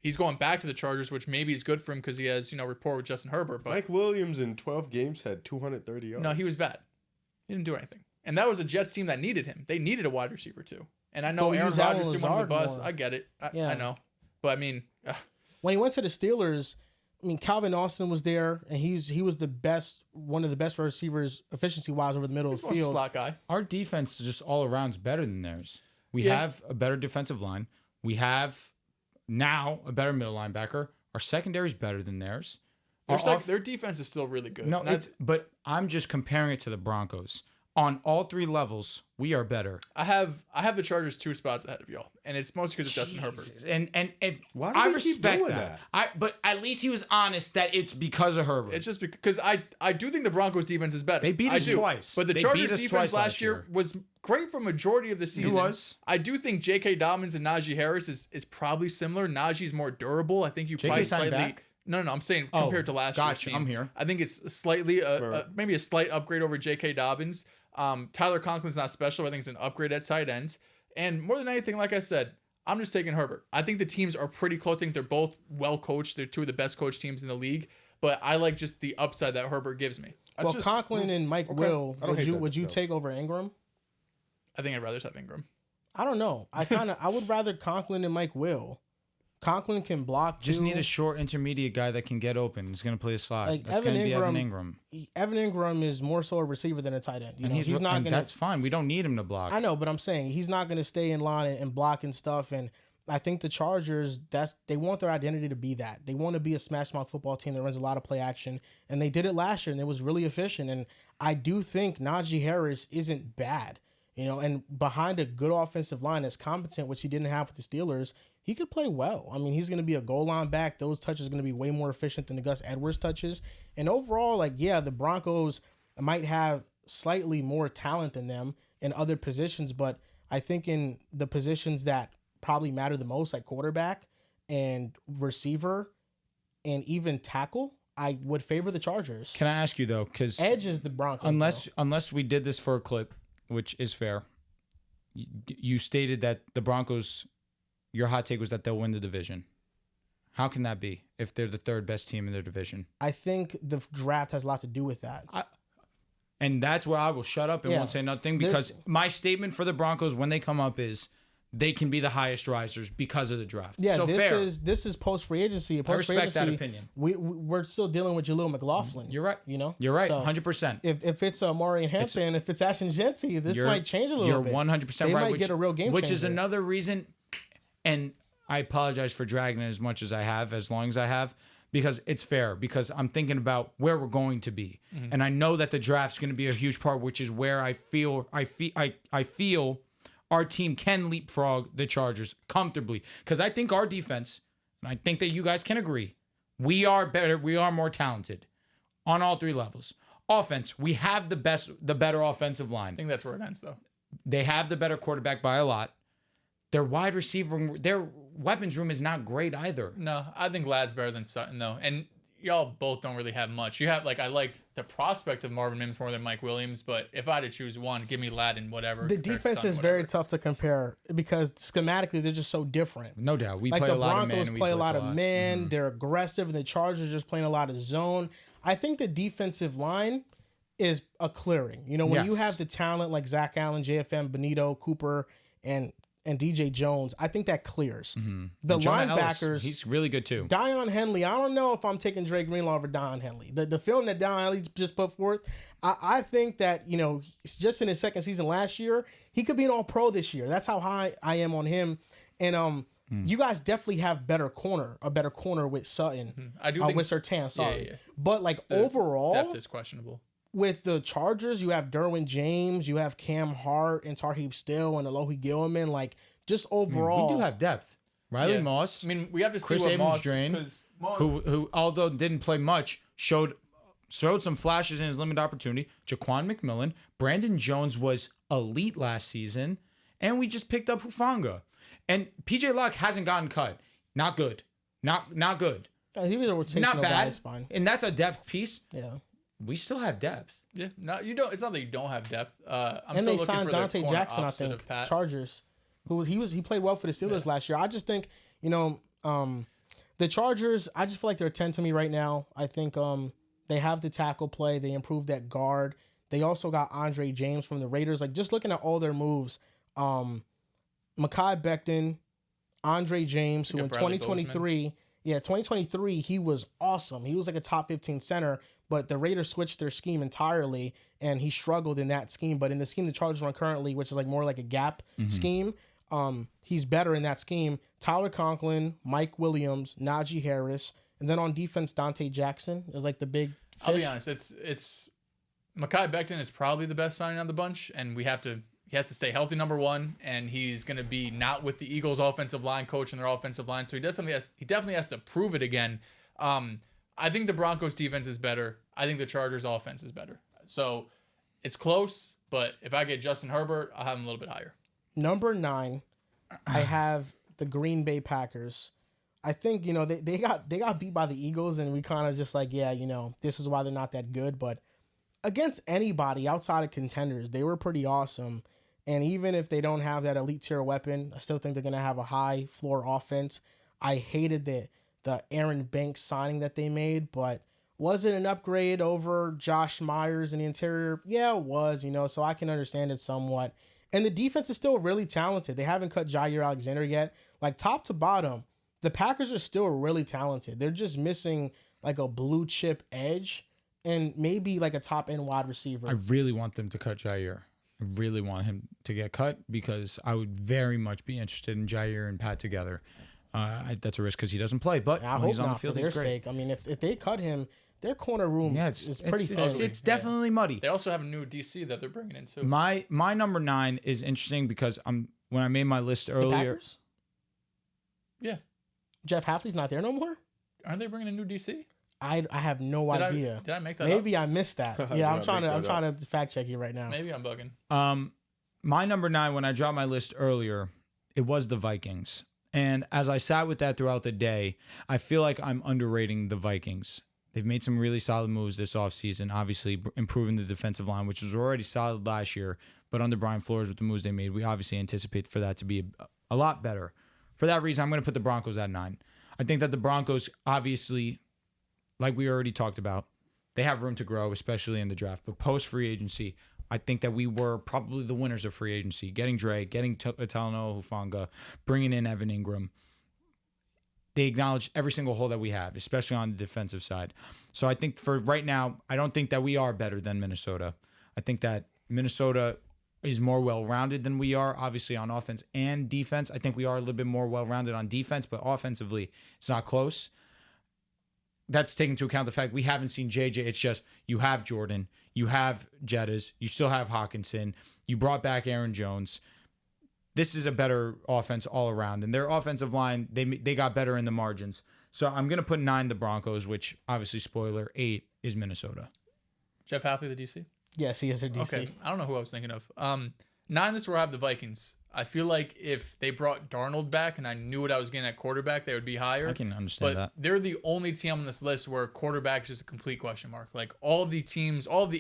He's going back to the Chargers, which maybe is good for him because he has, rapport with Justin Herbert. But Mike Williams in 12 games had 230 yards. no, he was bad. He didn't do anything. And that was a Jets team that needed him. They needed a wide receiver too. And I know But Aaron use Alan Rodgers threw him under the Lazard bus. more. I get it. Yeah. I know. But I mean, when he went to the Steelers, I mean, Calvin Austin was there, and he was one of the best receivers efficiency-wise over the middle of he's the a field. slot guy. Our defense is just all around is better than theirs. We Yeah. have a better defensive line. We have now a better middle linebacker. Our secondary is better than theirs. Their defense is still really good. No, And but I'm just comparing it to the Broncos. On all 3 levels, we are better. I have the Chargers 2 spots ahead of y'all, and it's mostly because of Justin Herbert. Jesus. And Why do I they keep respect doing that. But at least he was honest that it's because of Herbert. It's just because I do think the Broncos defense is better. They beat I us do. twice. But the They Chargers beat us defense twice last last year year. was great for majority of the season. was. I do think J.K. Dobbins and Najee Harris is probably similar. Najee's more durable. I think you J.K. probably signed slightly. back? No, I'm saying Oh, compared to last year's gotcha. team. I'm here. I think it's slightly maybe a slight upgrade over J.K. Dobbins. Tyler Conklin's not special. I think it's an upgrade at tight ends. And more than anything, like I said, I'm just taking Herbert. I think the teams are pretty close. I think they're both well coached. They're 2 of the best coached teams in the league. But I like just the upside that Herbert gives me. Well, Conklin and Mike Will, I don't hate that would you themselves. take over Ingram? I think I'd rather have Ingram. I don't know. I would rather Conklin and Mike Will. Conklin can block. Just too. need a short intermediate guy that can get open. He's going to play a slot. Like That's going to be Evan Ingram. Evan Ingram is more so a receiver than a tight end. You know, he's not and gonna. that's fine. We don't need him to block. I know, but I'm saying he's not going to stay in line and block and stuff. And I think the Chargers, they want their identity to be that. They want to be a smash mouth football team that runs a lot of play action, and they did it last year, and it was really efficient. And I do think Najee Harris isn't bad, and behind a good offensive line that's competent, which he didn't have with the Steelers, he could play well. I mean, he's going to be a goal line back. Those touches are going to be way more efficient than the Gus Edwards touches. And overall, the Broncos might have slightly more talent than them in other positions, but I think in the positions that probably matter the most, like quarterback and receiver and even tackle, I would favor the Chargers. Can I ask you, though, because Edge is the Broncos. unless we did this for a clip, which is fair, you stated that the Broncos your hot take was that they'll win the division. How can that be if they're the third best team in their division? I think the draft has a lot to do with that. And that's where I will shut up and won't say nothing because my statement for the Broncos when they come up is they can be the highest risers because of the draft. Yeah, so this is post free agency. I respect that opinion. We're still dealing with Jaleel McLaughlin. You're right. You know, you're right. So 100%. If it's Moran Hampton, if it's Ashton Genty, this might change a little bit. You're 100% they right. Might get a real game which changer. is another reason. And I apologize for dragging it as much as I have, as long as I have, because it's fair. Because I'm thinking about where we're going to be, and I know that the draft's going to be a huge part, which is where I feel our team can leapfrog the Chargers comfortably. Because I think our defense, and I think that you guys can agree, we are better. We are more talented on all three levels. Offense, we have the better offensive line. I think that's where it ends, though. They have the better quarterback by a lot. Their wide receiver, their weapons room is not great either. No, I think Ladd's better than Sutton, though. And y'all both don't really have much. You have, I like the prospect of Marvin Mims more than Mike Williams, but if I had to choose one, give me Ladd and whatever. The defense is very tough to compare because schematically they're just so different. No doubt. We like play the a lot of man. Broncos play a lot of man. They're aggressive, and the Chargers just playing a lot of zone. I think the defensive line is a clearing. You know, when you have the talent like Zach Allen, JFM, Benito, Cooper, and DJ Jones, I think that clears. The linebackers, Ellis, he's really good too. Dion Henley, I don't know if I'm taking Dre Greenlaw over Dion Henley. The film that Dion Henley just put forth, I think that, you know, just in his second season last year, he could be an all-pro this year. That's how high I am on him. And you guys definitely have a better corner with Sutton. I do think with Surtain, sorry. Yeah. But like overall, depth is questionable. With the Chargers, you have Derwin James, you have Cam Hart and Tarheeb Still and Alohi Gilman. Like, just overall. We do have depth. Riley Moss. I mean, we have to see Chris what Moss, Drain, who although didn't play much, showed some flashes in his limited opportunity. Jaquan McMillan. Brandon Jones was elite last season. And we just picked up Hufanga. And PJ Locke hasn't gotten cut. Not good. Not good. He was a rotational Not bad. guy, it's fine. And that's a depth piece. Yeah. We still have depth. Yeah, no, you don't. It's not that you don't have depth. I'm and still they looking signed for Dante the corner Jackson, I opposite think, of Pat. Chargers. He played well for the Steelers last year. I just think, you know, the Chargers, I just feel like they're a 10 to me right now. I think they have the tackle play. They improved that guard. They also got Andre James from the Raiders. Like, just looking at all their moves, Mekhi Becton, Andre James, who in 2023, he was awesome. He was like a top 15 center, but the Raiders switched their scheme entirely, and he struggled in that scheme. But in the scheme the Chargers run currently, which is like more like a gap scheme, he's better in that scheme. Tyler Conklin, Mike Williams, Najee Harris, and then on defense, Dante Jackson is like the big fish. I'll be honest, it's Mekhi Becton is probably the best signing on the bunch, and he has to stay healthy, number one, and he's going to be not with the Eagles offensive line coach and their offensive line, so he definitely has to prove it again. I think the Broncos defense is better. I think the Chargers offense is better. So it's close, but if I get Justin Herbert, I'll have him a little bit higher. Number 9, I have the Green Bay Packers. I think, you know, they got beat by the Eagles, and we kind of just like, yeah, you know, this is why they're not that good. But against anybody outside of contenders, they were pretty awesome. And even if they don't have that elite tier weapon, I still think they're going to have a high floor offense. I hated the Aaron Banks signing that they made, but was it an upgrade over Josh Myers in the interior? Yeah, it was, you know, so I can understand it somewhat. And the defense is still really talented. They haven't cut Jair Alexander yet. Like, top to bottom, the Packers are still really talented. They're just missing like a blue chip edge and maybe like a top end wide receiver. I really want them to cut Jair. I really want him to get cut because I would very much be interested in Jair and Pat together. That's a risk because he doesn't play, but I when hope he's on not the field, for their he's great. sake. I mean, if they cut him, their corner room is pretty fuzzy. It's definitely muddy. They also have a new DC that they're bringing in too. My number 9 is interesting because when I made my list The earlier. Packers? Yeah. Jeff Hafley's not there no more? Aren't they bringing a new DC? I have no idea. Did I make that Maybe up? I missed that. Yeah, I'm trying to fact check you right now. Maybe I'm bugging. My number 9, when I dropped my list earlier, it was the Vikings. And as I sat with that throughout the day, I feel like I'm underrating the Vikings. They've made some really solid moves this offseason, obviously improving the defensive line, which was already solid last year. But under Brian Flores with the moves they made, we obviously anticipate for that to be a lot better. For that reason, I'm going to put the Broncos at 9. I think that the Broncos, obviously, like we already talked about, they have room to grow, especially in the draft. But post-free agency, I think that we were probably the winners of free agency. Getting Dre, getting Talanoa Hufanga, bringing in Evan Ingram. They acknowledged every single hole that we have, especially on the defensive side. So I think for right now, I don't think that we are better than Minnesota. I think that Minnesota is more well-rounded than we are, obviously on offense and defense. I think we are a little bit more well-rounded on defense, but offensively, it's not close. That's taking into account the fact we haven't seen JJ. It's just you have Jordan, you have Jettas, you still have Hawkinson, you brought back Aaron Jones. This is a better offense all around, and their offensive line, they got better in the margins. So I'm going to put 9 the Broncos, which obviously, spoiler, 8 is Minnesota. Jeff Halfley, the DC? Yes, he is a DC. Okay, I don't know who I was thinking of. 9, this is where I have the Vikings. I feel like if they brought Darnold back and I knew what I was getting at quarterback, they would be higher. I can understand that. They're the only team on this list where quarterback is just a complete question mark. Like all of the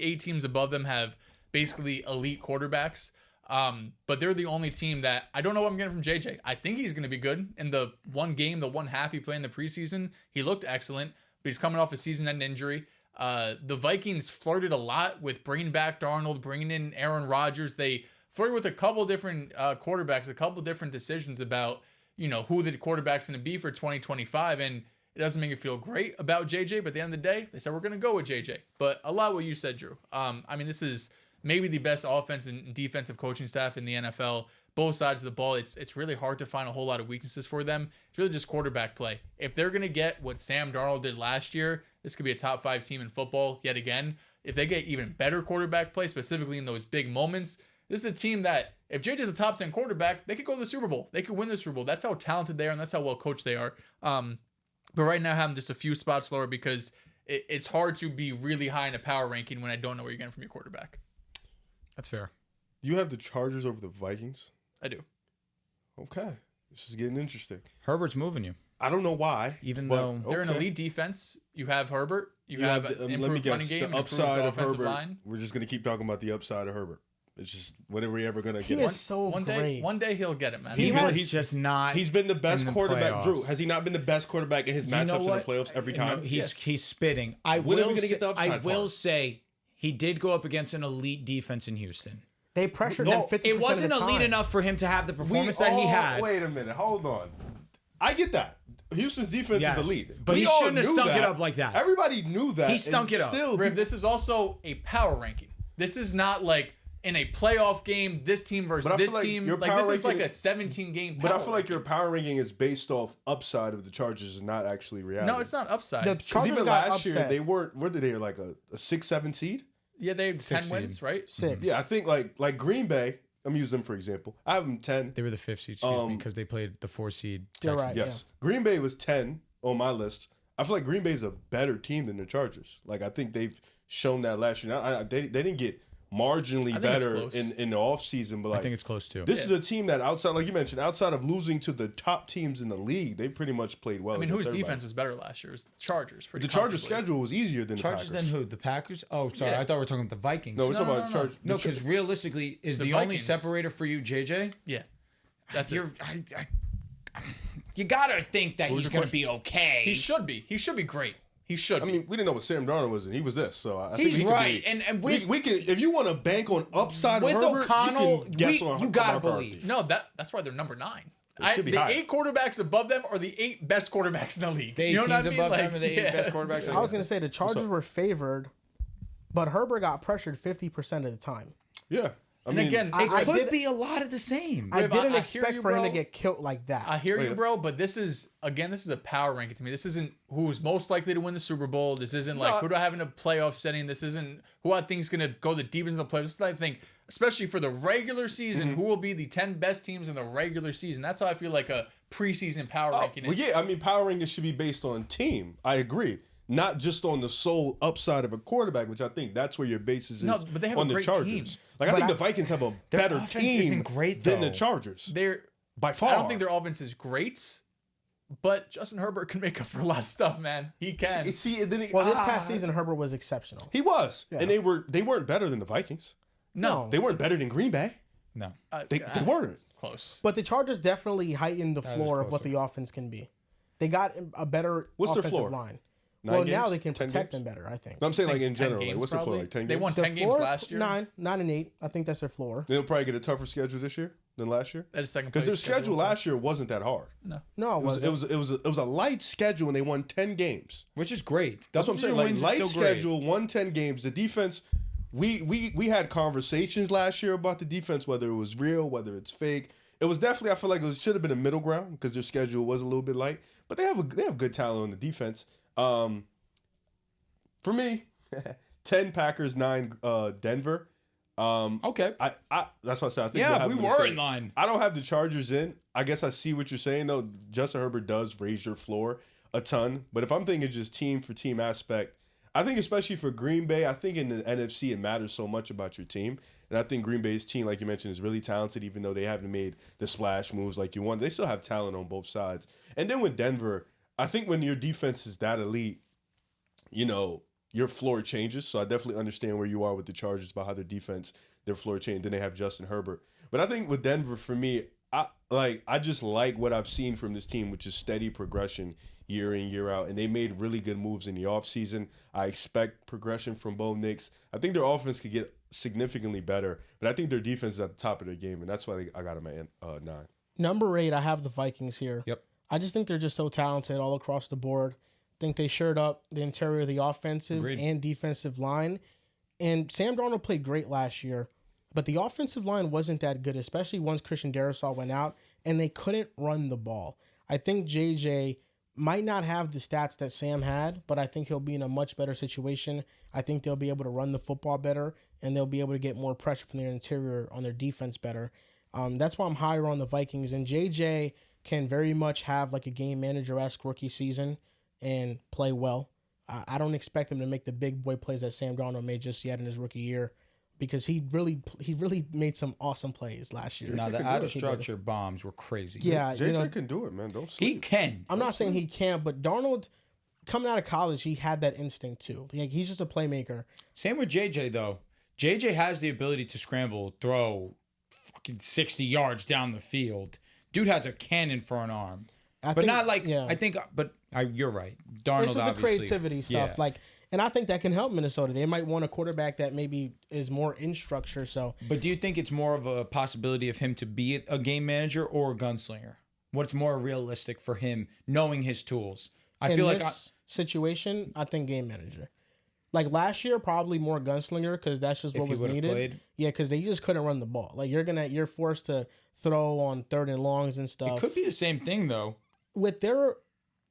8 teams above them have basically elite quarterbacks. But they're the only team that I don't know what I'm getting from JJ. I think he's going to be good in the one half he played in the preseason. He looked excellent, but he's coming off a season-end injury. The Vikings flirted a lot with bringing back Darnold, bringing in Aaron Rodgers. They flirted with a couple different quarterbacks, a couple different decisions about, who the quarterback's going to be for 2025. And it doesn't make me feel great about JJ, but at the end of the day, they said we're going to go with JJ. But a lot of what you said, Drew. This is maybe the best offense and defensive coaching staff in the NFL. Both sides of the ball, it's really hard to find a whole lot of weaknesses for them. It's really just quarterback play. If they're going to get what Sam Darnold did last year, this could be a top 5 team in football yet again. If they get even better quarterback play, specifically in those big moments, this is a team that if JJ's a top 10 quarterback, they could go to the Super Bowl. They could win the Super Bowl. That's how talented they are, and that's how well coached they are. But right now, I have them just a few spots lower because it's hard to be really high in a power ranking when I don't know where you're getting from your quarterback. That's fair. You have the Chargers over the Vikings? I do. Okay. This is getting interesting. Herbert's moving you. I don't know why. Even but though they're an okay. elite defense. You have Herbert. You have an let me improved running guess. game, The an improved upside of offensive Herbert. line. We're just going to keep talking about the upside of Herbert. It's just when are we ever going to He get is it? so great. One day he'll get it, man. he's just not. He's been the best in the quarterback. playoffs. Drew, has he not been the best quarterback in his matchups in the playoffs every time? He's spitting. I When are we will. gonna get the upside I will part? say he did go up against an elite defense in Houston. They pressured No, him 50% It wasn't of the elite time. enough for him to have the performance that he had. Wait a minute. Hold on. I get that. Houston's defense Yes, is elite. but We he all shouldn't have knew stunk it that. up like that. Everybody knew that. He stunk and it up. Still, Rib, this is also a power ranking. This is not like in a playoff game, this team versus But I feel this like team. your Like power this is like ranking- a 17-game. But I feel like your power ranking is based off upside of the Chargers and not actually reality. No, it's not upside. The 'Cause Chargers even got last year upset. they weren't. What did they like a 6-7 seed? Yeah, they had 10 Six wins, seed. right? 6. Yeah, I think like Green Bay. I'm using them for example. I have them 10. They were the 5th seed, because they played the 4 seed. You're Texans. right. Yes, Green Bay was 10 on my list. I feel like Green Bay is a better team than the Chargers. Like I think they've shown that last year. Now, they didn't get marginally I think it's better close. in the offseason, but like I think it's close too. this is a team that outside, like you mentioned, outside of losing to the top teams in the league, they pretty much played well. I mean, against whose everybody. defense was better last year? It was the Chargers. The Chargers' schedule was easier than Chargers the Packers. then who? The Packers? Oh, sorry. Yeah. I thought we were talking about the Vikings. No, we're talking about no. Chargers. No, because realistically, is the only Vikings. separator for you JJ? Yeah, that's it. You gotta think that was he's your gonna be okay. He should be. He should be great. He should I be. mean, we didn't know what Sam Darnold was, and he was this. So I think He's he could right, be, and we with can. If you want to bank on upside with of Herbert, O'Connell, you can guess on you gotta Herbert. believe. No, that's why they're number 9. should be The high. 8 quarterbacks above them are the 8 best quarterbacks in the league. The 8 you know what I teams mean? above Like, them are the 8 best quarterbacks. I was going to say the Chargers were favored, but Herbert got pressured 50% of the time. Yeah, I And mean, again, It I could did- be a lot of the same. I Rib, didn't I hear expect you, for him to bro. get killed like that. I hear Oh, you, yeah. bro, but this is a power ranking to me. This isn't who's most likely to win the Super Bowl. This isn't like who do I have in a playoff setting. This isn't who I think is going to go the deepest in the playoffs. This is, I think, especially for the regular season, who will be the 10 best teams in the regular season. That's how I feel like a preseason power ranking well, is. yeah, I mean, power rankings should be based on team. I agree. Not just on the sole upside of a quarterback, which I think that's where your basis is No, but they have on a the great Chargers. team. Like I But think I- the Vikings have a Their better offense team isn't great, than the though. Chargers. They're By far. I don't think their offense is great, but Justin Herbert can make up for a lot of stuff, man. He can. See, and then Well, this past season, Herbert was exceptional. he was, Yeah. and they weren't better than the Vikings. No. They weren't better than Green Bay. No. They weren't. close. But the Chargers definitely heightened the That floor was of what closer. the offense can be. They got a better What's their offensive floor? line. 9 Well, now games? they can 10 protect games? them better, I think. No, I'm saying I like think in 10 general. Like, games what's the floor? probably. Like 10 games? They won The 10 games floor, last year. 9 and 8. I think that's their floor. They'll probably get a tougher schedule this year than last year. That is second Because place. their schedule last year wasn't that hard. No. No, It was a light schedule and they won 10 games. Which is great. That's what I'm saying. Like Wins is light still great. schedule, won 10 games. The defense, we had conversations last year about the defense, whether it was real, whether it's fake. It was definitely, I feel like it should have been a middle ground because their schedule was a little bit light. But they have good talent on the defense. For me, 10 Packers, 9 Denver. Okay. I that's what I said. I think Yeah, we'll have we them the were same. in line. I don't have the Chargers in. I guess I see what you're saying though. Justin Herbert does raise your floor a ton, but if I'm thinking just team for team aspect, I think especially for Green Bay, I think in the NFC it matters so much about your team, and I think Green Bay's team, like you mentioned, is really talented. Even though they haven't made the splash moves like you want, they still have talent on both sides. And then with Denver, I think when your defense is that elite, you know, your floor changes. So I definitely understand where you are with the Chargers about how their defense, their floor changed. Then they have Justin Herbert. But I think with Denver, for me, I just like what I've seen from this team, which is steady progression year in, year out. And they made really good moves in the offseason. I expect progression from Bo Nix. I think their offense could get significantly better, but I think their defense is at the top of their game, and that's why I got them at 9. Number 8, I have the Vikings here. Yep. I just think they're just so talented all across the board. Think they shored up the interior of the offensive Agreed. and defensive line. And Sam Darnold played great last year, but the offensive line wasn't that good, especially once Christian Darrisaw went out, and they couldn't run the ball. I think JJ might not have the stats that Sam had, but I think he'll be in a much better situation. I think they'll be able to run the football better, and they'll be able to get more pressure from their interior on their defense better. That's why I'm higher on the Vikings. And JJ can very much have like a game manager-esque rookie season and play well. I don't expect him to make the big boy plays that Sam Darnold made just yet in his rookie year, because he really made some awesome plays last year. Now, the can do out it. of structure bombs were crazy. Yeah, JJ can do it, man. Don't He sleep. can. I'm not saying he can't, but Darnold, coming out of college, he had that instinct too. Like, he's just a playmaker. Same with JJ, though. JJ has the ability to scramble, throw fucking 60 yards down the field. Dude has a cannon for an arm. You're right. Darnold, This is the obviously. creativity stuff. Yeah. And I think that can help Minnesota. They might want a quarterback that maybe is more in structure. So But do you think it's more of a possibility of him to be a game manager or a gunslinger? What's more realistic for him, knowing his tools? I feel like situation, I think game manager. Like last year, probably more gunslinger because that's just what he was would've needed. played. Yeah, because they just couldn't run the ball. Like you're forced to throw on 3rd and longs and stuff. it could be the same thing, though. With their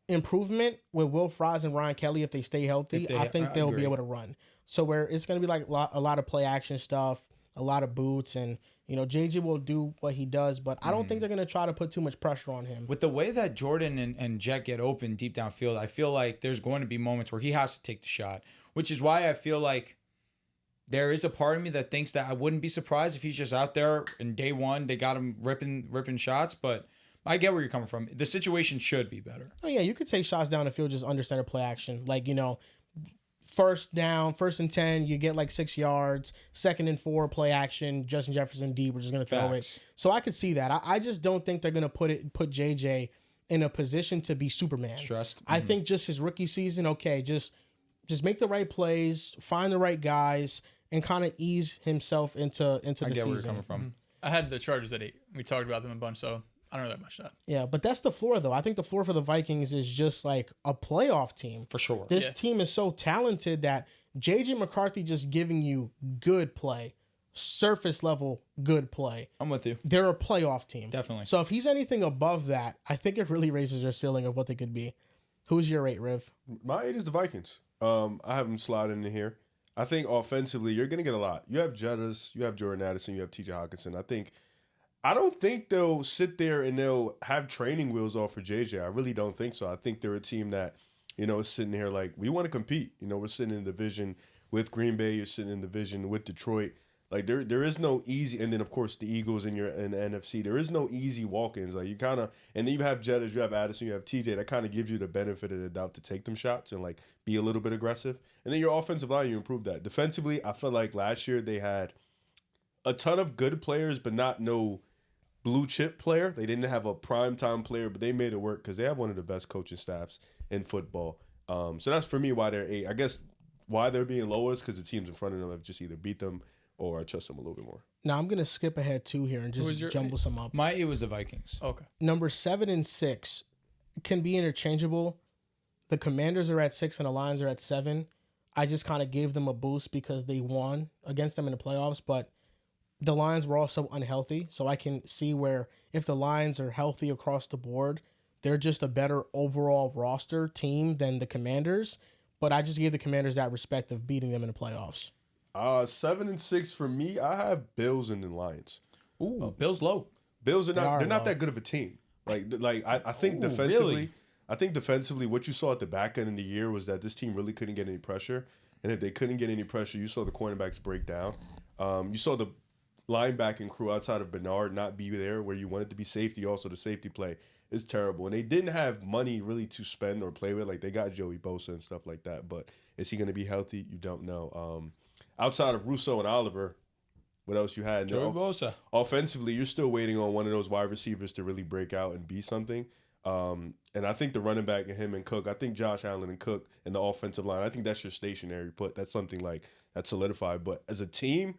improvement with Will Fries and Ryan Kelly, if they stay healthy, I think they'll be agree. able to run. So where it's going to be like a lot of play action stuff, a lot of boots, and JJ will do what he does, but I don't think they're going to try to put too much pressure on him. With the way that Jordan and Jet get open deep downfield, I feel like there's going to be moments where he has to take the shot, which is why I feel like there is a part of me that thinks that I wouldn't be surprised if he's just out there in day one. They got him ripping shots, but I get where you're coming from. The situation should be better. Oh yeah, you could take shots down the field just under center play action. Like, first down, 1st and 10, you get like 6 yards. 2nd and 4, play action. Justin Jefferson deep, we're just gonna throw Facts. it. So I could see that. I just don't think they're gonna put JJ in a position to be Superman. Stressed. I think just his rookie season, okay, just make the right plays, find the right guys, and kind of ease himself into the I get season. where you're coming from. I had the Chargers at 8. We talked about them a bunch, so I don't know that much of that. Yeah, but that's the floor though. I think the floor for the Vikings is just like a playoff team. For sure. This team is so talented that JJ McCarthy just giving you good play, surface level good play. I'm with you. They're a playoff team. Definitely. So if he's anything above that, I think it really raises their ceiling of what they could be. Who's your 8, Riv? My 8 is the Vikings. I have them sliding in here. I think offensively, you're going to get a lot. You have Jettas, you have Jordan Addison, you have TJ Hawkinson. I don't think they'll sit there and they'll have training wheels off for JJ. I really don't think so. I think they're a team that, is sitting here like, we want to compete. We're sitting in the division with Green Bay. You're sitting in the division with Detroit. Like, there is no easy, and then, of course, the Eagles in the NFC. There is no easy walk-ins. Like, you kind of, and then you have Jettas, you have Addison, you have TJ. That kind of gives you the benefit of the doubt to take them shots and, like, be a little bit aggressive. And then your offensive line, you improve that. Defensively, I feel like last year they had a ton of good players, but not no blue chip player. They didn't have a prime time player, but they made it work because they have one of the best coaching staffs in football. So that's for me why they're 8. I guess why they're being lower is because the teams in front of them have just either beat them or I trust them a little bit more. Now I'm gonna skip ahead 2 here and just jumble some up. My 8 was the Vikings. Okay. Number 7 and 6 can be interchangeable. The Commanders are at 6 and the Lions are at 7. I just kind of gave them a boost because they won against them in the playoffs, but the Lions were also unhealthy. So I can see where if the Lions are healthy across the board, they're just a better overall roster team than the Commanders. But I just gave the Commanders that respect of beating them in the playoffs. 7 and 6 for me. I have Bills and then Lions. Ooh, Bills low. Bills are they're not low. that good of a team. I think Ooh, defensively, really? I think defensively, what you saw at the back end of the year was that this team really couldn't get any pressure. And if they couldn't get any pressure, you saw the cornerbacks break down. You saw the linebacking crew outside of Bernard not be there where you wanted to be safety. Also, the safety play is terrible. And they didn't have money really to spend or play with. Like, they got Joey Bosa and stuff like that. But is he going to be healthy? You don't know. Outside of Russo and Oliver, what else you had? Joey Bosa. Offensively, you're still waiting on one of those wide receivers to really break out and be something. And I think the running back and him and Cook, I think Josh Allen and Cook and the offensive line, I think that's your stationary put. That's something like that's solidified. But as a team,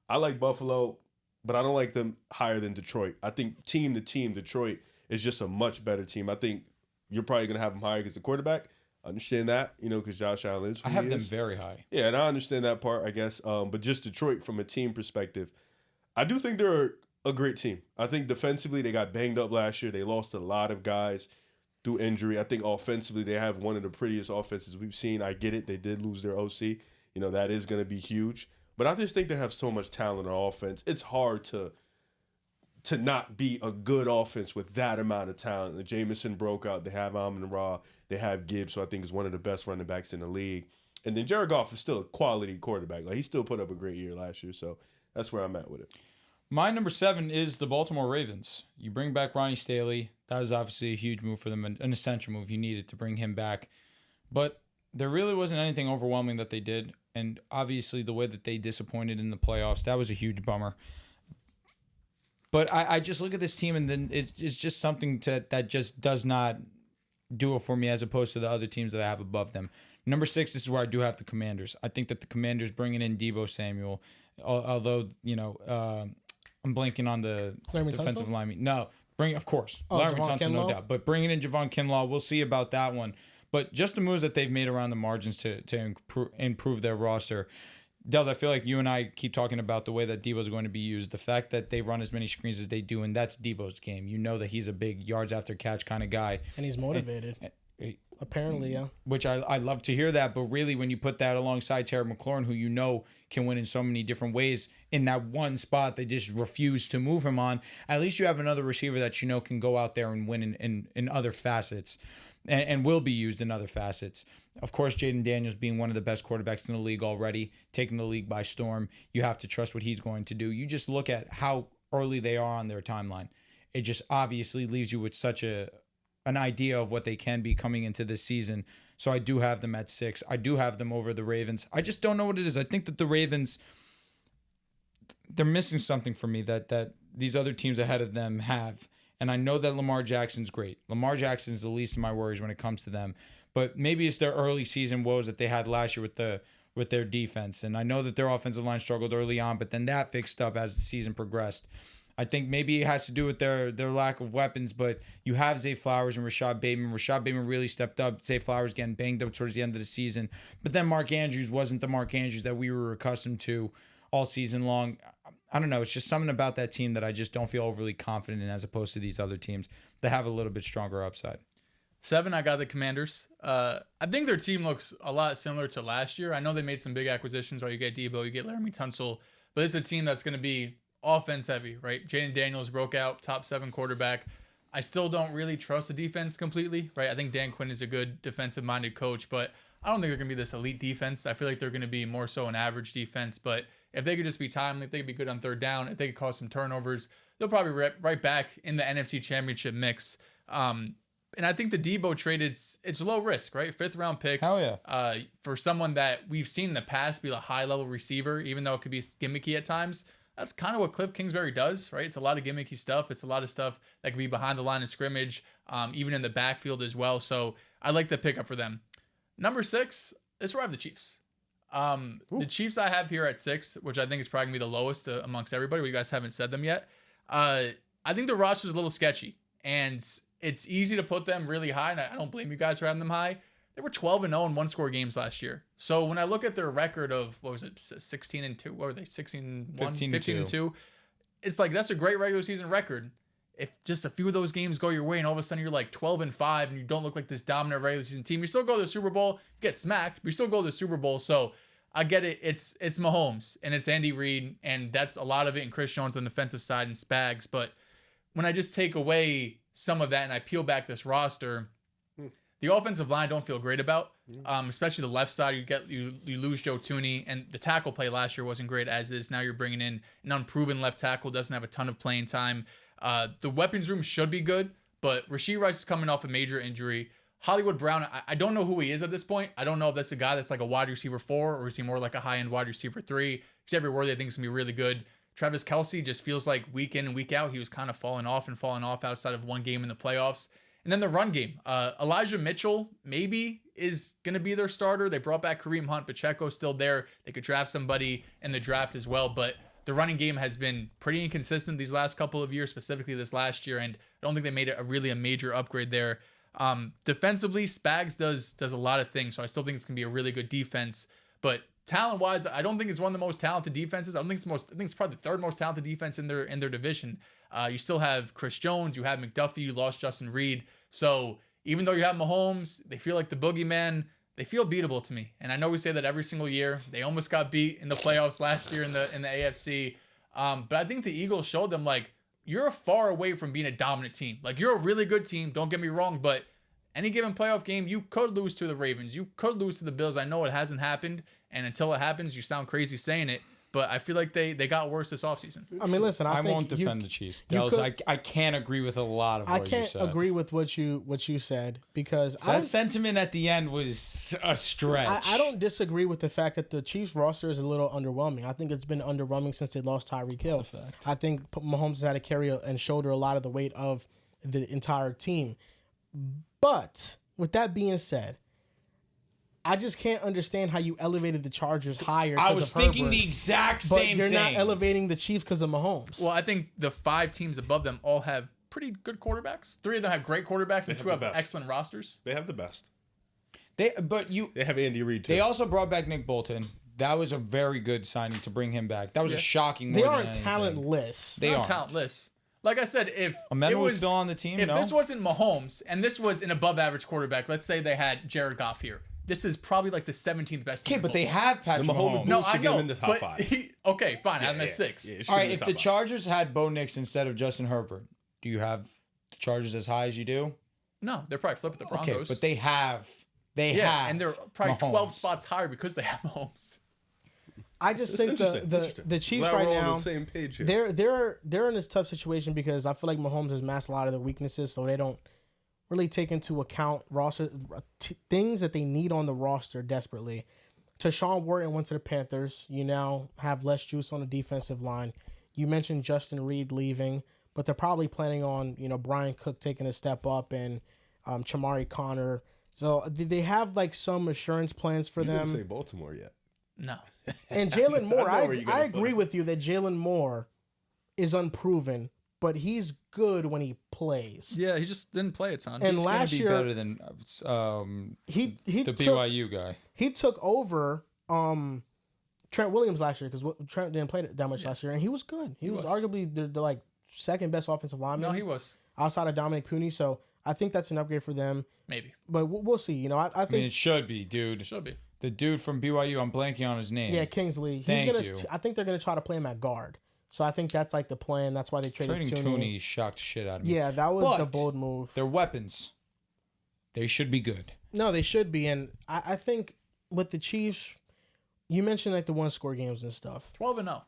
I like Buffalo, but I don't like them higher than Detroit. I think team to team, Detroit is just a much better team. I think you're probably going to have them higher because the quarterback. I understand that, because Josh Allen is who I have he them is. very high. Yeah, and I understand that part, I guess. But just Detroit from a team perspective, I do think they're a great team. I think defensively they got banged up last year. They lost a lot of guys through injury. I think offensively they have one of the prettiest offenses we've seen. I get it. They did lose their OC. That is going to be huge. But I just think they have so much talent on offense. It's hard to not be a good offense with that amount of talent. The Jameson broke out. They have Amon-Ra. They have Gibbs, who I think is one of the best running backs in the league. And then Jared Goff is still a quality quarterback. Like, he still put up a great year last year. So that's where I'm at with it. My number 7 is the Baltimore Ravens. You bring back Ronnie Staley. That was obviously a huge move for them, an essential move. You needed to bring him back. But there really wasn't anything overwhelming that they did. And obviously the way that they disappointed in the playoffs, that was a huge bummer. But I just look at this team and then it's just something that just does not do it for me as opposed to the other teams that I have above them. Number 6, this is where I do have the Commanders. I think that the Commanders bringing in Deebo Samuel, although, I'm blanking on the Laremy defensive Tunsil? lineman. No, of course. Oh, Laremy Javon Tunsil, no Kinlaw? doubt. But bringing in Javon Kinlaw, we'll see about that one. But just the moves that they've made around the margins to improve their roster. Dehls, I feel like you and I keep talking about the way that Debo's going to be used. The fact that they run as many screens as they do, and that's Debo's game. You know that he's a big yards after catch kind of guy. And he's motivated. Apparently, yeah. Which I love to hear that, but really when you put that alongside Terry McLaurin, who can win in so many different ways, in that one spot they just refuse to move him on, at least you have another receiver that can go out there and win in other facets and will be used in other facets. Of course, Jaden Daniels being one of the best quarterbacks in the league already, taking the league by storm. You have to trust what he's going to do. You just look at how early they are on their timeline. It just obviously leaves you with such an idea of what they can be coming into this season. So I do have them at 6. I do have them over the Ravens. I just don't know what it is. I think that the Ravens, they're missing something for me that these other teams ahead of them have. And I know that Lamar Jackson's great. Lamar Jackson's the least of my worries when it comes to them. But maybe it's their early season woes that they had last year with their defense. And I know that their offensive line struggled early on, but then that fixed up as the season progressed. I think maybe it has to do with their lack of weapons, but you have Zay Flowers and Rashad Bateman. Rashad Bateman really stepped up. Zay Flowers getting banged up towards the end of the season. But then Mark Andrews wasn't the Mark Andrews that we were accustomed to all season long. I don't know. It's just something about that team that I just don't feel overly confident in as opposed to these other teams that have a little bit stronger upside. 7, I got the Commanders. I think their team looks a lot similar to last year. I know they made some big acquisitions, right? You get Debo, you get Laremy Tunsil, but it's a team that's going to be offense heavy, right? Jaden Daniels broke out, top 7 quarterback. I still don't really trust the defense completely, right? I think Dan Quinn is a good defensive-minded coach, but I don't think they're going to be this elite defense. I feel like they're going to be more so an average defense, but if they could just be timely, if they could be good on third down, if they could cause some turnovers, they'll probably be right back in the NFC Championship mix. And I think the Debo trade, it's low risk, right? 5th round pick. Hell yeah. For someone that we've seen in the past be a high level receiver, even though it could be gimmicky at times. that's kind of what Cliff Kingsbury does, right? It's a lot of gimmicky stuff. It's a lot of stuff that can be behind the line of scrimmage, even in the backfield as well. So I like the pickup for them. Number 6, this is where I have the Chiefs. The Chiefs I have here at 6, which I think is probably going to be the lowest amongst everybody, but you guys haven't said them yet. I think the roster is a little sketchy, and it's easy to put them really high, and I don't blame you guys for having them high. They were 12-0 in one-score games last year. So when I look at their record of, 16-2? What were they? 16-1? 15-2. It's like, that's a great regular season record. If just a few of those games go your way and all of a sudden you're like 12-5 and you don't look like this dominant regular season team, you still go to the Super Bowl, get smacked, but you still go to the Super Bowl. So I get it. It's Mahomes and it's Andy Reid, and that's a lot of it, and Chris Jones on the defensive side and Spags. But when I just take away some of that and I peel back this roster, the offensive line I don't feel great about, especially the left side. You lose Joe Thuney, and the tackle play last year wasn't great as is. Now you're bringing in an unproven left tackle, doesn't have a ton of playing time. The weapons room should be good, but Rashee Rice is coming off a major injury. Hollywood Brown, I don't know who he is at this point. I don't know if that's a guy that's like a wide receiver 4 or is he more like a high-end wide receiver 3. Xavier Worthy I think is going to be really good. Travis Kelce just feels like week in and week out he was kind of falling off outside of one game in the playoffs. And then the run game. Elijah Mitchell maybe is going to be their starter. They brought back Kareem Hunt. Pacheco's still there. They could draft somebody in the draft as well. But the running game has been pretty inconsistent these last couple of years, specifically this last year. And I don't think they made it a major upgrade there. Defensively, Spags does a lot of things. So I still think it's going to be a really good defense. But talent-wise, I don't think it's one of the most talented defenses. I think it's probably the third most talented defense in their division. You still have Chris Jones, you have McDuffie, you lost Justin Reed. So even though you have Mahomes, they feel like the boogeyman. They feel beatable to me. And I know we say that every single year. They almost got beat in the playoffs last year in the AFC. But I think the Eagles showed them, like, you're far away from being a dominant team. Like, you're a really good team, don't get me wrong, but any given playoff game, you could lose to the Ravens. You could lose to the Bills. I know it hasn't happened, and until it happens, you sound crazy saying it. But I feel like they got worse this offseason. I mean, listen, I won't defend the Chiefs. Dehls, I can't agree with a lot of what you said. I can't agree with what you said because that sentiment at the end was a stretch. I don't disagree with the fact that the Chiefs roster is a little underwhelming. I think it's been underwhelming since they lost Tyreek Hill. That's a fact. I think Mahomes has had to carry and shoulder a lot of the weight of the entire team. But with that being said, I just can't understand how you elevated the Chargers higher. I was thinking the exact same thing. But you're not elevating the Chiefs because of Mahomes. Well, I think the 5 teams above them all have pretty good quarterbacks. 3 of them have great quarterbacks, and 2 have excellent rosters. They have the best. They have Andy Reid too. They also brought back Nick Bolton. That was a very good signing to bring him back. That was a shocking. They aren't talentless. They aren't talentless. Like I said, if Ameno was still on the team, if this wasn't Mahomes and this was an above-average quarterback, let's say they had Jared Goff here. This is probably like the 17th best team. Okay, but they have Patrick Mahomes. No, I know. In the top 5. Okay, fine. I'm at 6. Yeah, all right, if the Chargers had Bo Nix instead of Justin Herbert, do you have the Chargers as high as you do? No, they're probably flipping the Broncos. Okay, but they have. And they're probably Mahomes. 12 spots higher because they have Mahomes. I just think the Chiefs right now, on the same page here. they're in this tough situation because I feel like Mahomes has masked a lot of their weaknesses, so they don't really take into account roster things that they need on the roster desperately. Tashawn Wharton went to the Panthers. You now have less juice on the defensive line. You mentioned Justin Reed leaving, but they're probably planning on Brian Cook taking a step up and Chamari Connor. So they have like some assurance plans for them. You didn't say Baltimore yet. No. And Jalen Moore, I agree with you that Jalen Moore is unproven, but he's good when he plays. Yeah, he just didn't play a ton. And He's last year, better than he the BYU guy. He took over Trent Williams last year because Trent didn't play that much last year, and he was good. He was arguably the like second best offensive lineman. No, he was outside of Dominic Puni. So I think that's an upgrade for them. Maybe, but we'll see. I think it should be, dude. It should be. The dude from BYU, I'm blanking on his name. Yeah, Kingsley. I think they're gonna try to play him at guard. So I think that's like the plan. That's why they traded Tooney. Shocked the shit out of me. Yeah, that was the bold move. Their weapons, they should be good. No, they should be. And I think with the Chiefs, you mentioned like the 1-score games and stuff. 12-0.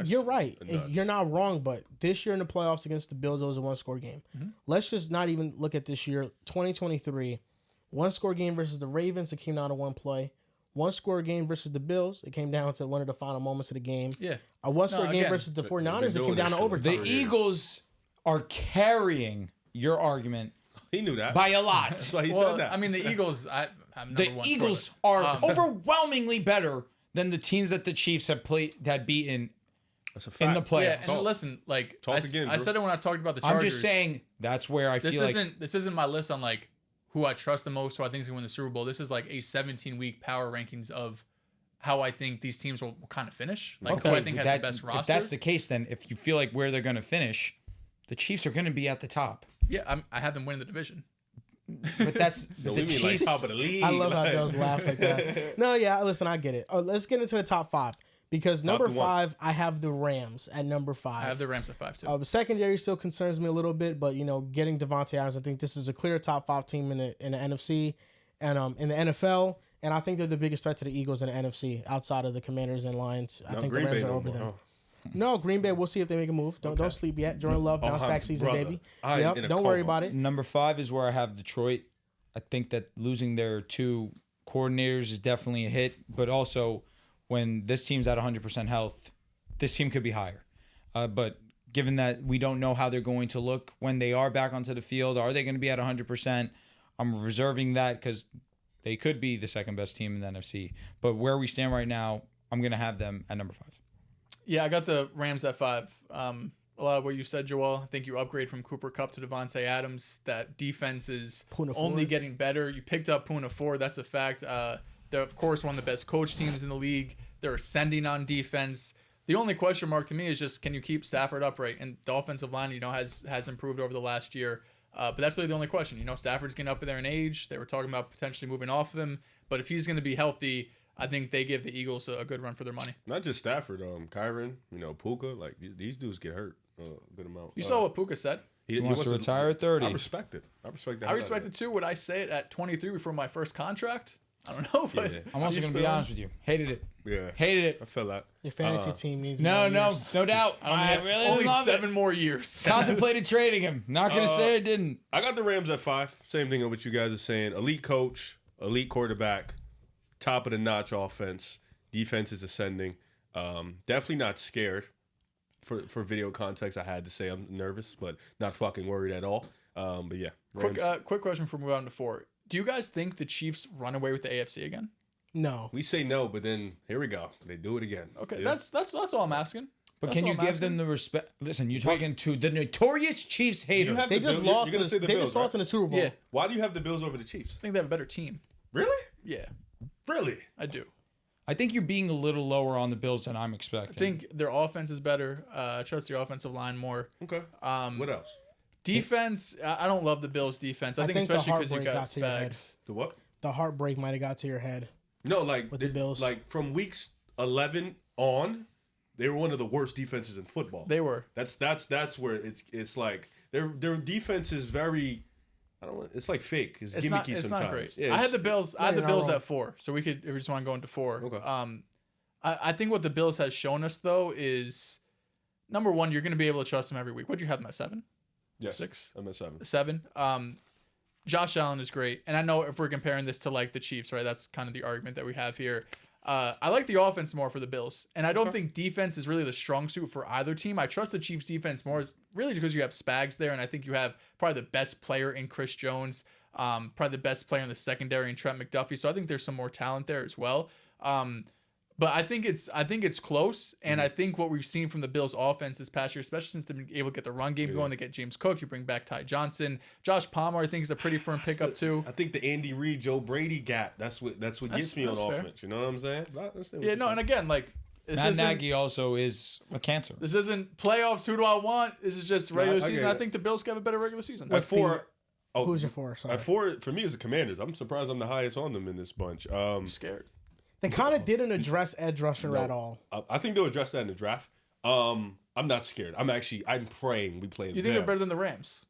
You're right. You're not wrong. But this year in the playoffs against the Bills, it was a 1-score game. Mm-hmm. Let's just not even look at this year. 2023, 1-score game versus the Ravens. It came down to one play. one-score game versus the Bills. It came down to one of the final moments of the game. Yeah. A one-score game again, versus the they've 49ers. been It came doing down this to shit. overtime. The Eagles are carrying your argument He knew that. by a lot. That's why he Well, said that. I mean, the Eagles. I'm number The one for Eagles it. are overwhelmingly better than the teams that the Chiefs have beaten That's a fact. in the playoffs. Yeah, and listen, like Talk I again, I Drew. said it when I talked about the Chargers. I'm just saying that's where I this feel like isn't my list on like who I trust the most, who I think is gonna win the Super Bowl. This is like a 17-week power rankings of how I think these teams will kind of finish. Like who I think has the best roster. If that's the case, then if you feel like where they're going to finish, the Chiefs are going to be at the top. Yeah, I have them winning the division. But that's No, the we mean Chiefs. like top of the league. I love how like- Dell's laugh like that. No, yeah, listen, I get it. Oh, let's get into the top 5 because number to one. 5, I have the Rams at number 5. I have the Rams at 5 too. The secondary still concerns me a little bit, but getting Devontae Adams, I think this is a clear top 5 team in the NFC and in the NFL, and I think they're the biggest threat to the Eagles in the NFC outside of the Commanders and Lions. I No, think Green the Rams Bay are no over more, them. huh? No, Green Bay. We'll see if they make a move. Don't sleep yet. Jordan Love bounce back season, brother, baby. I am in a Don't worry coma. about it. Number 5 is where I have Detroit. I think that losing their 2 coordinators is definitely a hit, but also when this team's at 100% health, this team could be higher. But given that we don't know how they're going to look when they are back onto the field, are they going to be at 100%? I'm reserving that because they could be the second best team in the NFC. But where we stand right now, I'm going to have them at number 5. Yeah, I got the Rams at 5. A lot of what you said, Joel. I think you upgrade from Cooper Kupp to Devontae Adams. That defense is Poona only Ford. getting better. You picked up Poona Ford. That's a fact. They're, of course, one of the best coach teams in the league. They're ascending on defense. The only question mark to me is just, can you keep Stafford upright? And the offensive line, has improved over the last year. But that's really the only question. Stafford's getting up there in age. They were talking about potentially moving off of him. But if he's going to be healthy, I think they give the Eagles a good run for their money. Not just Stafford, Kyron, Puka, like these dudes get hurt a good amount. You saw what Puka said. He wants to retire at 30. I respect it. I respect that. I respect it too. Would I say it at 23 before my first contract? I don't know, but Yeah. I'm also going to be honest with you. Hated it. Yeah, Hated it. I feel that. Your fantasy team needs No more years. doubt. I really only love 7 it. more years. Contemplated trading him. Not going to say I didn't. I got the Rams at 5. Same thing of what you guys are saying. Elite coach, elite quarterback, top of the notch offense. Defense is ascending. Definitely not scared. For video context, I had to say I'm nervous, but not fucking worried at all. But yeah, Rams. Quick question before we move on to 4. Do you guys think the Chiefs run away with the AFC again? No. We say no, but then here we go. They do it again. Okay, Yeah. that's all I'm asking. But That's can all you I'm give asking. them the respect? Listen, you're talking to the notorious Chiefs hater. You have They the just Bills- lost. You're gonna say the They Bills, just lost in right? the Super Bowl. Yeah, Why do you have the Bills over the Chiefs? I think they have a better team. Really? Yeah, Really? I do. I think you're being a little lower on the Bills than I'm I expecting. think their offense is better. I trust their offensive line more. Okay. What else? Defense, I don't love the Bills' defense. I think think the especially because you heartbreak got got to your head. Spags. The what? The heartbreak might have got to your head. No, like With the Bills. Like from weeks 11 on, they were one of the worst defenses in football. They were. That's where it's like their defense is very. I don't. It's like fake. It's It's gimmicky not. It's sometimes. not great. Yeah, I had it's- the Bills. I had the you're not Bills wrong. at 4. So we could, if we just want to go into 4. Okay. I think what the Bills has shown us though is, number one, you're going to be able to trust them every week. What do you have them at 7? Yes. 6? I'm at 7. 7. Josh Allen is great, and I know if we're comparing this to like the Chiefs, right? That's kind of the argument that we have here. I like the offense more for the Bills, and I don't think defense is really the strong suit for either team. I trust the Chiefs defense more, really because you have Spags there, and I think you have probably the best player in Chris Jones, probably the best player in the secondary in Trent McDuffie. So I think there's some more talent there as well. But I think it's close, and I think what we've seen from the Bills' offense this past year, especially since they've been able to get the run game going, to get James Cook, you bring back Ty Johnson, Josh Palmer, I think is a pretty firm pickup too. I think the Andy Reid, Joe Brady gap. That's what gets me on that's fair. offense. You know what I'm saying? Yeah, no, and again, like this Matt isn't Nagy also is a cancer. this isn't playoffs. Who do I want? This is just regular I get season. I it. think the Bills can have a better regular season. At 4. Who's your 4? Sorry. At 4 for me is the Commanders. I'm surprised I'm the highest on them in this bunch. I'm scared. They kind of didn't address edge rusher at all. I think they'll address that in the draft. I'm not scared. I'm praying we play them. You think they're better than the Rams?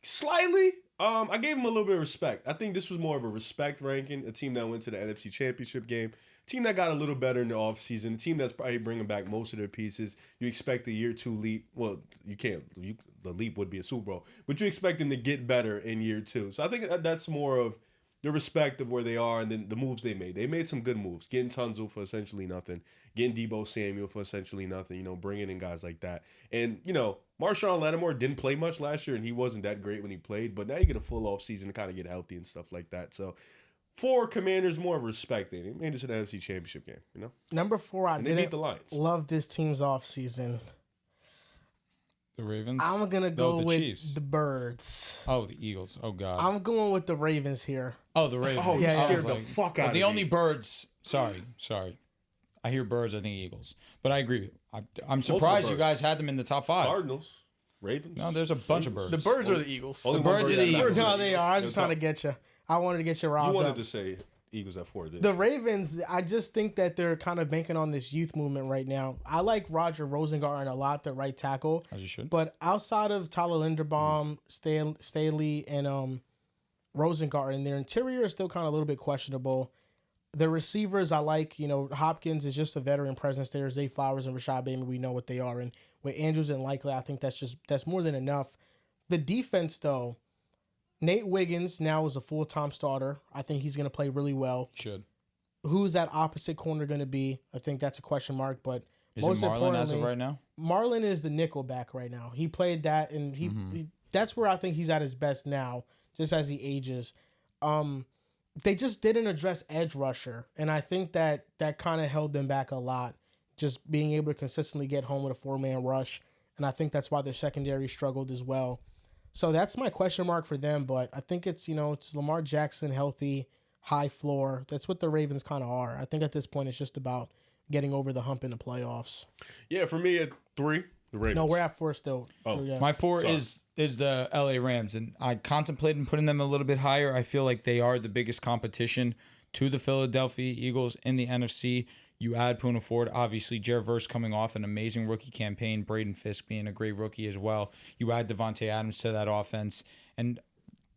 Slightly. I gave them a little bit of respect. I think this was more of a respect ranking. A team that went to the NFC Championship game. A team that got a little better in the offseason. A team that's probably bringing back most of their pieces. You expect the year 2 leap. Well, you can't. The leap would be a Super Bowl. But you expect them to get better in year 2. So I think that's more of the respect of where they are and then the moves they made. They made some good moves. Getting Tunzel for essentially nothing. Getting Debo Samuel for essentially nothing. Bringing in guys like that. And, Marshawn Lattimore didn't play much last year, and he wasn't that great when he played. But now you get a full off season to kind of get healthy and stuff like that. So, for Commanders, more respect. They made it to the NFC Championship game, Number 4, I and they beat the Lions. love this team's off season. The Ravens? I'm going to go the with Chiefs. the Birds. Oh, the Eagles. Oh, God. I'm going with the Ravens here. Oh, the Ravens. Oh, you Yeah, scared yeah. the fuck out But of the me. only Birds. Sorry. I hear Birds, I think Eagles. But I agree. I'm surprised you Birds. guys had them in the top 5. Cardinals, Ravens. No, there's a bunch of Birds. The Birds are the Eagles. Only The one Birds bird are the that matters. Eagles. No, they are. I was just That's trying to get you. I wanted to get you You riled wanted up. to say Eagles at 4. The Ravens, I just think that they're kind of banking on this youth movement right now. I like Roger Rosengarten a lot, the right tackle. As you should. But outside of Tyler Linderbaum, Staley, and Rosengarten, their interior is still kind of a little bit questionable. The receivers I like, Hopkins is just a veteran presence there. Zay Flowers and Rashad Bateman, we know what they are. And with Andrews and Likely, I think that's more than enough. The defense, though, Nate Wiggins now is a full-time starter. I think he's going to play really well. Should. Who's that opposite corner going to be? I think that's a question mark. But Is it most Marlon as of importantly, right now? Marlon is the nickel back right now. He played that, and he that's where I think he's at his best now, just as he ages. They just didn't address edge rusher, and I think that kind of held them back a lot, just being able to consistently get home with a 4-man rush, and I think that's why their secondary struggled as well. So that's my question mark for them, but I think it's Lamar Jackson healthy, high floor. That's what the Ravens kind of are. I think at this point it's just about getting over the hump in the playoffs. Yeah, for me at 3, the Ravens. No, we're at 4 still. Oh. So, yeah. My 4 Sorry. is the LA Rams, and I contemplated putting them a little bit higher. I feel like they are the biggest competition to the Philadelphia Eagles in the NFC. You add Poona Ford, obviously Jared Verse coming off an amazing rookie campaign, Braden Fisk being a great rookie as well. You add Devontae Adams to that offense, and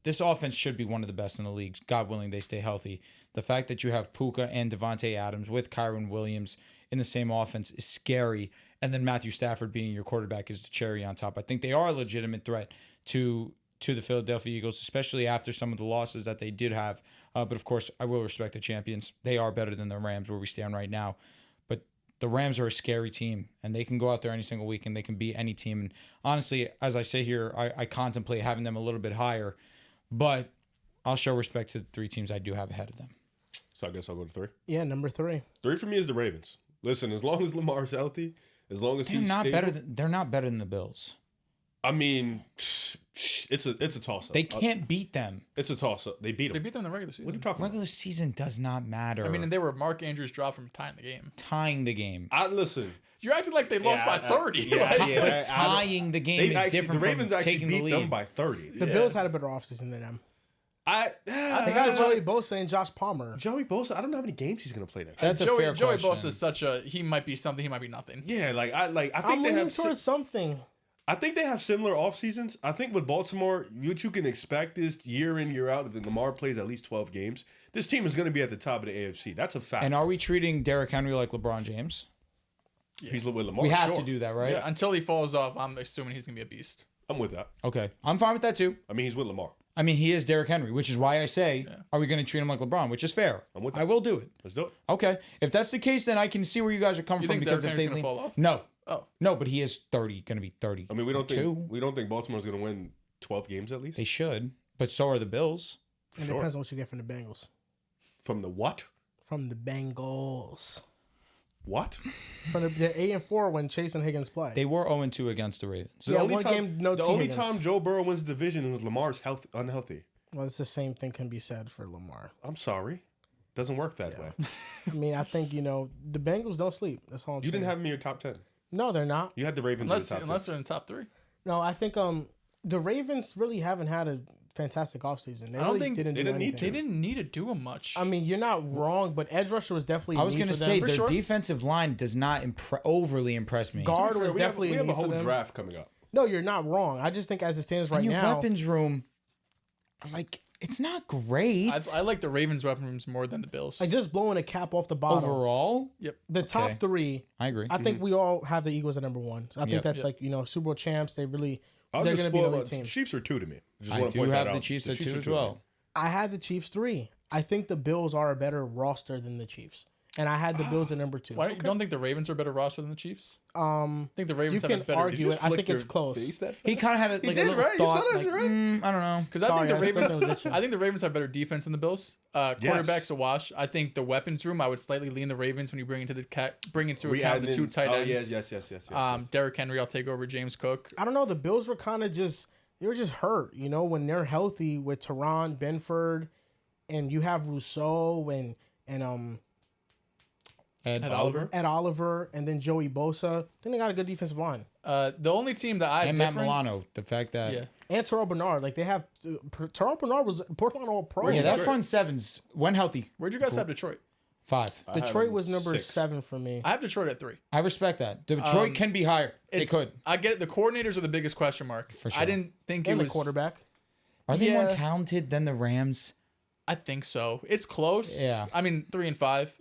this offense should be one of the best in the league. God willing, they stay healthy. The fact that you have Puka and Devontae Adams with Kyron Williams in the same offense is scary. And then Matthew Stafford being your quarterback is the cherry on top. I think they are a legitimate threat to the Philadelphia Eagles, especially after some of the losses that they did have. But of course, I will respect the champions. They are better than the Rams where we stand right now. But the Rams are a scary team, and they can go out there any single week, and they can beat any team. And honestly, as I say here, I contemplate having them a little bit higher. But I'll show respect to the 3 teams I do have ahead of them. So I guess I'll go to 3. Yeah, number 3. 3 for me is the Ravens. Listen, as long as Lamar's healthy, as long as They're he's not stable, they're not better than the Bills. I mean, it's a toss-up. They can't beat them. It's a toss-up. They beat They them. beat them in the regular season. What are you talking Regular season does not matter. I mean, and they were Mark Andrews dropped from tying the game. tying the game. Listen. You're acting like they lost by 30. Yeah, Like, yeah. But tying the game They is actually, different the Ravens from actually taking beat the lead. them by 30. The Bills had a better offseason than them. I They got Joey Bosa and Josh Palmer. Joey Bosa, I don't know how many games he's gonna play next. That's a Joey fair Bosa question. is such a he might be something, he might be nothing. Yeah, I think I'm they leaning have. towards something. I think they have similar off seasons. I think with Baltimore, what you can expect is year in, year out, if Lamar plays at least 12 games, this team is going to be at the top of the AFC. That's a fact. And are we treating Derrick Henry like LeBron James? He's with Lamar. We have sure. to do that, right? Yeah, until he falls off, I'm assuming he's gonna be a beast. I'm with that. Okay. I'm fine with that too. I mean, he's with Lamar. I mean, he is Derrick Henry, which is why I say, are we going to treat him like LeBron, which is fair. I'm with that. I will do it. Let's do it. Okay. If that's the case, then I can see where you guys are coming You from think because Derrick if they Henry's gonna fall off? No. Oh. No, but he is going to be 30. I mean, we don't think Baltimore's going to win 12 games at least. They should, but so are the Bills. It Sure. depends on what you get from the Bengals. From the what? From the Bengals. What? They're 8-4 when Chase and Higgins play. They were 0-2 against the Ravens. Yeah, one game, no The T. only Higgins. time Joe Burrow wins the division was Lamar's unhealthy. Well, it's the same thing can be said for Lamar. I'm sorry. Doesn't work that way. I mean, I think, the Bengals don't sleep. That's all I'm You saying. didn't have them in your top 10. No, they're not. You had the Ravens Unless in the top unless they're in the top 3. No, I think the Ravens really haven't had a fantastic offseason. They I don't really think didn't they do didn't need anything. They didn't need to do him much. I mean, you're not wrong, but edge rusher was definitely I was going to say them. their sure. defensive line does not overly impress me. Guard 10. was definitely we a have need a for whole them. draft coming up. No, you're not wrong. I just think as it stands right And your now, weapons room, it's not great I like the Ravens' weapon rooms more than the Bills. like just blowing a cap off the bottom. overall. Yep. The top Okay. 3, I agree. I think we all have the Eagles at number 1. So I think Yep. that's like, Super Bowl champs. They're I'll going just to be an spoil elite it. team. Chiefs are 2 to me. Just I want to do point have that the out. Chiefs The at 2 are as 2 to me. well. I had the Chiefs 3. I think the Bills are a better roster than the Chiefs. And I had the Bills at number 2. Why you don't think the Ravens are a better roster than the Chiefs? I think the Ravens You have can a better. argue it. I think it's close. He kind of had a did, little right? You thought. saw that Like, shit, right? I don't know. Because I think the Sorry, I said Ravens. that was itching. I think the Ravens have better defense than the Bills. Quarterback's a wash. I think the weapons room. I would slightly lean the Ravens when you bring into account the 2 tight ends. Yes. Derrick Henry, I'll take over James Cook. I don't know. The Bills were kind of they were just hurt, when they're healthy with Teron, Benford, and you have Rousseau and Ed Oliver, and then Joey Bosa. Then they got a good defensive line. The only team that and Matt Milano, the fact that And Terrell Bernard. Like, they have... Terrell Bernard was Portland All-Pro. yeah, that front sevens when healthy. Where'd you guys have Detroit? 5. Detroit was number 6. 7 for me. I have Detroit at 3. I respect that. Detroit can be higher. They could. I get it. The coordinators are the biggest question mark. For sure. I didn't think And it the was quarterback. Are they more Yeah. talented than the Rams? I think so. It's close. Yeah. I mean, 3 and 5.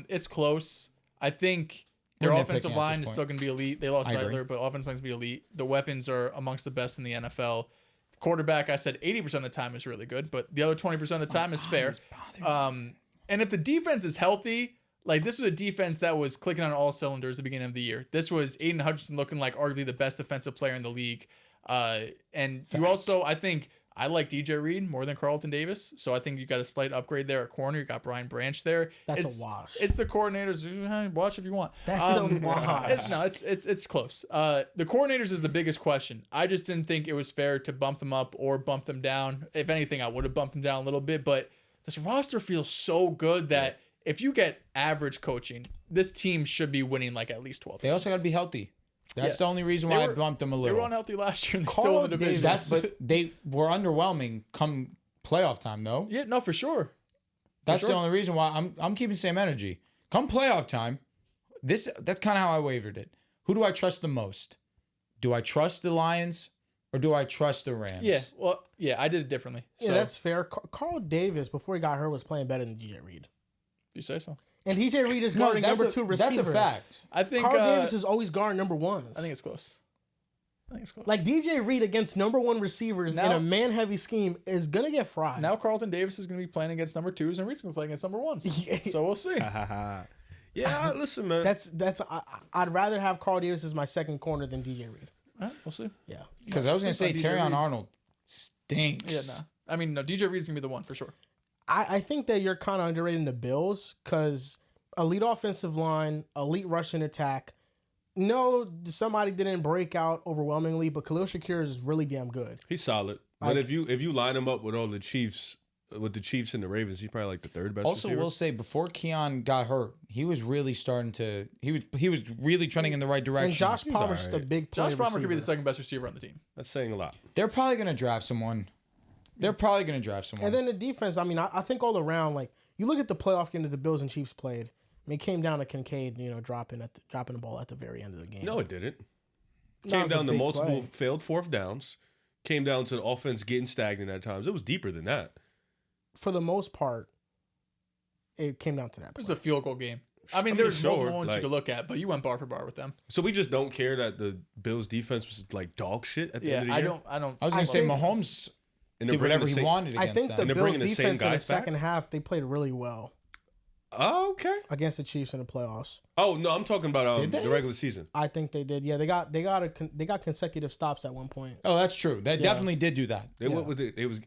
It's close. I think their We're offensive nitpicking at line this is still going to be elite. They lost I agree. Seidler, but offensive line is going to be elite. The weapons are amongst the best in the NFL. Quarterback, I said 80% of the time is really good, but the other 20% of the time is fair. And if the defense is healthy, like, this was a defense that was clicking on all cylinders at the beginning of the year. This was Aiden Hutchinson looking like arguably the best defensive player in the league. And you also, I think, I like DJ Reed more than Carlton Davis. So I think you got a slight upgrade there at corner. You got Brian Branch there. That's a wash. It's the coordinators. Watch if you want. That's a wash. It's close. The coordinators is the biggest question. I just didn't think it was fair to bump them up or bump them down. If anything, I would have bumped them down a little bit. But this roster feels so good that if you get average coaching, this team should be winning like at least 12. They also got to be healthy. That's the only reason why I bumped them a They little. were unhealthy last year and they still won the division. But they were underwhelming come playoff time, though. Yeah, no, for sure. That's the only reason why I'm keeping the same energy. Come playoff time, that's kind of how I wavered it. Who do I trust the most? Do I trust the Lions or do I trust the Rams? Yeah, well, I did it differently. Yeah, that's fair. Carl Davis, before he got hurt, was playing better than DJ Reed. You say so? And DJ Reed is guarding number 2 receivers. That's a fact. I think Carl Davis is always guarding number 1s. I think it's close. Like, DJ Reed against number 1 receivers in a man-heavy scheme is going to get fried. Now Carlton Davis is going to be playing against number 2s and Reed's going to play against number 1s. So we'll see. Yeah, listen, man. I'd rather have Carl Davis as my second corner than DJ Reed. All right, we'll see. Yeah. Because I was going to say Terrion Arnold stinks. Yeah, no. I mean, no, DJ Reed's going to be the one for sure. I think that you're kind of underrating the Bills because elite offensive line, elite rushing attack. No, somebody didn't break out overwhelmingly, but Khalil Shakir is really damn good. He's solid. But if you line him up with all the Chiefs, with the Chiefs and the Ravens, he's probably like the 3rd best Also, receiver. we'll say before Keon got hurt, he was really starting to. He was really trending in the right direction. And Josh Palmer's just a big play Josh Palmer receiver. could be the second best receiver on the team. That's saying a lot. They're probably going to draft someone. And then the defense, I mean, I think all around, like, you look at the playoff game that the Bills and Chiefs played. I mean, it came down to Kincaid, dropping the ball at the very end of the game. No, it didn't. No, Came it was a down to big multiple play. failed 4th downs. Came down to the offense getting stagnant at times. It was deeper than that. For the most part, it came down to that. It was a field goal game. I mean, there's sure, multiple ones you like- could look at, but you went bar for bar with them. So we just don't care that the Bills defense was like dog shit at the end of the year? I don't. I was going to say think- Mahomes And they're did bringing whatever the he same- wanted I against think them. the And they're Bills bringing the same defense in the guys back? second half, they played really well Oh, okay. against the Chiefs in the playoffs. Oh no, I'm talking about Did they? the regular season. I think they did. Yeah, they got consecutive stops at one point. Oh, that's true. They definitely did do that. They went with it. It was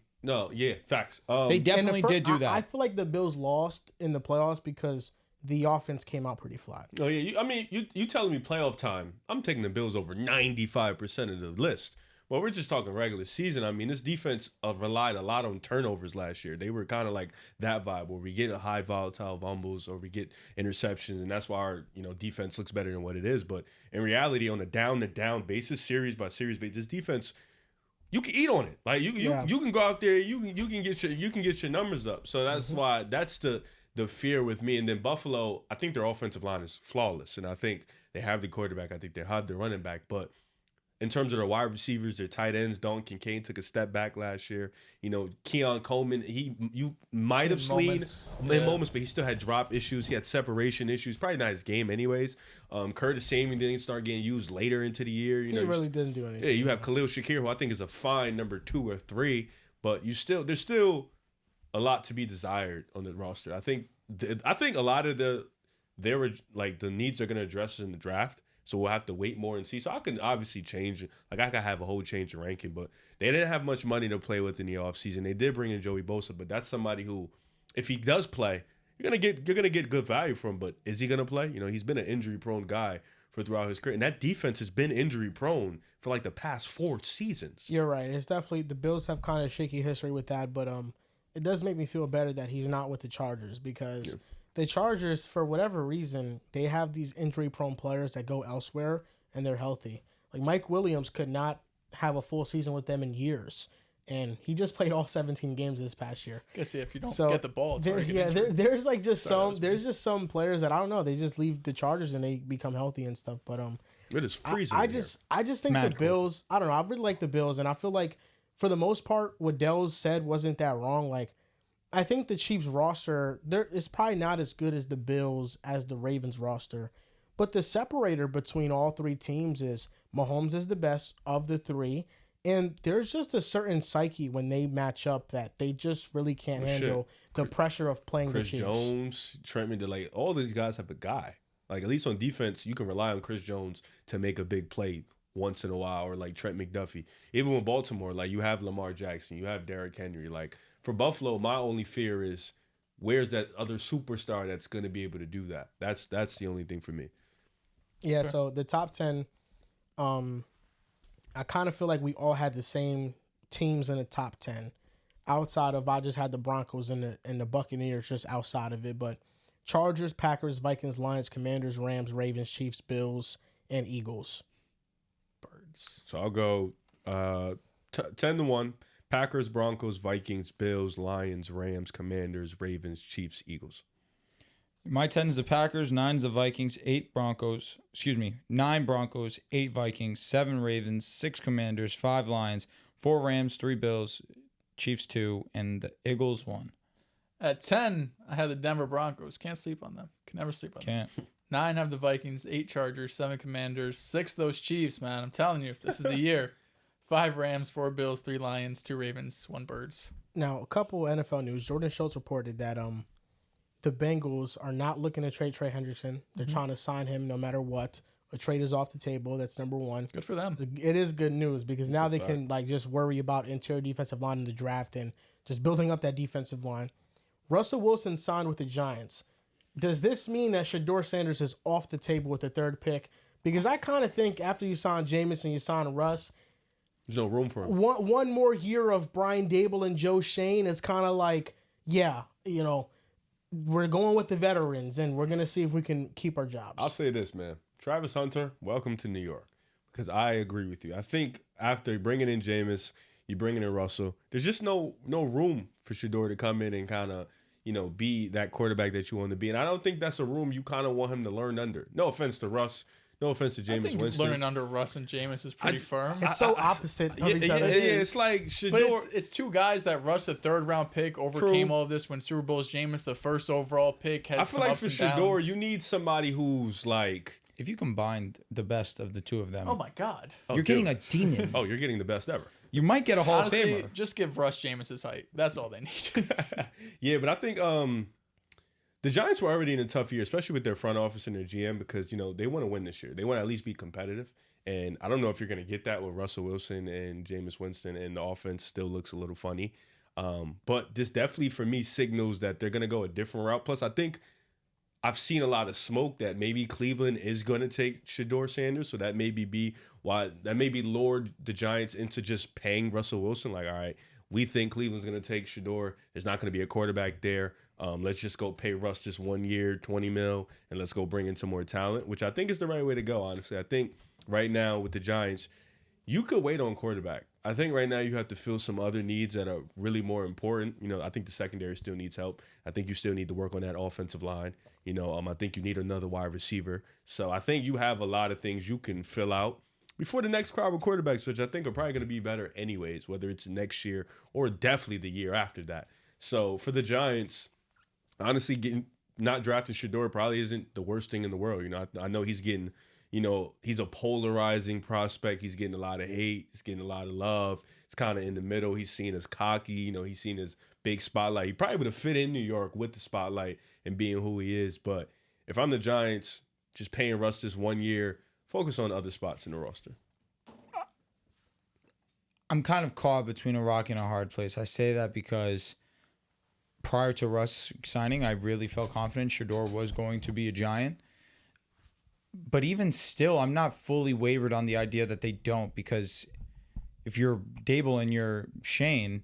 facts. They And the definitely did do that. I feel like the Bills lost in the playoffs because the offense came out pretty flat. Oh yeah, you telling me playoff time? I'm taking the Bills over 95% of the list. Well, we're just talking regular season. I mean, this defense relied a lot on turnovers last year. They were kind of like that vibe where we get a high volatile fumbles or we get interceptions, and that's why our defense looks better than what it is. But in reality, on a down-to-down basis, series by series basis, this defense, you can eat on it. Like you can go out there, you can get your numbers up. So that's why that's the fear with me. And then Buffalo, I think their offensive line is flawless, and I think they have the quarterback. I think they have the running back, but in terms of their wide receivers, their tight ends, Dalton Kincaid took a step back last year. Keon Coleman, you might have seen in moments, but he still had drop issues. He had separation issues. Probably not his game anyways. Curtis Samuel didn't start getting used later into the year. He really didn't do anything. Yeah, you have Khalil Shakir, who I think is a fine number 2 or 3, but there's still a lot to be desired on the roster. I think a lot of the needs are going to address in the draft. So we'll have to wait more and see. So I can obviously change it. Like I could have a whole change in ranking, but they didn't have much money to play with in the offseason. They did bring in Joey Bosa, but that's somebody who, if he does play, you're gonna get good value from him. But is he gonna play? He's been an injury prone guy for throughout his career, and that defense has been injury prone for like the past 4 seasons. You're right. It's definitely the Bills have kind of shaky history with that, but it does make me feel better that he's not with the Chargers because the Chargers, for whatever reason, they have these injury prone players that go elsewhere and they're healthy. Like Mike Williams could not have a full season with them in years. And he just played all 17 games this past year. Guess if you don't get the ball, there's like just some players that I don't know. They just leave the Chargers and they become healthy and stuff. But it is freezing. I just think the Bills. I don't know. I really like the Bills, and I feel like for the most part, what Dehls said wasn't that wrong. Like I think the Chiefs roster there is probably not as good as the Bills as the Ravens roster, but the separator between all 3 teams is Mahomes is the best of the 3. And there's just a certain psyche when they match up that they just really can't handle the pressure of playing Chris the Chiefs. Jones, Trent McDuffie, all these guys have a guy. Like, at least on defense, you can rely on Chris Jones to make a big play once in a while, or like Trent McDuffie. Even with Baltimore, like you have Lamar Jackson, you have Derrick Henry. Like for Buffalo, my only fear is where's that other superstar that's going to be able to do that? That's the only thing for me. Yeah, so the top 10, I kind of feel like we all had the same teams in the top 10. Outside of, I just had the Broncos and the Buccaneers just outside of it. But Chargers, Packers, Vikings, Lions, Commanders, Rams, Ravens, Chiefs, Bills, and Eagles. Birds. So I'll go 10-1. Packers, Broncos, Vikings, Bills, Lions, Rams, Commanders, Ravens, Chiefs, Eagles. My 10 is the Packers, 9 is the Vikings, 9 Broncos, 8 Vikings, 7 Ravens, 6 Commanders, 5 Lions, 4 Rams, 3 Bills, Chiefs 2, and the Eagles 1. At 10, I had the Denver Broncos. Can't sleep on them. Can never sleep on them. 9 have the Vikings, 8 Chargers, 7 Commanders, 6 those Chiefs, man. I'm telling you, this is the year. 5 Rams, 4 Bills, 3 Lions, 2 Ravens, 1 Birds. Now, a couple NFL news. Jordan Schultz reported that the Bengals are not looking to trade Trey Hendrickson. They're trying to sign him no matter what. A trade is off the table. That's number 1. Good for them. It is good news because now they can like just worry about interior defensive line in the draft and just building up that defensive line. Russell Wilson signed with the Giants. Does this mean that Shedeur Sanders is off the table with the 3rd pick? Because I kind of think after you sign Jameis and you sign Russ, there's no room for him. One more year of Brian Dable and Joe Shane, it's kind of like, we're going with the veterans, and we're going to see if we can keep our jobs. I'll say this, man. Travis Hunter, welcome to New York, because I agree with you. I think after bringing in Jameis, you bringing in Russell, there's just no room for Shedeur to come in and kind of, be that quarterback that you want to be. And I don't think that's a room you kind of want him to learn under. No offense to Russ. No offense to Jameis Winston. Learning under Russ and Jameis is pretty firm. It's so opposite of each other. Yeah, it's like Shedeur. But it's 2 guys that Russ, a 3rd-round pick, overcame all of this when Super Bowl's Jameis, the 1st overall pick, had some ups and downs. I feel like for Shedeur, you need somebody who's like... If you combined the best of the 2 of them... Oh, my God. You're getting a demon. Oh, you're getting the best ever. You might get a Hall of Famer. Just give Russ Jameis' height. That's all they need. Yeah, but I think... the Giants were already in a tough year, especially with their front office and their GM, because, they want to win this year. They want to at least be competitive. And I don't know if you're going to get that with Russell Wilson and Jameis Winston, and the offense still looks a little funny. But this definitely, for me, signals that they're going to go a different route. Plus, I think I've seen a lot of smoke that maybe Cleveland is going to take Shedeur Sanders. So that maybe lured the Giants into just paying Russell Wilson. Like, all right, we think Cleveland's going to take Shedeur. There's not going to be a quarterback there. Let's just go pay Russ this 1 year, $20 million, and let's go bring in some more talent, which I think is the right way to go, honestly. I think right now with the Giants, you could wait on quarterback. I think right now you have to fill some other needs that are really more important. I think the secondary still needs help. I think you still need to work on that offensive line. I think you need another wide receiver. So I think you have a lot of things you can fill out before the next crowd of quarterbacks, which I think are probably going to be better anyways, whether it's next year or definitely the year after that. So for the Giants... honestly, not drafting Shedeur probably isn't the worst thing in the world. I know he's getting, he's a polarizing prospect. He's getting a lot of hate. He's getting a lot of love. It's kind of in the middle. He's seen as cocky. He's seen as big spotlight. He probably would have fit in New York with the spotlight and being who he is. But if I'm the Giants, just paying Russ this 1 year, focus on other spots in the roster. I'm kind of caught between a rock and a hard place. I say that because prior to Russ signing, I really felt confident Shedeur was going to be a Giant. But even still, I'm not fully wavered on the idea that they don't, because if you're Dable and you're Shane,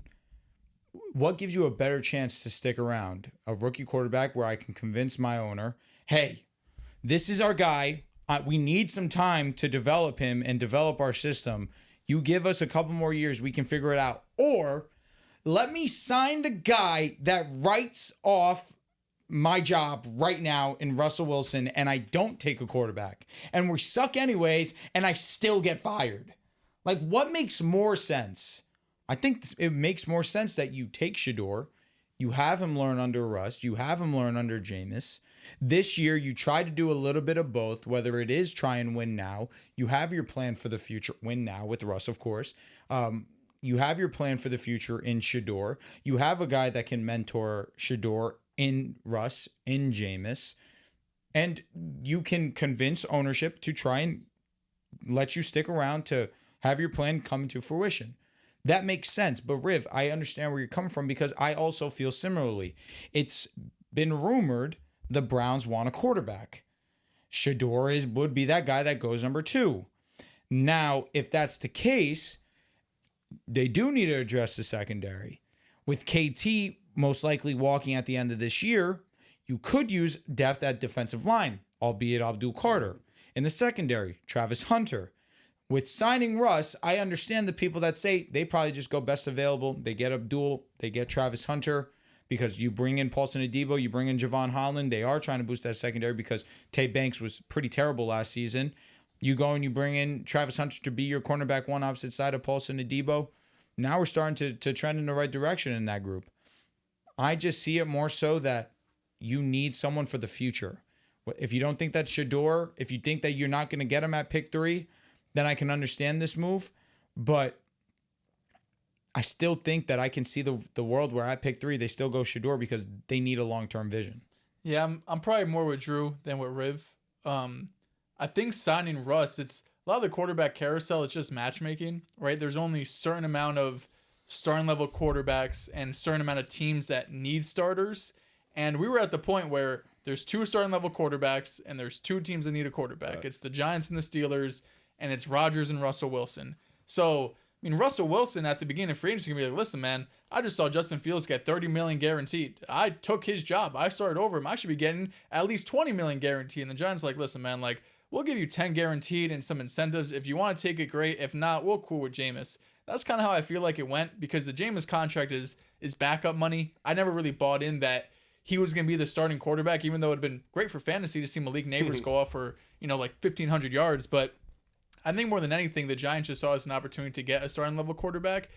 what gives you a better chance to stick around? A rookie quarterback where I can convince my owner, hey, this is our guy. We need some time to develop him and develop our system. You give us a couple more years, we can figure it out. Or let me sign the guy that writes off my job right now in Russell Wilson, and I don't take a quarterback. And we suck anyways, and I still get fired. Like, what makes more sense? I think it makes more sense that you take Shedeur, you have him learn under Russ, you have him learn under Jameis. This year, you try to do a little bit of both, whether it is try and win now. You have your plan for the future, win now with Russ, of course. You have your plan for the future in Shedeur. You have a guy that can mentor Shedeur in Russ, in Jameis, and you can convince ownership to try and let you stick around to have your plan come to fruition. That makes sense. But Riv, I understand where you're coming from, because I also feel similarly. It's been rumored the Browns want a quarterback. Shedeur would be that guy that goes number 2. Now, if that's the case, they do need to address the secondary. With KT most likely walking at the end of this year, you could use depth at defensive line, albeit Abdul Carter. In the secondary, Travis Hunter. With signing Russ, I understand the people that say they probably just go best available. They get Abdul, they get Travis Hunter, because you bring in Paulson Adebo, you bring in Javon Holland. They are trying to boost that secondary because Tay Banks was pretty terrible last season. You go and you bring in Travis Hunter to be your cornerback one opposite side of Paulson Adebo. Now we're starting to trend in the right direction in that group. I just see it more so that you need someone for the future. If you don't think that's Shedeur, if you think that you're not going to get him at pick 3, then I can understand this move. But I still think that I can see the world where at pick 3, they still go Shedeur because they need a long-term vision. Yeah, I'm probably more with Drew than with Riv. I think signing Russ, it's a lot of the quarterback carousel, it's just matchmaking, right? There's only a certain amount of starting level quarterbacks and certain amount of teams that need starters. And we were at the point where there's 2 starting level quarterbacks and there's 2 teams that need a quarterback. Right. It's the Giants and the Steelers, and it's Rodgers and Russell Wilson. So, I mean, Russell Wilson at the beginning of free agency can be like, listen, man, I just saw Justin Fields get $30 million guaranteed. I took his job. I started over him. I should be getting at least $20 million guaranteed. And the Giants like, listen, man, like, we'll give you 10 guaranteed and some incentives. If you want to take it, great. If not, we'll cool with Jameis. That's kind of how I feel like it went, because the Jameis contract is backup money. I never really bought in that he was going to be the starting quarterback, even though it would have been great for fantasy to see Malik Neighbors go off for, like 1,500 yards. But I think more than anything, the Giants just saw as an opportunity to get a starting level quarterback.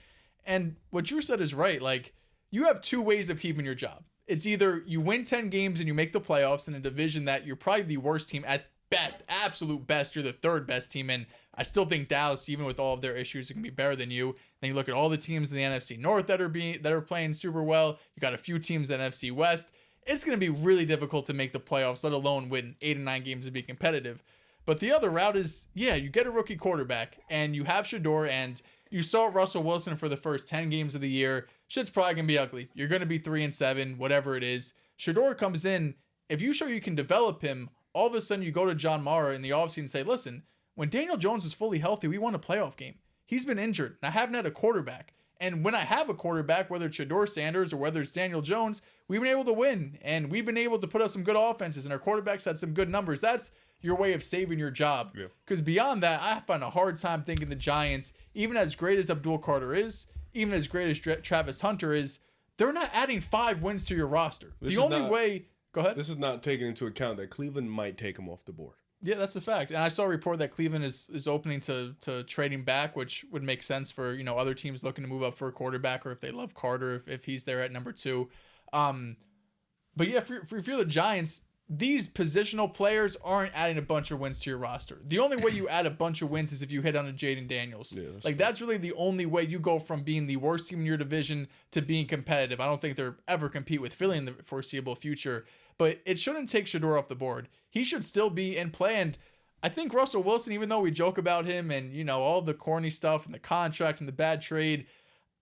And what Drew said is right. Like, you have 2 ways of keeping your job. It's either you win 10 games and you make the playoffs in a division that you're probably the worst team at best, absolute best. You're the 3rd best team. And I still think Dallas, even with all of their issues, can be better than you. Then you look at all the teams in the NFC North that are playing super well. You got a few teams in NFC West. It's going to be really difficult to make the playoffs, let alone win 8 or 9 games and be competitive. But the other route is, you get a rookie quarterback and you have Shedeur, and you saw Russell Wilson for the first 10 games of the year. Shit's probably going to be ugly. You're going to be 3-7, whatever it is. Shedeur comes in. If you show you can develop him, all of a sudden you go to John Mara in the offseason and say, listen, when Daniel Jones was fully healthy, we won a playoff game. He's been injured, and I haven't had a quarterback. And when I have a quarterback, whether it's Shedeur Sanders or whether it's Daniel Jones, we've been able to win. And we've been able to put up some good offenses, and our quarterbacks had some good numbers. That's your way of saving your job. Because beyond that, I find a hard time thinking the Giants, even as great as Abdul Carter is, even as great as Travis Hunter is, they're not adding 5 wins to your roster. Go ahead. This is not taking into account that Cleveland might take him off the board. Yeah, that's a fact. And I saw a report that Cleveland is opening to trading back, which would make sense for, other teams looking to move up for a quarterback, or if they love Carter, if he's there at number 2. But yeah, if you're the Giants, these positional players aren't adding a bunch of wins to your roster. The only way you add a bunch of wins is if you hit on a Jaden Daniels. Yeah, That's really the only way you go from being the worst team in your division to being competitive. I don't think they'll ever compete with Philly in the foreseeable future, but it shouldn't take Shedeur off the board. He should still be in play. And I think Russell Wilson, even though we joke about him and, all the corny stuff and the contract and the bad trade,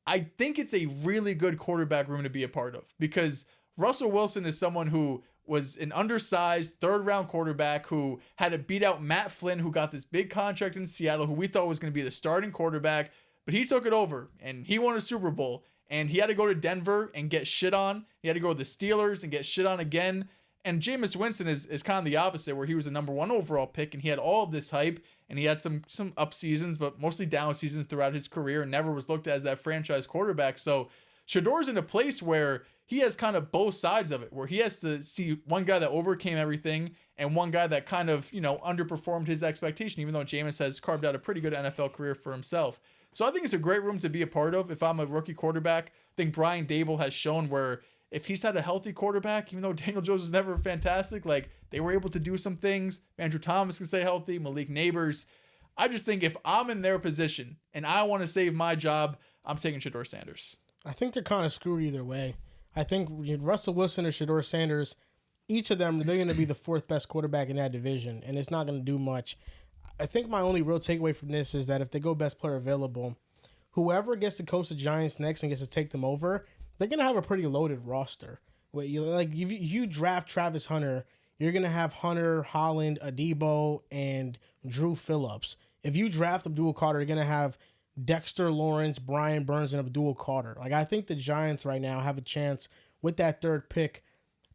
I think it's a really good quarterback room to be a part of, because Russell Wilson is someone who was an undersized 3rd-round quarterback who had to beat out Matt Flynn, who got this big contract in Seattle, who we thought was going to be the starting quarterback, but he took it over and he won a Super Bowl, and he had to go to Denver and get shit on. He had to go to the Steelers and get shit on again. And Jameis Winston is kind of the opposite, where he was a number 1 overall pick and he had all of this hype and he had some up seasons, but mostly down seasons throughout his career, and never was looked at as that franchise quarterback. So Shedeur's in a place where he has kind of both sides of it, where he has to see one guy that overcame everything and one guy that kind of, underperformed his expectation, even though Jameis has carved out a pretty good NFL career for himself. So I think it's a great room to be a part of if I'm a rookie quarterback. I think Brian Dable has shown where if he's had a healthy quarterback, even though Daniel Jones was never fantastic, they were able to do some things. Andrew Thomas can stay healthy, Malik Neighbors. I just think if I'm in their position and I want to save my job, I'm taking Shedeur Sanders. I think they're kind of screwed either way. I think Russell Wilson or Shedeur Sanders, each of them, they're going to be the 4th best quarterback in that division, and it's not going to do much. I think my only real takeaway from this is that if they go best player available, whoever gets to coach the Giants next and gets to take them over, they're going to have a pretty loaded roster. If you draft Travis Hunter, you're going to have Hunter, Holland, Adebo, and Drew Phillips. If you draft Abdul Carter, you're going to have Dexter Lawrence, Brian Burns, and Abdul Carter. I think the Giants right now have a chance with that 3rd pick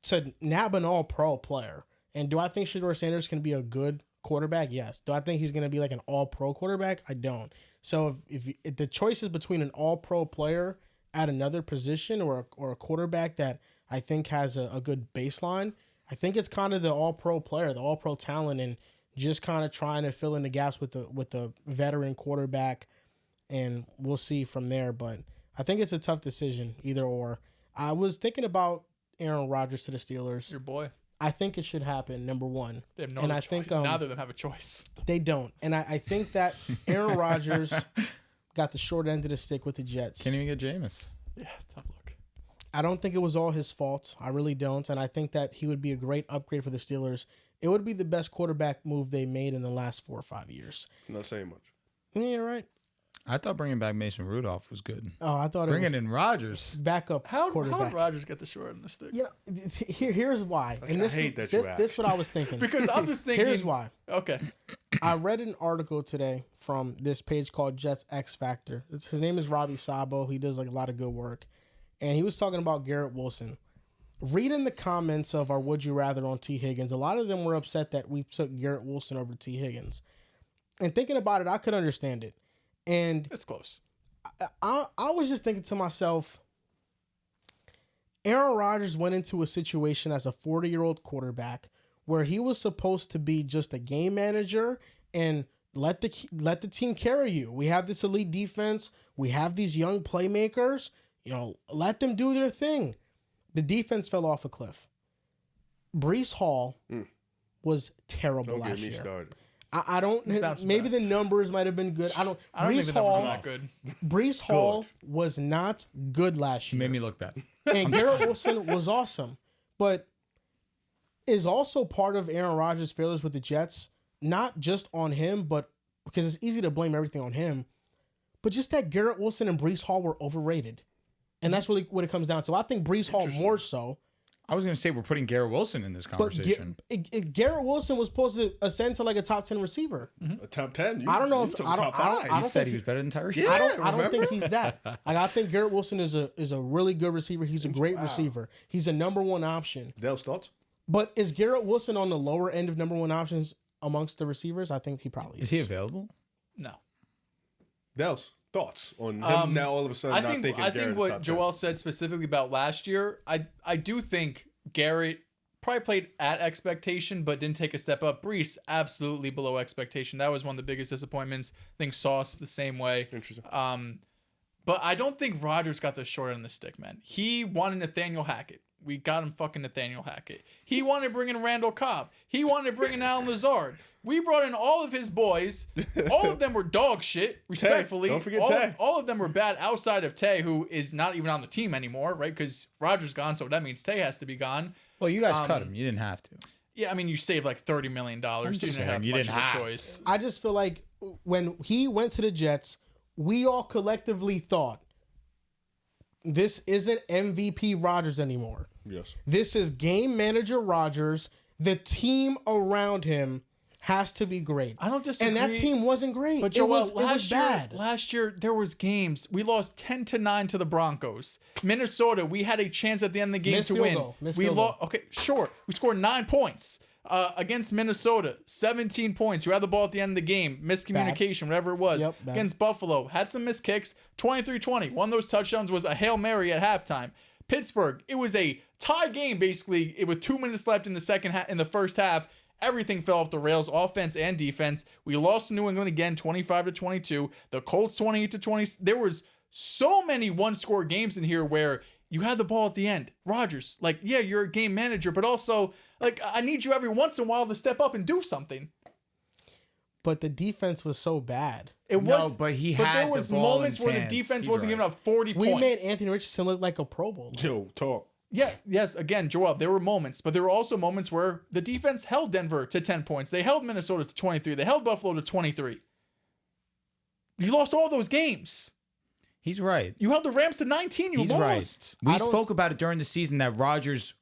to nab an all-pro player. And do I think Shedeur Sanders can be a good quarterback? Yes. Do I think he's going to be like an all-pro quarterback? I don't. So if the choice is between an all-pro player at another position or a quarterback that I think has a good baseline, I think it's kind of the all-pro player, the all-pro talent, and just kind of trying to fill in the gaps with the veteran quarterback. And we'll see from there. But I think it's a tough decision, either or. I was thinking about Aaron Rodgers to the Steelers. Your boy. I think it should happen, number 1. They have no and other I choice. think Neither of them have a choice. They don't. And I think that Aaron Rodgers got the short end of the stick with the Jets. Can't even get Jameis. Yeah, tough look. I don't think it was all his fault. I really don't. And I think that he would be a great upgrade for the Steelers. It would be the best quarterback move they made in the last 4 or 5 years. I'm not saying much. Yeah, right. I thought bringing back Mason Rudolph was good. Oh, I thought bringing it was in Rodgers. backup quarterback. How did Rodgers get the short end of the stick? Yeah, here's why. And I hate that you asked. This is what I was thinking. Because I'm just thinking. Here's why. Okay. I read an article today from this page called Jets X Factor. His name is Robbie Sabo. He does a lot of good work. And he was talking about Garrett Wilson. Reading the comments of our Would You Rather on T. Higgins, a lot of them were upset that we took Garrett Wilson over T. Higgins. And thinking about it, I could understand it. And It's close. I was just thinking to myself, Aaron Rodgers went into a situation as a 40-year-old quarterback where he was supposed to be just a game manager and let the team carry you. We have this elite defense. We have these young playmakers. Let them do their thing. The defense fell off a cliff. Breece Hall was terrible last year. Started. I don't. Maybe the numbers might have been good. I don't think the numbers Hall, were that good. Breece Hall was not good last year. Made me look bad. And Garrett Wilson was awesome, but is also part of Aaron Rodgers' failures with the Jets. Not just on him, but because it's easy to blame everything on him, but just that Garrett Wilson and Breece Hall were overrated, and that's really what it comes down to. I think Breece Hall more so. I was going to say we're putting Garrett Wilson in this conversation. But Garrett Wilson was supposed to ascend to like a top 10 receiver. A top 10? I don't know if top 5. I You said he was better than Tyreek. Yeah. I don't think he's that. I think Garrett Wilson is a really good receiver. He's a great receiver. He's a number 1 option. Dehls, thoughts? But is Garrett Wilson on the lower end of number 1 options amongst the receivers? I think he probably is. Is he available? No. Dehls, thoughts on him now all of a sudden I think Garrett's what top 10? Joel said specifically about last year, I do think Garrett probably played at expectation but didn't take a step up. Breece, absolutely below expectation. That was one of the biggest disappointments. I think Sauce the same way. Interesting. But I don't think Rodgers got the short end of the stick, man. He wanted Nathaniel Hackett. We got him fucking Nathaniel Hackett. He wanted to bring in Randall Cobb. He wanted to bring in Alan Lazard. We brought in all of his boys. All of them were dog shit, respectfully. Tay. Don't forget Tay. All of them were bad outside of Tay, who is not even on the team anymore, right? Because Rodgers gone, so that means Tay has to be gone. Well, you guys cut him. You didn't have to. Yeah, I mean, you saved like $30 million. You didn't have much of a choice. I just feel like when he went to the Jets, we all collectively thought, this isn't MVP Rodgers anymore. Yes. This is game manager Rodgers. The team around him has to be great. I don't disagree. And that team wasn't great. But it was bad. Last year, there was games. We lost 10-9 to the Broncos. Minnesota, we had a chance at the end of the game to win. We lost. Okay, sure. We scored 9 points. Against Minnesota, 17 points. You had the ball at the end of the game. Miscommunication, whatever it was. Bad. Against Buffalo, had some missed kicks. 23-20. One of those touchdowns was a Hail Mary at halftime. Pittsburgh, it was a tie game, basically. With 2 minutes left in the first half. Everything fell off the rails, offense and defense. We lost to New England again, 25-22. The Colts, 28-20. There was so many one-score games in here where you had the ball at the end. Rodgers, like, yeah, you're a game manager, but also, like, I need you every once in a while to step up and do something. But the defense was so bad. But there was moments where the defense wasn't giving up 40 points. We made Anthony Richardson look like a Pro Bowler. Yo, talk. Yeah, yes, again, Joel, there were moments, but there were also moments where the defense held Denver to 10 points. They held Minnesota to 23. They held Buffalo to 23. You lost all those games. He's right. You held the Rams to 19. You lost. Right. We spoke about it during the season that Rodgers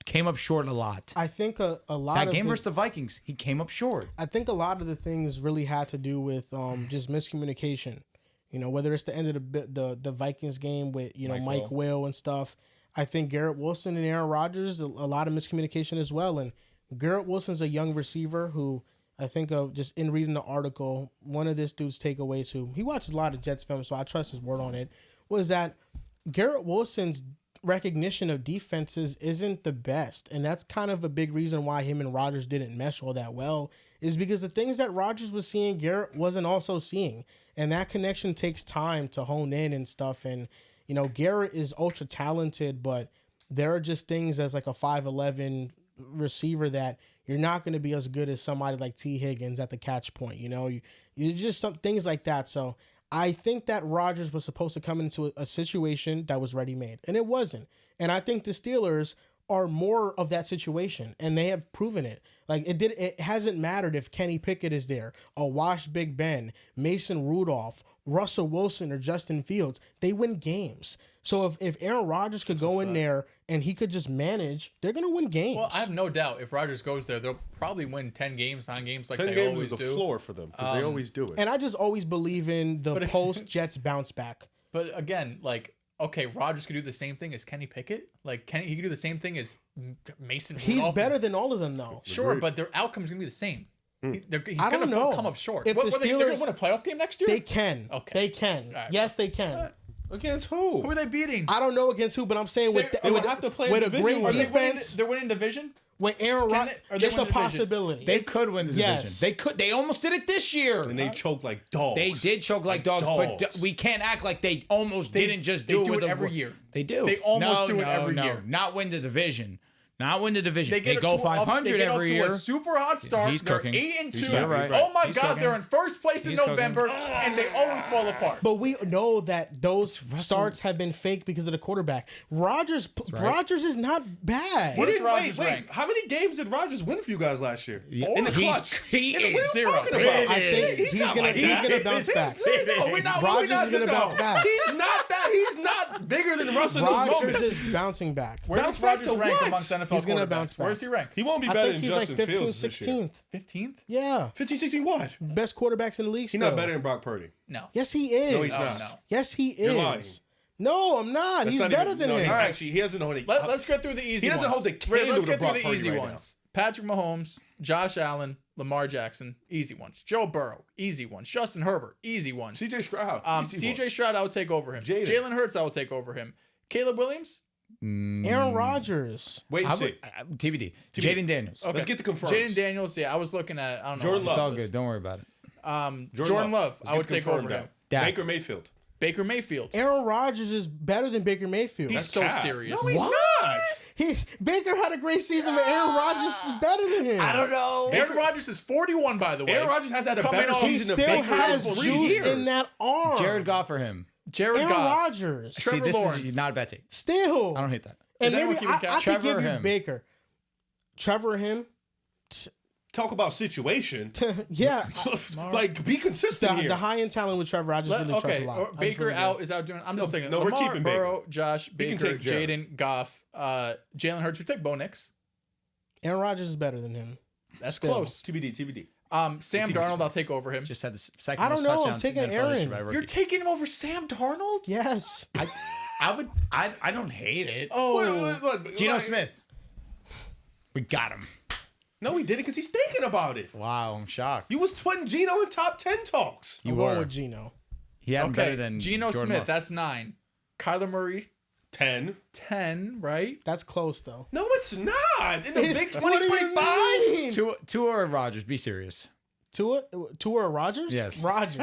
came up short a lot. I think a lot that of game versus the Vikings, he came up short. I think a lot of the things really had to do with just miscommunication. You know, whether it's the end of the Vikings game with Mike Will and stuff. I think Garrett Wilson and Aaron Rodgers, a lot of miscommunication as well. And Garrett Wilson's a young receiver who I think just in reading the article, one of this dude's takeaways, who he watches a lot of Jets film, so I trust his word on it, was that Garrett Wilson's recognition of defenses isn't the best. And that's kind of a big reason why him and Rodgers didn't mesh all that well, is because the things that Rodgers was seeing, Garrett wasn't also seeing. And that connection takes time to hone in and stuff. And Garrett is ultra talented, but there are just things as like a 5'11" receiver that you're not going to be as good as somebody like T. Higgins at the catch point. You just some things like that. So I think that Rodgers was supposed to come into a situation that was ready-made, and it wasn't. And I think the Steelers are more of that situation, and they have proven it. Like it hasn't mattered if Kenny Pickett is there, a washed Big Ben, Mason Rudolph, Russell Wilson, or Justin Fields. They win games. So if Aaron Rodgers could go in there and he could just manage, they're going to win games. Well, I have no doubt if Rodgers goes there, they'll probably win 10 games, 9 games like 10 they games always is the do. floor for them because they always do it. And I just always believe in the post-Jets bounce back. But again, like, okay, Rodgers could do the same thing as Kenny Pickett. Like, he could do the same thing as Mason Rudolph. He's better than all of them, though. Sure, but their outcome's going to be the same. He's I don't know. Going to come up short. If They're the Steelers going to win a playoff game next year? They can. Okay. They can. Right. Yes, they can. Against who? Who are they beating? I don't know against who, but I'm saying They would have to play with a a division great winner. defense. They're winning division? With Aaron Rodgers, it's a possibility. They could win the division. Yes. They could. They almost did it this year. And they choked like dogs. They did choke like dogs, but we can't act like they almost didn't just do it. They do it every year. They do. They almost do it every year. Not win the division. Not win the division. They go to 500 every year. A super hot start. He's They're cooking. 8-2. Right. Oh my He's God, cooking. they're in first place in He's November, and they always fall apart. But we know that those starts have been fake because of the quarterback. Rodgers is not bad. What is Rodgers rank? How many games did Rodgers win for you guys last year? In the clutch. He is what are you zero. talking about? I think he's gonna bounce back. Rodgers is gonna bounce back. He's not that. He's not bigger than Russ in those Rodgers moments. is bouncing back. Where Bounce does back Rodgers to rank what? amongst NFL He's gonna quarterbacks? bounce back. Where's he rank? He won't be I better think than he's like Justin 15th, Fields this year. 16th. 15th? Yeah. 15, 16 what? Best quarterbacks in the league He's still. not better than Brock Purdy. No. Yes, he is. No, he's not. No. Yes, he You're lying. is. No, I'm not. That's He's not better even- than no, him. he- Actually, he doesn't hold it. Let's get through the easy ones. He doesn't hold the candle Let's to get through Brock the Purdy easy right ones. Patrick Mahomes, Josh Allen, Lamar Jackson, easy ones. Joe Burrow, easy ones. Justin Herbert, easy ones. CJ Stroud. CJ Stroud, I would take over him. Jaden. Jalen Hurts, I would take over him. Caleb Williams, Aaron Rodgers. Wait and see. TBD. Jaden Daniels. okay. Let's get the confirms. Jaden Daniels, yeah, I was looking at, I don't know. Jordan It's Love. all good. Don't worry about it. Jordan Love, Let's I would get take confirmed over him. down. Dak. Baker Mayfield. Baker Mayfield. Aaron Rodgers is better than Baker Mayfield. He's so Cap. serious. No, he's What? Baker had a great season, but Aaron Rodgers is better than him. I don't know. Aaron Rodgers is 41, by the way. Aaron Rodgers has had a Coming better off- He season still of Baker has in 3 juice years. in that arm. Jared Goff for him. Jared Aaron Goff. Rodgers. Trevor this Lawrence. is not a bad take. Still. I don't hate that. And Is anyone maybe keeping I count? could Trevor give or you him? Baker. Trevor or him? Talk about situation. Yeah. Like, be consistent here. The high-end talent with Trevor, I just really trust a lot. I just Baker really do. out is out doing. I'm just thinking. no, we're Lamar, keeping Baker. Burrow, Josh, can Baker, take Jared. Jaden, Goff, Jalen Hurts. We take Bo Nix. Aaron Rodgers is better than him. That's Still. close. TBD. Sam Darnold, I'll take over him. Just had the second I don't most know, I'm touchdowns taking in NFL history Aaron. by a rookie. You're taking him over Sam Darnold? Yes. I don't hate it. Oh. Geno Smith. We got him. No, he didn't because he's thinking about it. Wow, I'm shocked. You was putting Geno in top 10 talks. I'm You going were. with Geno. He had him Okay, better than Geno Jordan Smith, Love. that's 9. Kyler Murray, 10. 10, right? That's close, though. No, it's not. In the Big What do you 2025. mean? Tua or Rodgers. Be serious. Tua or Rodgers? Yes. Rodgers.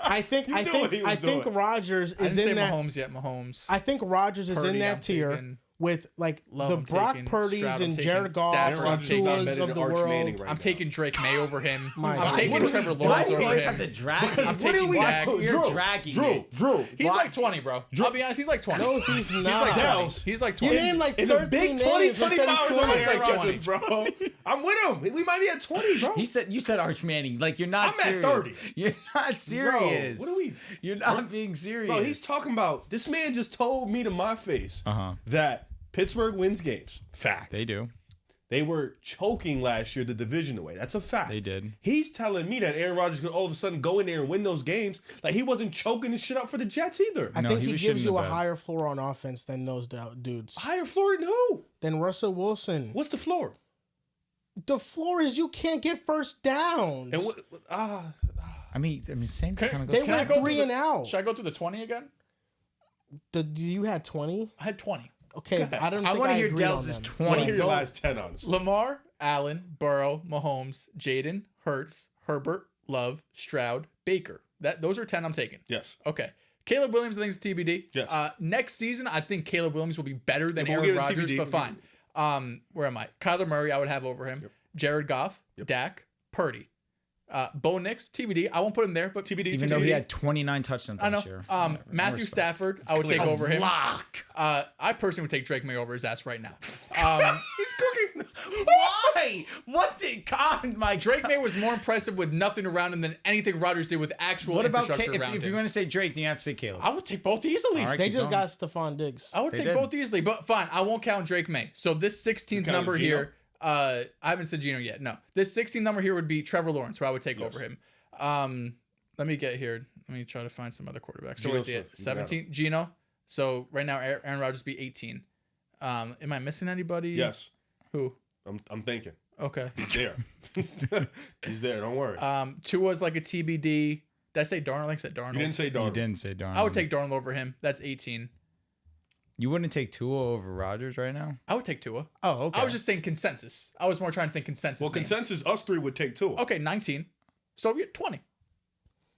I think You knew what he was doing. Rodgers I is didn't say in that. Mahomes yet. Mahomes. I think Rodgers is Purdy, in that I'm tier taking. with like Love, the I'm Brock taking. Purdy's Stroud, I'm and taking. Jared Goff Stafford, and I'm taking. Tua's better of than the Arch world. Manning right I'm now. taking Drake May over him. My I'm God. taking What are Trevor we Lawrence doing? over always him. have to drag I'm it. taking Dak. You're dragging it. Drew. He's like 20, bro. I'll be honest, he's like 20. No, he's not. He's like 20. Dehls. He's like You 20. named like In the 13 Big names 2025 and said he's is when 20. Aaron like Rodgers, bro. I'm with him. We might be at 20, bro. You said Arch Manning. Like you're not I'm at serious. 30. You're not serious. what are we- You're not being serious. Bro, he's talking about this man just told me to my face Uh-huh. that Pittsburgh wins games. Fact. They do. They were choking last year the division away. That's a fact. They did. He's telling me that Aaron Rodgers going to all of a sudden go in there and win those games. Like he wasn't choking this shit up for the Jets either. I No, think he he was gives shitting you the a bed. higher floor on offense than those dudes. Higher floor than who? Than Russell Wilson. What's the floor? The floor is you can't get first downs. And what? I mean, same kind of goes. They Can I went go through 3 the- and out. Should I go through the 20 again? You had 20? I had 20. Okay, I don't I think wanna I hear agree on Dehls' them. 20. I want to hear your go. last 10 honestly. Lamar, Allen, Burrow, Mahomes, Jaden, Hurts, Herbert, Love, Stroud, Baker. Those are 10 I'm taking. Yes. Okay. Caleb Williams, I think, is TBD. Yes. Next season, I think Caleb Williams will be better than Yeah, but we'll Aaron give it Rodgers, TBD. but fine. Where am I? Kyler Murray, I would have over him. Yep. Jared Goff, Yep. Dak, Purdy. Bo Nix, TBD. I won't put him there, but TBD. Even though he had 29 touchdowns I know. last year. Matthew Stafford, I would take over him. I personally would take Drake May over his ass right now. He's cooking. Why? What did my Drake May was more impressive with nothing around him than anything Rodgers did with actual What about infrastructure around if him. you're going to say Drake, then you have to say Caleb. I would take both easily. All right. They Keep just going. got Stephon Diggs. I would They take did. both easily, but fine. I won't count Drake May. So this 16th counting number Geno? here, I haven't said Geno yet. No, this 16th number here would be Trevor Lawrence, who I would take over him. Let me get here. Let me try to find some other quarterbacks. So Geno is he at Smith, you got 17? Geno. So right now Aaron Rodgers be 18. Am I missing anybody? Yes. Who? I'm thinking. Okay. He's there. He's there. Don't worry. Tua's like a TBD. Did I say Darnold? I think I said Darnold. You didn't say You Darnold. didn't say Darnold. I would take Darnold over him. That's 18. You wouldn't take Tua over Rodgers right now? I would take Tua. Oh, okay. I was just saying consensus. I was more trying to think consensus. Well, names. consensus, us three would take two. Okay, 19. So we get 20.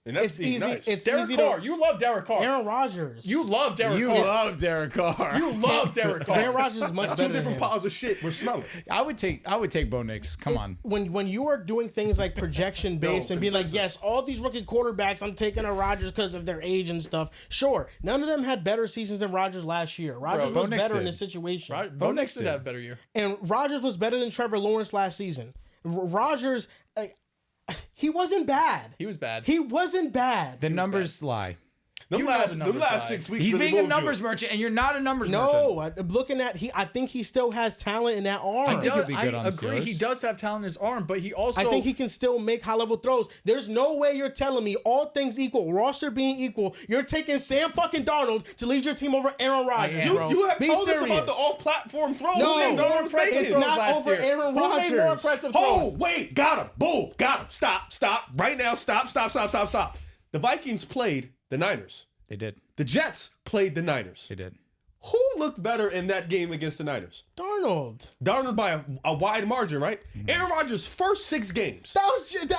And that's It's being easy. nice. It's Derek easy Carr. to. You love Derek Carr. Aaron Rodgers. You love Derek You Carr. love Derek Carr. You love Derek Carr. Aaron Rodgers is much That's better two than different him. piles of shit we're smelling. I would take Bo Nix. Come on. When you are doing things like projection based and be like, yes, all these rookie quarterbacks, I'm taking a Rodgers because of their age and stuff. Sure, none of them had better seasons than Rodgers last year. Rodgers Bo was Nix better in did. this situation, Bo Nix Nix did did. have a better year. and Rodgers was better than Trevor Lawrence last season. Rodgers, he wasn't bad. He was bad. He wasn't bad. The numbers lie. Them You know last, the them numbers last lie. 6 weeks He's really being a moved numbers you. merchant, and you're not a numbers merchant. No, I'm looking at I think he still has talent in that arm. I think he'll be good on the agree. Steelers. He does have talent in his arm, but he also. I think he can still make high level throws. There's no way you're telling me, all things equal, roster being equal, you're taking Sam fucking Darnold to lead your team over Aaron Rodgers. am, bro. You have Be told us serious. about the all-platform throws. No, Sam more Darnold was impressive making. It's throws not last over year. Aaron Who made Rodgers. more impressive Oh, throws? wait. Got him. Boom. Got him. Stop. Right now. Stop. The Vikings played the Niners. They did. The Jets played the Niners. They did. Who looked better in that game against the Niners? Darnold. Darnold by a wide margin, right? Aaron Rodgers' first 6 games. That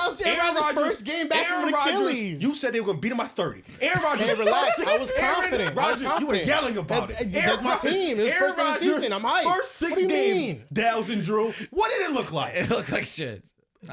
was Aaron Rodgers' first game back from Achilles. You said they were going to beat him by 30. Aaron Rodgers. Hey, relax. I was confident. Aaron Rodgers, you were yelling about it. That's my team. It was first game of the season. I'm hyped. First 6 What do you games, mean? Dehls and Drew. What did it look like? It looked like shit.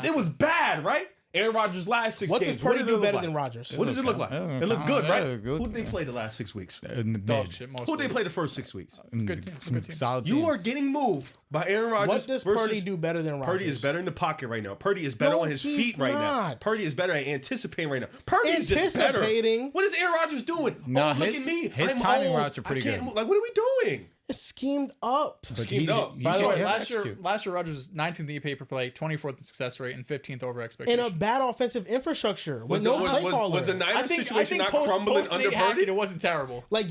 It was bad, right? Aaron Rodgers' last 6 What games. does Purdy did it do look better like? than Rodgers? What does it look like? It looked good, right? Who did they play the last 6 weeks? Dog shit, mostly. Who did they play the first 6 weeks? Good team. Good team. Solid You teams. are getting moved by Aaron Rodgers. What does versus Purdy do better than Rodgers? Purdy is better in the pocket right now. Purdy is better No, on his he's feet right now. not. Purdy is better at anticipating right now. Purdy is just better. Anticipating? What is Aaron Rodgers doing? No, oh, look his- at me. his I'm timing old. routes are pretty I can't good. move. Like, what are we doing? It's schemed up. But schemed up. By the way, yeah, last year execute. Rodgers was 19th in the pay per play, 24th in success rate, and 15th over In expectation. a bad offensive infrastructure with Was no the, play was, caller. was the Niners situation not post crumbling under Nate Hackett, Purdy? it wasn't terrible. Like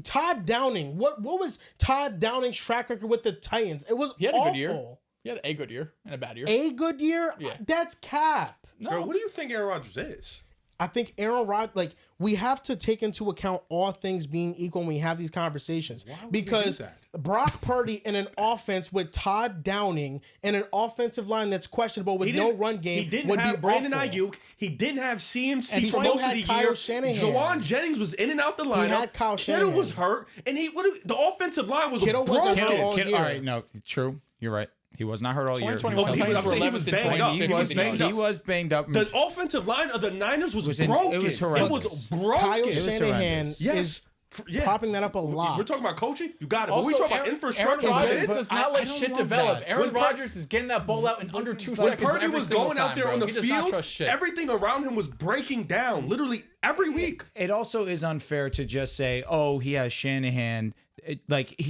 Todd Downing. What was Todd Downing's track record with the Titans? It was He had a awful. good year. He had a good year and a bad year. A good year? Yeah. That's cap. Bro, what do you think Aaron Rodgers is? I think Aaron Rodgers, like, we have to take into account all things being equal when we have these conversations. would we Because do that? Brock Purdy in an offense with Todd Downing and an offensive line that's questionable with no run game He didn't would have be Brandon awful. Ayuk. He didn't have CMC And he for still most of had the Kyle year. Shanahan. Jawan Jennings was in and out the lineup. had Kyle Kittle was Shanahan. hurt, and the offensive line was Kittle wasn't broken. hurt all year. All right, no, true. You're right. He was not hurt all year. 2021 He was- Titans were he was 11th in banged points, up. 15th He was in banged yards. He was banged up. The offensive line of the Niners was Was in- broken. it was horrendous. was broken. Kyle was Shanahan horrendous. is Yeah. propping that up a lot. We're talking about coaching. You got it. But Also, we talking about Aaron infrastructure. Rodgers but does I- not I let don't shit love develop. that. Aaron When Pur- Rodgers is getting that ball out in under 2 When seconds. Purdy every was single going out time, there bro. on the He does not field, trust shit. everything around him was breaking down literally every week. It also is unfair to just say, "Oh, he has Shanahan." He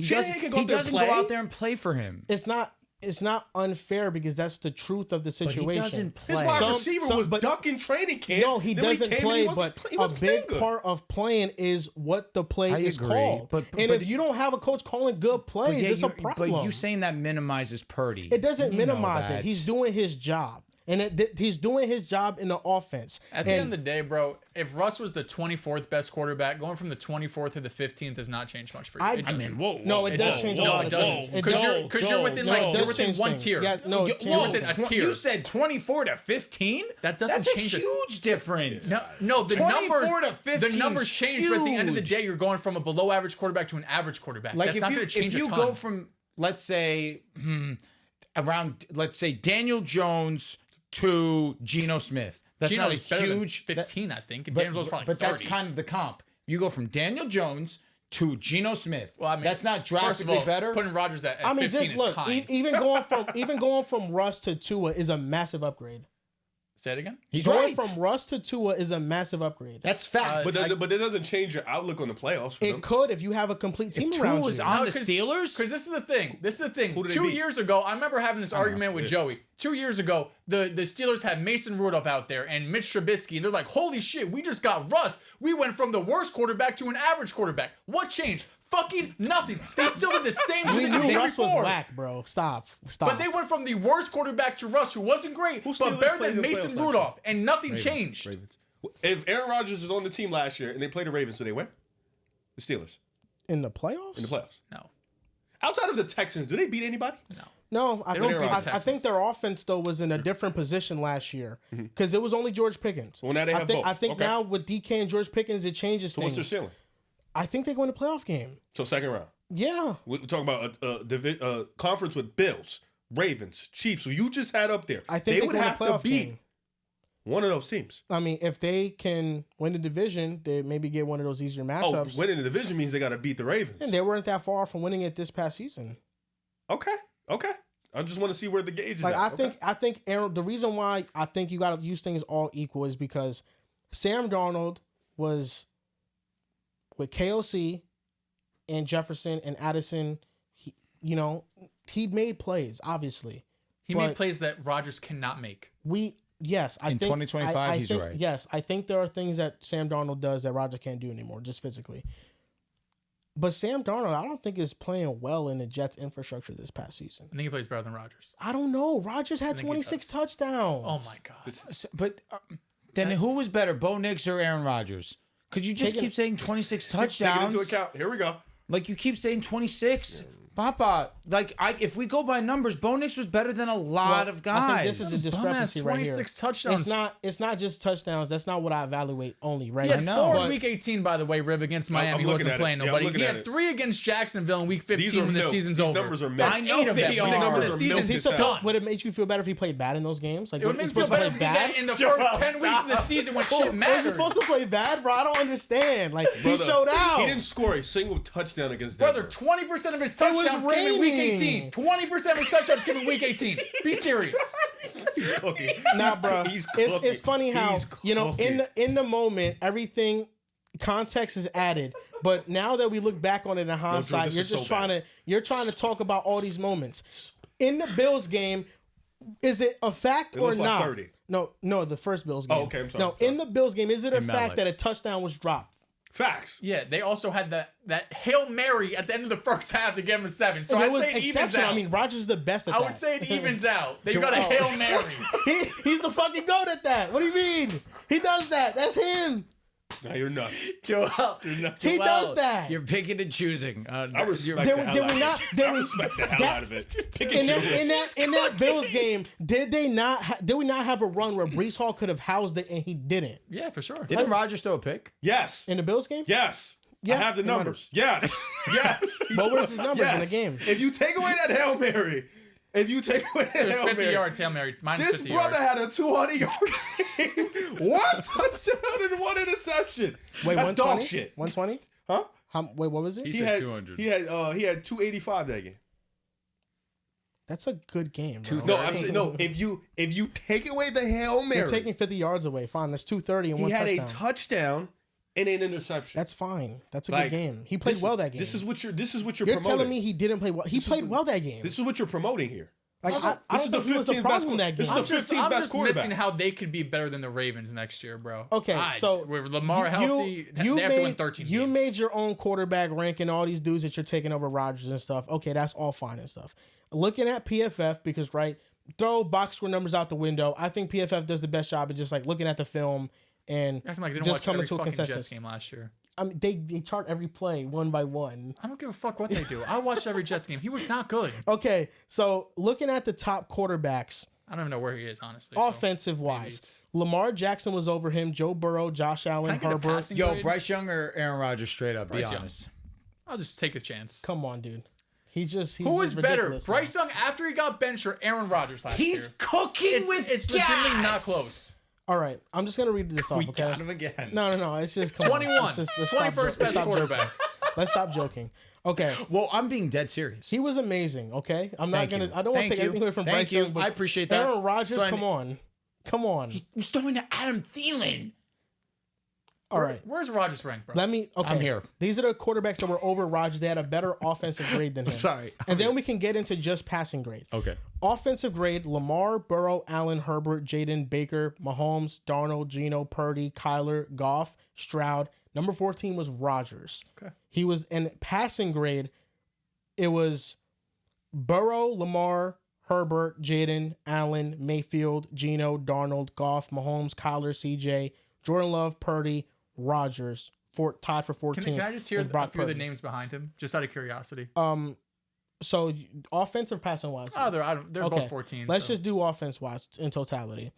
Shanahan can doesn't. go He out there and doesn't play. go out there and play for him. It's not unfair because that's the truth of the But situation. he doesn't His play. wide Some- receiver some- was but- ducking training camp. No, he Then when doesn't came in, play, he but wasn't he a wasn't playing big good. part of playing is what the play I is agree, called. but And if you don't have a coach calling good plays, it's a problem. But you saying that minimizes Purdy. It doesn't You know minimize it. that. He's doing his job. And he's doing his job in the offense. At the end of the day, bro, if Russ was the 24th best quarterback, going from the 24th to the 15th does not change much for you. It doesn't. No, it does does. change a No, lot it of doesn't. things. It Because does. you're within No, it you're does within change one things. tier. Yeah, no, it You're changes within a things. tier. You said 24 to 15. That doesn't That's change a it. huge difference. No, the 24 numbers to 15 the numbers is change, but at the end of the huge. day, you're going from a below average quarterback to an average quarterback. Like That's not going to change if you a ton. go from, let's say, around, let's say Daniel Jones to Geno Smith. That's Geno's not a better than huge 15, I think, and But, Daniel Jones probably but 30. that's kind of the comp. You go from Daniel Jones to Geno Smith. Well, I mean, that's not first of drastically all, better. Putting Rodgers at I mean, 15 just is look. kind. Even going from Russ to Tua is a massive upgrade. Say it again. He's Going right. from Russ to Tua is a massive upgrade. That's fact. But it doesn't change your outlook on the playoffs for them. It could if you have a complete team If around Tua was you. on the Steelers? Because this is the thing. Who did they 2 beat? years ago, I remember having this argument with Joey. 2 years ago, the Steelers had Mason Rudolph out there and Mitch Trubisky, and they're like, holy shit, we just got Russ. We went from the worst quarterback to an average quarterback. What changed? Fucking nothing. They still did the same shit We they did the knew year Russ was before. whack, bro. Stop. But they went from the worst quarterback to Russ, who wasn't great, Who but Steelers better played than in the Mason playoffs last Rudolph, and nothing changed. Ravens. If Aaron Rodgers is on the team last year and they play the Ravens, do they win? The Steelers in the playoffs. in the playoffs. No. Outside of the Texans, do they beat anybody? No, I don't beat the think Texans. their offense though was in a different position last year because it was only George Pickens. Well, now they have both. I think Okay. now with DK and George Pickens, it changes So things. what's their ceiling? I think they go in the playoff game. So second round. Yeah, We're talking about a conference with Bills, Ravens, Chiefs, who you just had up there. I think they would go in the have to playoff beat game. one of those teams. I mean, if they can win the division, they maybe get one of those easier Oh, matchups. winning the division means they got to beat the Ravens. And they weren't that far from winning it this past season. Okay. I just want to see where the gauge is Like at. I think Aaron. The reason why I think you got to use things all equal is because Sam Darnold was with KOC and Jefferson and Addison. He made plays. Obviously, He made plays that Rodgers cannot make. In 2025, he's think, right. Yes, I think there are things that Sam Darnold does that Rodgers can't do anymore, just physically. But Sam Darnold, I don't think is playing well in the Jets' infrastructure this past season. I think he plays better than Rodgers. I don't know. Rodgers had think he 26 does. touchdowns. Oh my god. But then who was better, Bo Nix or Aaron Rodgers? Because you just keep saying 26 Take it touchdowns. into account. Here we go. Like you keep saying 26. Papa, like if we go by numbers, Bo Nix was better than a lot of guys. I think this is the discrepancy right here. 26 touchdowns. It's not just touchdowns. That's not what I evaluate only, right? He had 4 But in Week 18, by the way, Riv, against Miami. He looking wasn't at playing it. Yeah, I'm nobody. looking He at had it. 3 against Jacksonville in Week 15 These are when the milk. season's These over. numbers are milk. That's I know 8 of they them. are. When Numbers the are season's milk. He's supposed, done. would it make you feel better if he played bad in those games? Like, It would make me feel better if he did that in the first 10 weeks of the season when shit Was he mattered. supposed to play bad, bro? I don't understand. Like, he Brother, showed out. He didn't score a single touchdown against Brother, Denver. 20% of his was touchdowns came in Week raining. 18. 20% of his touchdowns came in Week 18. Be serious. He's cooking. Nah, bro. He's It's cooking. funny how He's in the moment everything context is added, but now that we look back on it in hindsight, this you're is just so bad. you're trying to talk about all these moments in the Bills game. Is it a fact They or lost by not? 30. No, the first Bills game. Oh, okay, I'm sorry, No, I'm sorry. in the Bills game, is it a In fact MetLife. that a touchdown was dropped? Facts. Yeah, they also had that Hail Mary at the end of the first half to give him a 7. So And I'd it was say it evens exceptional. out. I mean, Rodgers is the best at that. I would say it evens out. They Joel. got a Hail Mary. He's the fucking goat at that. What do you mean? He does that. That's him. Now you're nuts. Joel, He does that. You're picking and choosing. I respect Did the we- hell did out we of not- it. did I we- respect the hell that- out of it. In that Bills game, did we not have a run where Brees Hall could have housed it and he didn't? Yeah, for sure. Didn't Rodgers throw a pick? Yes. In the Bills game? Yes. Yeah, I have the no matter- numbers. Yes. Yes. He What was does. his numbers in the game? If you take away that Hail Mary, that It was Hail 50 Mary, yards, Hail Mary. Minus this 50 brother yards. had a 200-yard game. One touchdown and 1 interception. Wait, That's 120? dog shit. 120? Huh? Wait, what was it? He He said had 200. He had 285 that game. That's a good game, bro. No, I'm saying no. If you take away the Hail Mary, You're taking 50 yards away. Fine, that's 230 and he one had touchdown. a touchdown and an interception. That's fine. That's a Like, good game. He played well that game. This is what you're You're promoting. telling me he didn't play well. He played well that game. This is what you're promoting here. Like, I This is don't the think he was the 15th problem best. in that game. This is the I'm just, 15th I'm best just quarterback. missing how they could be better than the Ravens next year, bro. Okay, so with Lamar healthy, they have to win 13 You games. made your own quarterback ranking, all these dudes that you're taking over Rodgers and stuff. Okay, that's all fine and stuff. Looking at PFF, because throw box score numbers out the window. I think PFF does the best job of just like looking at the film and Acting like they didn't just watch coming every to a fucking Jets consensus. game last year. I mean, they chart every play one by one. I don't give a fuck what they do. I watched every Jets game. He was not good. Okay, so looking at the top quarterbacks, I don't even know where he is, honestly. offensive maybe wise, it's- Lamar Jackson was over him. Joe Burrow, Josh Allen, Can I get a Herbert. passing Yo, grade? Bryce Young or Aaron Rodgers? Straight up, Bryce be Young. honest. I'll just take a chance. Come on, dude. He's Who is better, ridiculous, Bryce Young after he got benched or Aaron Rodgers last year? He's cooking It's legitimately not close. All right, I'm just gonna read this off. We Okay. got him again. No. It's just come on. 21. Let's stop 21st best joking. quarterback. Let's stop joking. Okay. Well, I'm being dead serious. He was amazing. Okay. I'm not Thank gonna. you. I don't want to Thank take you. anything away from Thank Bryce you. Young. But I appreciate that. Aaron Rodgers, So I come mean- on. He's throwing to Adam Thielen. All right. Where's Rodgers ranked, bro? Let me. Okay. I'm here. These are the quarterbacks that were over Rodgers. They had a better offensive grade than him. Sorry. And then we can get into just passing grade. Okay. Offensive grade: Lamar, Burrow, Allen, Herbert, Jaden, Baker, Mahomes, Darnold, Geno, Purdy, Kyler, Goff, Stroud. Number 14 was Rodgers. Okay. He was in passing grade. It was Burrow, Lamar, Herbert, Jaden, Allen, Mayfield, Geno, Darnold, Goff, Mahomes, Kyler, CJ, Jordan Love, Purdy, Rodgers. Tied for 14. Can I just hear with a Brock few of the Purdy. names behind him, just out of curiosity? So offensive passing wise. Oh, they're Okay. both 14. Let's so. just do offense wise in totality.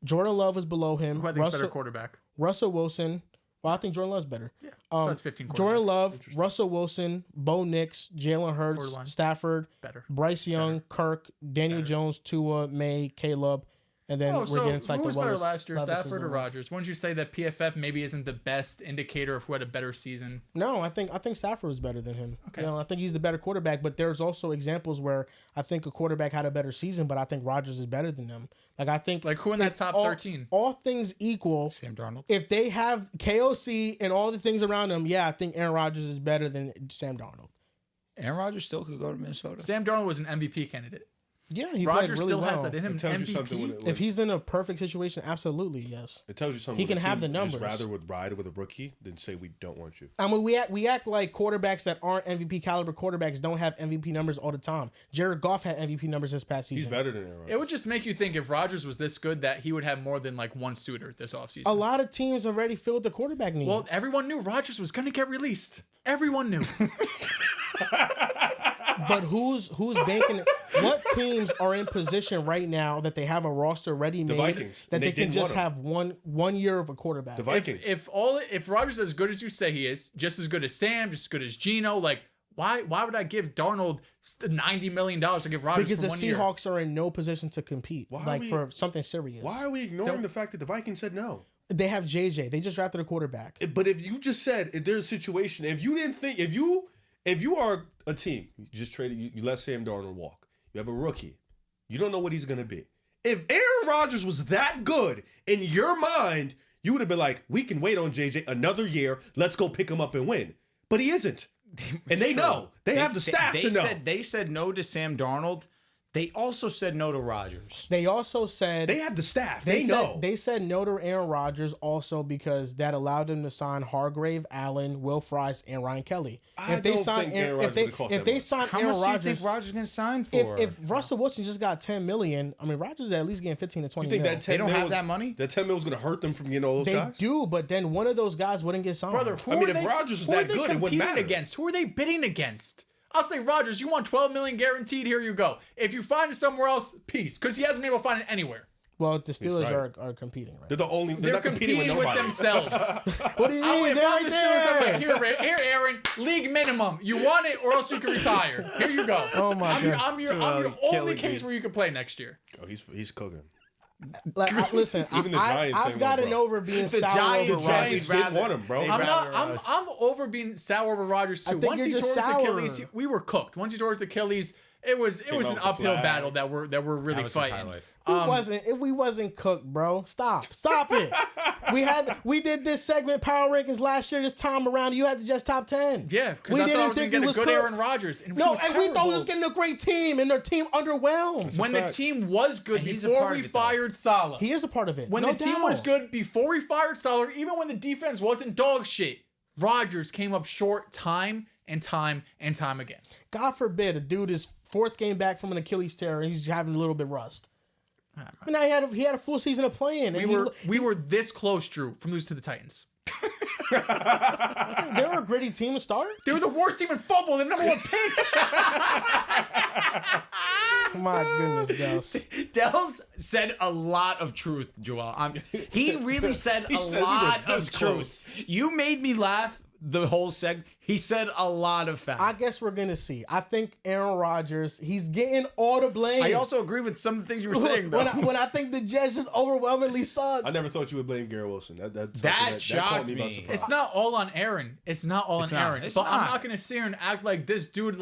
Jordan Love is below him. Who I think is better quarterback? Russell Wilson. Well, I think Jordan Love's better. Yeah. So that's 15 Jordan quarterbacks. Love, Russell Wilson, Bo Nix, Jalen Hurts, Borderline. Stafford, Better. Bryce Young, Kirk, Daniel Jones, Tua, May, Caleb, and then Oh, we're so getting into like who the was better lowest- last year, lowest Stafford or season. Rodgers? Wouldn't you say that PFF maybe isn't the best indicator of who had a better season? No, I think Stafford was better than him. Okay. You know, I think he's the better quarterback, but there's also examples where I think a quarterback had a better season, but I think Rodgers is better than them. Like I think Like who in that if top all- 13? All things equal, Sam Darnold. if they have KOC and all the things around them, yeah, I think Aaron Rodgers is better than Sam Darnold. Aaron Rodgers still could go to Minnesota. Sam Darnold was an MVP candidate. Yeah, he Rodgers played really still well. has that in him. It tells you something when MVP. If he's in a perfect situation, absolutely, yes. It tells you something. He when can a have team the just numbers. rather would ride with a rookie than say we don't want you. I mean, we act like quarterbacks that aren't MVP caliber quarterbacks don't have MVP numbers all the time. Jared Goff had MVP numbers this past season. He's better than Aaron Rodgers. It would just make you think if Rodgers was this good that he would have more than like one suitor this offseason. A lot of teams already filled the quarterback needs. Well, everyone knew Rodgers was going to get released. Everyone knew. But who's banking? What teams are in position right now that they have a roster ready made Vikings. that And they they can didn't just want have one year of a quarterback? The Vikings. If Rodgers is as good as you say he is, just as good as Sam, just as good as Geno, like why would I give Darnold $90 million to give Rodgers Because for the 1 year? Seahawks are in no position to compete, Why are like we- for something serious. Why are we ignoring the fact that the Vikings said no? They have JJ. They just drafted a quarterback. But if you just said if there's a situation, if you didn't think, if you are a team, you just traded, you let Sam Darnold walk. You have a rookie. You don't know what he's gonna be. If Aaron Rodgers was that good in your mind, you would have been like, we can wait on JJ another year. Let's go pick him up and win. But he isn't. And they know. They have the staff to know. They said no to Sam Darnold. They also said no to Rodgers. They also said They have the staff. They know. They said no to Aaron Rodgers also because that allowed them to sign Hargrave, Allen, Will Fries, and Ryan Kelly. I don't think Aaron Rodgers would cost if that they much. sign How Aaron much do you Rodgers, think Rodgers going to sign for? if Russell Wilson just got $10 million, I mean Rodgers is at least getting 15 to 20 you think mil. that 10 They don't mil have was- that money? That 10 mil was going to hurt them from getting all those They guys? do, but then one of those guys wouldn't get signed. Brother, who I mean, are if they, Rodgers was who are that they good, it wouldn't competing matter. against? Who are they bidding against? I'll say, Rodgers, you want $12 million guaranteed. Here you go. If you find it somewhere else, peace, because he hasn't been able to find it anywhere. Well, the Steelers right. are competing right. They're the only. They're, They're not competing with nobody. themselves. What do you mean? If They're I'm right the Steelers, I'm there. like, here, Aaron, league minimum. You want it, or else you can retire. Here you go. Oh my God. I'm your only case where you can play next year. Oh, he's cooking. Like, listen, Even the Giants I've ain't gotten one, bro. over being The sour Giants- over the Rodgers. Giants didn't want him, bro. I'm over being sour over Rodgers too. think Once you're he just tore his sour. Achilles, we were cooked. Once he tore his Achilles, it was out an with the uphill flag. battle that we're really That was his fighting. highlight. We wasn't cooked, bro. Stop it. we did this segment Power Rankings last year. This time around, you had to just top 10. Yeah, because We I thought I didn't was going think to he get a was good cooked. Aaron Rodgers. And No, was and we thought we terrible. was getting a great team, and their team underwhelmed. When the fact. team was good And he's a before part we of it, though. fired Salah. He is a part of it. When no the team doubt. was good before we fired Salah, even when the defense wasn't dog shit, Rodgers came up short time and time and time again. God forbid a dude is fourth game back from an Achilles tear. He's having a little bit rust. And now he had a full season of playing. And We were this close, Drew, from losing to the Titans. they were a gritty team to start. They were the worst team in football. The number one pick. My goodness, Dehls. Dehls said a lot of truth, Joel. He really said He a said we were lot this of close. truth. You made me laugh the whole segment. He said a lot of facts. I guess we're gonna see. I think Aaron Rodgers, he's getting all the blame. I also agree with some of the things you were saying, though. when I think the Jets just overwhelmingly sucked. I never thought you would blame Garrett Wilson. That That shocked caught by me. surprise. It's not all on Aaron. It's not all It's on not. Aaron. It's But I'm not. not going to sit here and act like this dude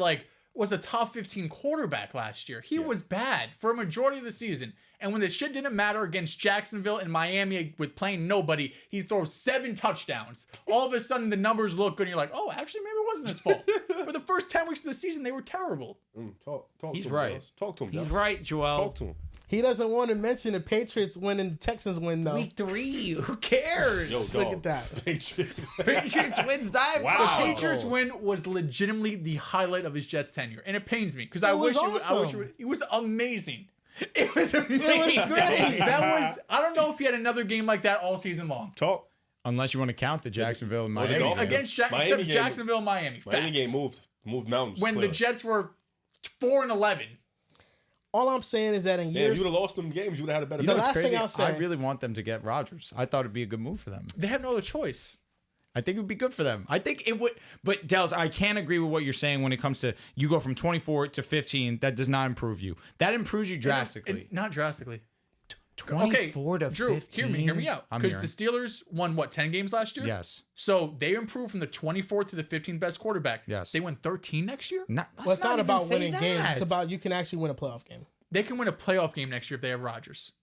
was a top 15 quarterback last year. He was bad for a majority of the season. And when the shit didn't matter against Jacksonville and Miami with playing nobody, he throws 7 touchdowns. All of a sudden, the numbers look good, and you're like, oh, actually, maybe it wasn't his fault. For the first 10 weeks of the season, they were terrible. Talk He's to him, right. Dehls. Talk to him. He's Dehls. right, Joel. Talk to him. He doesn't want to mention the Patriots win and the Texans win though. Week 3. Who cares? Yo, Look dog. at that. Patriots. Patriots wins dive. Wow. The Oh. Patriots win was legitimately the highlight of his Jets tenure, and it pains me because I was wish awesome. it was amazing. It was amazing. great. That was I don't know if he had another game like that all season long Talk. Unless you want to count the Jacksonville and Or the Miami. Dolphins. game. against Miami except game- Jacksonville, and Miami. Miami Facts. game moved mountains. when the clearly. Jets were 4-11. All I'm saying is that in Man, if years, you would have lost them games, you would have had a better. You know The what's last thing crazy? I'll say- I really want them to get Rodgers. I thought it'd be a good move for them. They have no other choice. I think it would be good for them. I think it would. But Dehls, I can't agree with what you're saying when it comes to you go from 24 to 15. That does not improve you. That improves you drastically. Not drastically. 24 to Drew, 15. hear me out. I'm Because hearing. the Steelers won, 10 games last year? Yes. So they improved from the 24th to the 15th best quarterback. Yes. They win 13 next year? Not, well, it's not even about say winning that. games. It's about you can actually win a playoff game. They can win a playoff game next year if they have Rodgers.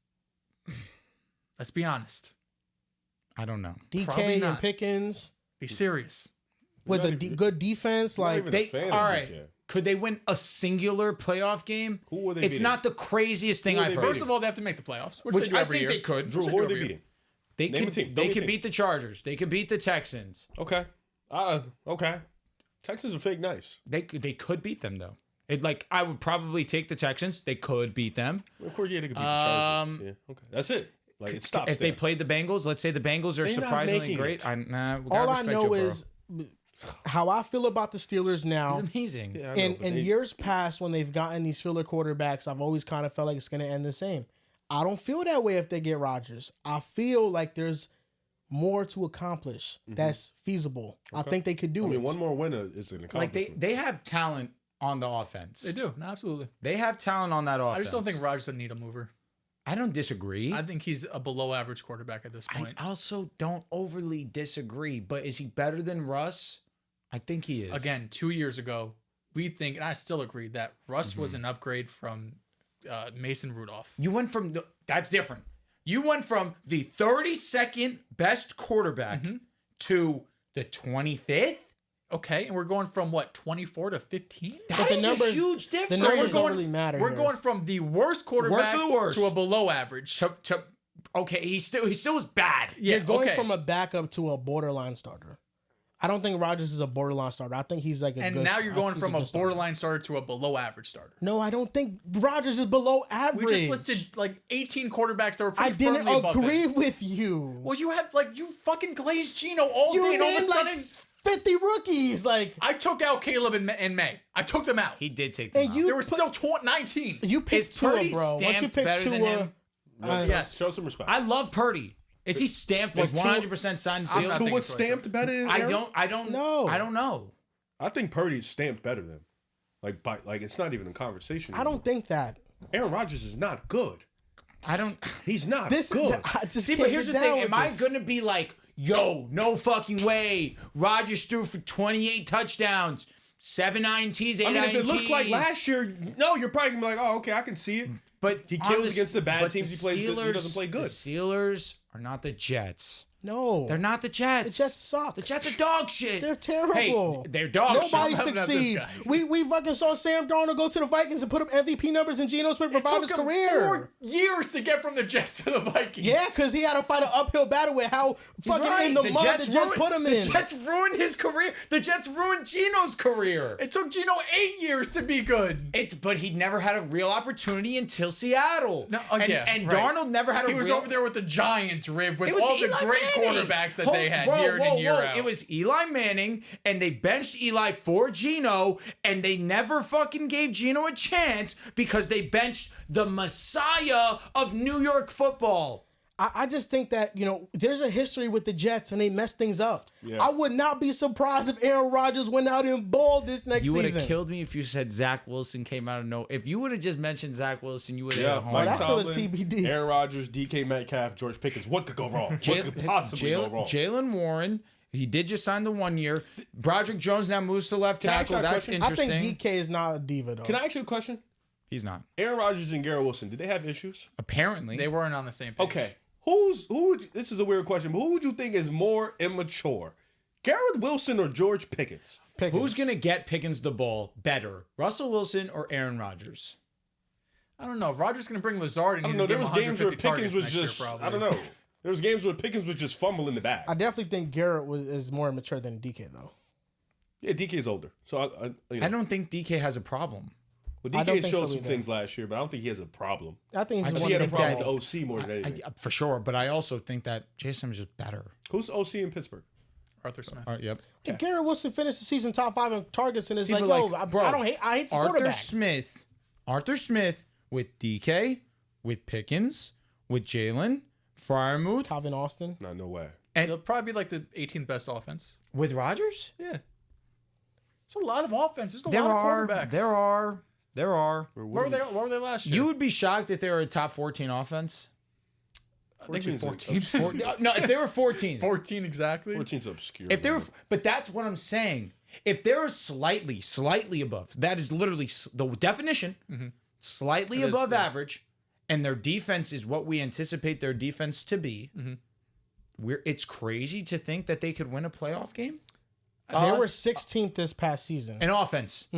Let's be honest. I don't know. Probably DK and not. Pickens Be serious. with Not a even- good defense, Not like even a they- fan all of right. DK. Could they win a singular playoff game? Who were they It's beating? not the craziest thing Who were I've they heard. First of all, they have to make the playoffs, which Which they do I every think year. they could. Drew, Which who are do they every beating? They Name a could. team. They Name a could team. beat the Chargers. They could beat the Texans. Okay. Okay. Texans are fake nice. They could beat them though. I would probably take the Texans. They could beat them. Of course, yeah, they could beat the Chargers. Yeah. Okay. That's it. Like it stops If there. they played the Bengals, let's say the Bengals are They're not surprisingly making great. it. All I know is how I feel about the Steelers now. It's amazing. Yeah, I know, but In they- years past, when they've gotten these filler quarterbacks, I've always kind of felt like it's going to end the same. I don't feel that way if they get Rodgers. I feel like there's more to accomplish that's feasible. I think they could do I it. mean, one more winner is an Like accomplishment. they have talent on the offense. They do. No, absolutely. They have talent on that offense. I just don't think Rodgers doesn't need a mover. I don't disagree. I think he's a below average quarterback at this point. I also don't overly disagree. But is he better than Russ? I think he is. Again, 2 years ago, we think, and I still agree, that Russ was an upgrade from Mason Rudolph. You went from that's different. You went from the 32nd best quarterback to the 25th. Okay, and we're going from what, 24 to 15? That the is numbers- a huge difference. the numbers we're don't really matter We're here. going from the worst quarterback Worst of the worst. to a below average. Okay, he still was bad. Yeah, You're going okay. from a backup to a borderline starter. I don't think Rodgers is a borderline starter. I think he's like a and good now you're going he's from a good starter. borderline starter to a below average starter. No, I don't think Rodgers is below average. We just listed like 18 quarterbacks that were I pretty didn't firmly above agree him. with you. Well, you have you fucking glazed Gino all You day, and all of a named sudden, like 50 rookies. Like, I took out Caleb in May. I took them out. He did take them and out. you There were still 19. you picked Is Tua, Purdy bro. Once you stamped pick better than Tua, him? Yes. Show some respect. I love Purdy. Is he stamped with Is Tua- 100% signed I'm sealed? not Tua thinking was so, stamped better than I Aaron? don't know. I don't know. I think Purdy's stamped better than. Like it's not even a conversation. I don't think that. Aaron Rodgers is not good. I don't. He's not This good. I just See, can't but here's get the down thing. with Am I this. going to be like, yo, no fucking way. Rodgers threw for 28 touchdowns, 7 INTs, 8 I mean, if it INTs. looks like last year, no, you're probably gonna be like, oh, okay, I can see it. But He on kills against the bad but teams. He plays good. He doesn't play good. The Steelers are not the Jets. No, They're not the Jets. The Jets suck. The Jets are dog shit. They're terrible. Hey, they're dog Nobody shit. this succeeds. guy. We fucking saw Sam Darnold go to the Vikings and put up MVP numbers, and Geno Smith It revived took his him career. 4 years to get from the Jets to the Vikings. Yeah, because he had to fight an uphill battle with how He's fucking right. in the mud the Jets put him in. The Jets ruined his career. The Jets ruined Geno's career. It took Gino 8 years to be good. But he never had a real opportunity until Seattle. No, and yeah, and right. Darnold never had a He was real. over there with the Giants, Riv, with It was all the Eli great Manning. quarterbacks that they had year in and year out. It was Eli Manning, and they benched Eli for Geno, and they never fucking gave Geno a chance because they benched the messiah of New York football. I just think that, there's a history with the Jets and they messed things up. Yeah. I would not be surprised if Aaron Rodgers went out and balled this next You would season. have killed me if you said Zach Wilson came out of nowhere. If you would have just mentioned Zach Wilson, you would have Yeah, hit home. Mike that's still a Tomlin, TBD. Aaron Rodgers, DK Metcalf, George Pickens. What could go wrong? What could possibly go wrong? Jalen Warren, he did just sign the 1 year. Broderick Jones now moves to left Can I ask tackle. you a That's question? I interesting. think DK is not a diva, though. Can I ask you a question? He's not. Aaron Rodgers and Garrett Wilson, did they have issues? Apparently. They weren't on the same page. Okay. This is a weird question, but who would you think is more immature? Garrett Wilson or George Pickens? Pickens. Who's going to get Pickens the ball better? Russell Wilson or Aaron Rodgers? I don't know. If Rodgers going to bring Lazard and I he's don't know. going There to was give him games where 150 Pickens targets was next year, just, probably. I don't know. There was games where Pickens was just fumble in the bag. I definitely think Garrett is more immature than DK, though. Yeah, DK's older. So, I don't think DK has a problem. Well, I don't DK think showed so some either. things last year, but I don't think he has a problem. I think I he's just one He had a of think the problem that- with OC more than anything. For sure, but I also think that Jason is just better. Who's the OC in Pittsburgh? Arthur Smith. All right, yep. If Garrett Wilson finished the season top 5 in targets, and it's See, like, but yo, like, I bro, hate this Arthur quarterback. Smith with DK, with Pickens, with Jalen, Freiermuth, Calvin Austin. No way. It'll probably be like the 18th best offense. with Rodgers. Yeah. There's a lot of offense. There's a There lot are. of quarterbacks. There are. Where were they last year? You would be shocked if they were a top 14 offense. I think it'd be 14 14. No, if they were 14. 14 exactly. 14's obscure. If they were, number. but that's what I'm saying. If they're slightly above, that is literally the definition. Slightly It is, above yeah. average, and their defense is what we anticipate their defense to be. It's crazy to think that they could win a playoff game. They were 16th this past season. An offense.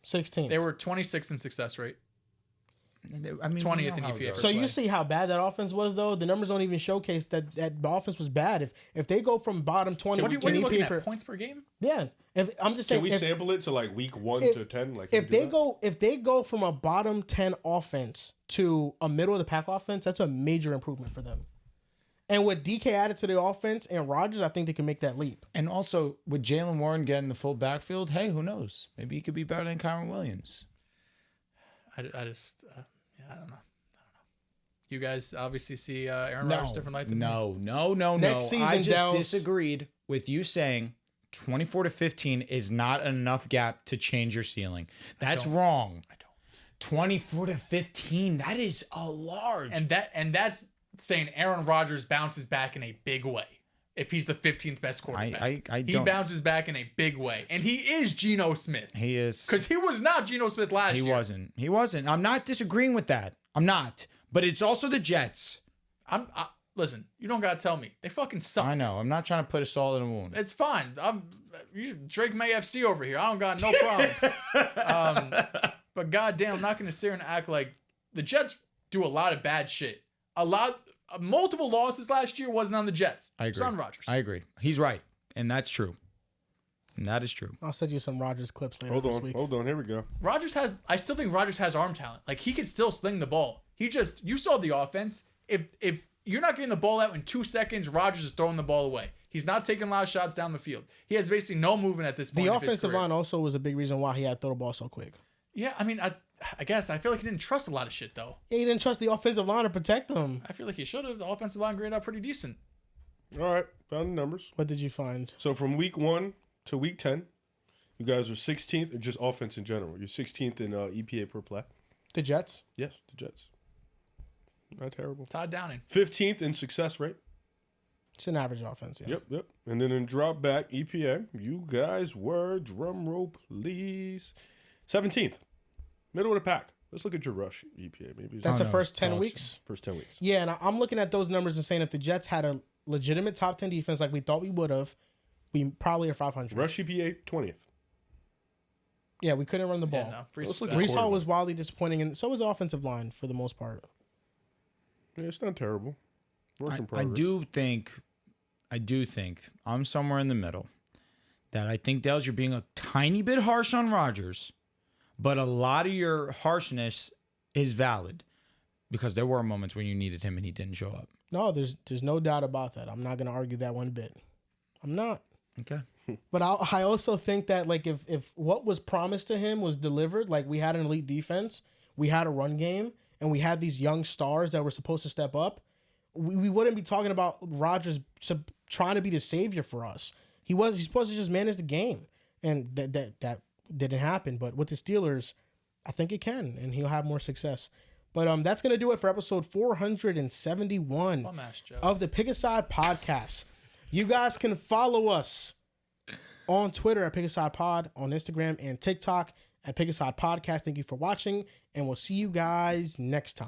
16th. They were 26th in success rate. I mean, 20th in EPA. So you see how bad that offense was, though. The numbers don't even showcase that the offense was bad. If they go from bottom 20, What are you looking at? Points per game? Yeah. If I'm just saying, Can we sample it to like week 1 to 10? Like if they go from a bottom 10 offense to a middle of the pack offense, that's a major improvement for them. And with DK added to the offense and Rodgers, I think they can make that leap. And also with Jalen Warren getting the full backfield, hey, who knows? Maybe he could be better than Kyron Williams. I just I don't know. You guys obviously see Aaron Rodgers different light than me. No. Next season, I just Dehls. disagreed with you saying 24 to 15 is not enough gap to change your ceiling. That's wrong. I don't. 24 to 15, that is a large. And that's saying Aaron Rodgers bounces back in a big way. If he's the 15th best quarterback, he bounces back in a big way, and he is Geno Smith. He is, because he was not Geno Smith last year. He wasn't. I'm not disagreeing with that. I'm not. But it's also the Jets. Listen, you don't gotta tell me they fucking suck. I know. I'm not trying to put a salt in a wound. It's fine. Drake May FC over here. I don't got no problems. But goddamn, I'm not gonna sit here and act like the Jets do a lot of bad shit. Multiple losses last year wasn't on the Jets. I agree. It's on Rodgers. I agree. He's right, and that's true. And that is true. I'll send you some Rodgers clips later this week. Hold on. Here we go. I still think Rodgers has arm talent. Like, he can still sling the ball. You saw the offense. If you're not getting the ball out in 2 seconds, Rodgers is throwing the ball away. He's not taking a lot of shots down the field. He has basically no movement at this point. The offensive line also was a big reason why he had to throw the ball so quick. Yeah, I mean, I guess I feel like he didn't trust a lot of shit though. Yeah, he didn't trust the offensive line to protect them. I feel like he should have. The offensive line graded out pretty decent. All right, found the numbers. What did you find? So from week 1 to week 10, you guys are 16th in just offense in general. You're 16th in EPA per play. The Jets? Yes, the Jets. Not terrible. Todd Downing. 15th in success rate. It's an average offense, yeah. Yep. And then in drop back EPA, you guys were, drum roll please, 17th. Middle of the pack. Let's look at your rush EPA. Maybe That's the first 10 weeks? First 10 weeks. Yeah, and I'm looking at those numbers and saying if the Jets had a legitimate top 10 defense like we thought we would have, we probably are 500. Rush EPA, 20th. Yeah, we couldn't run the ball. Yeah, no. Breece Hall was wildly disappointing, and so was the offensive line for the most part. Yeah, it's not terrible. Work in progress. I do think I'm somewhere in the middle. That I think, Dehls, you're being a tiny bit harsh on Rodgers, but a lot of your harshness is valid because there were moments when you needed him and he didn't show up. No, there's no doubt about that. I'm not going to argue that one bit. I'm not. Okay. But I also think that like if what was promised to him was delivered, like we had an elite defense, we had a run game, and we had these young stars that were supposed to step up, we wouldn't be talking about Rodgers trying to be the savior for us. He's supposed to just manage the game, and that didn't happen. But with the Steelers, I think it can, and he'll have more success. But that's gonna do it for episode 471 of the Pick Aside podcast. You guys can follow us on Twitter at Pick Aside Pod, on Instagram and TikTok at Pick Aside Podcast. Thank you for watching, and we'll see you guys next time.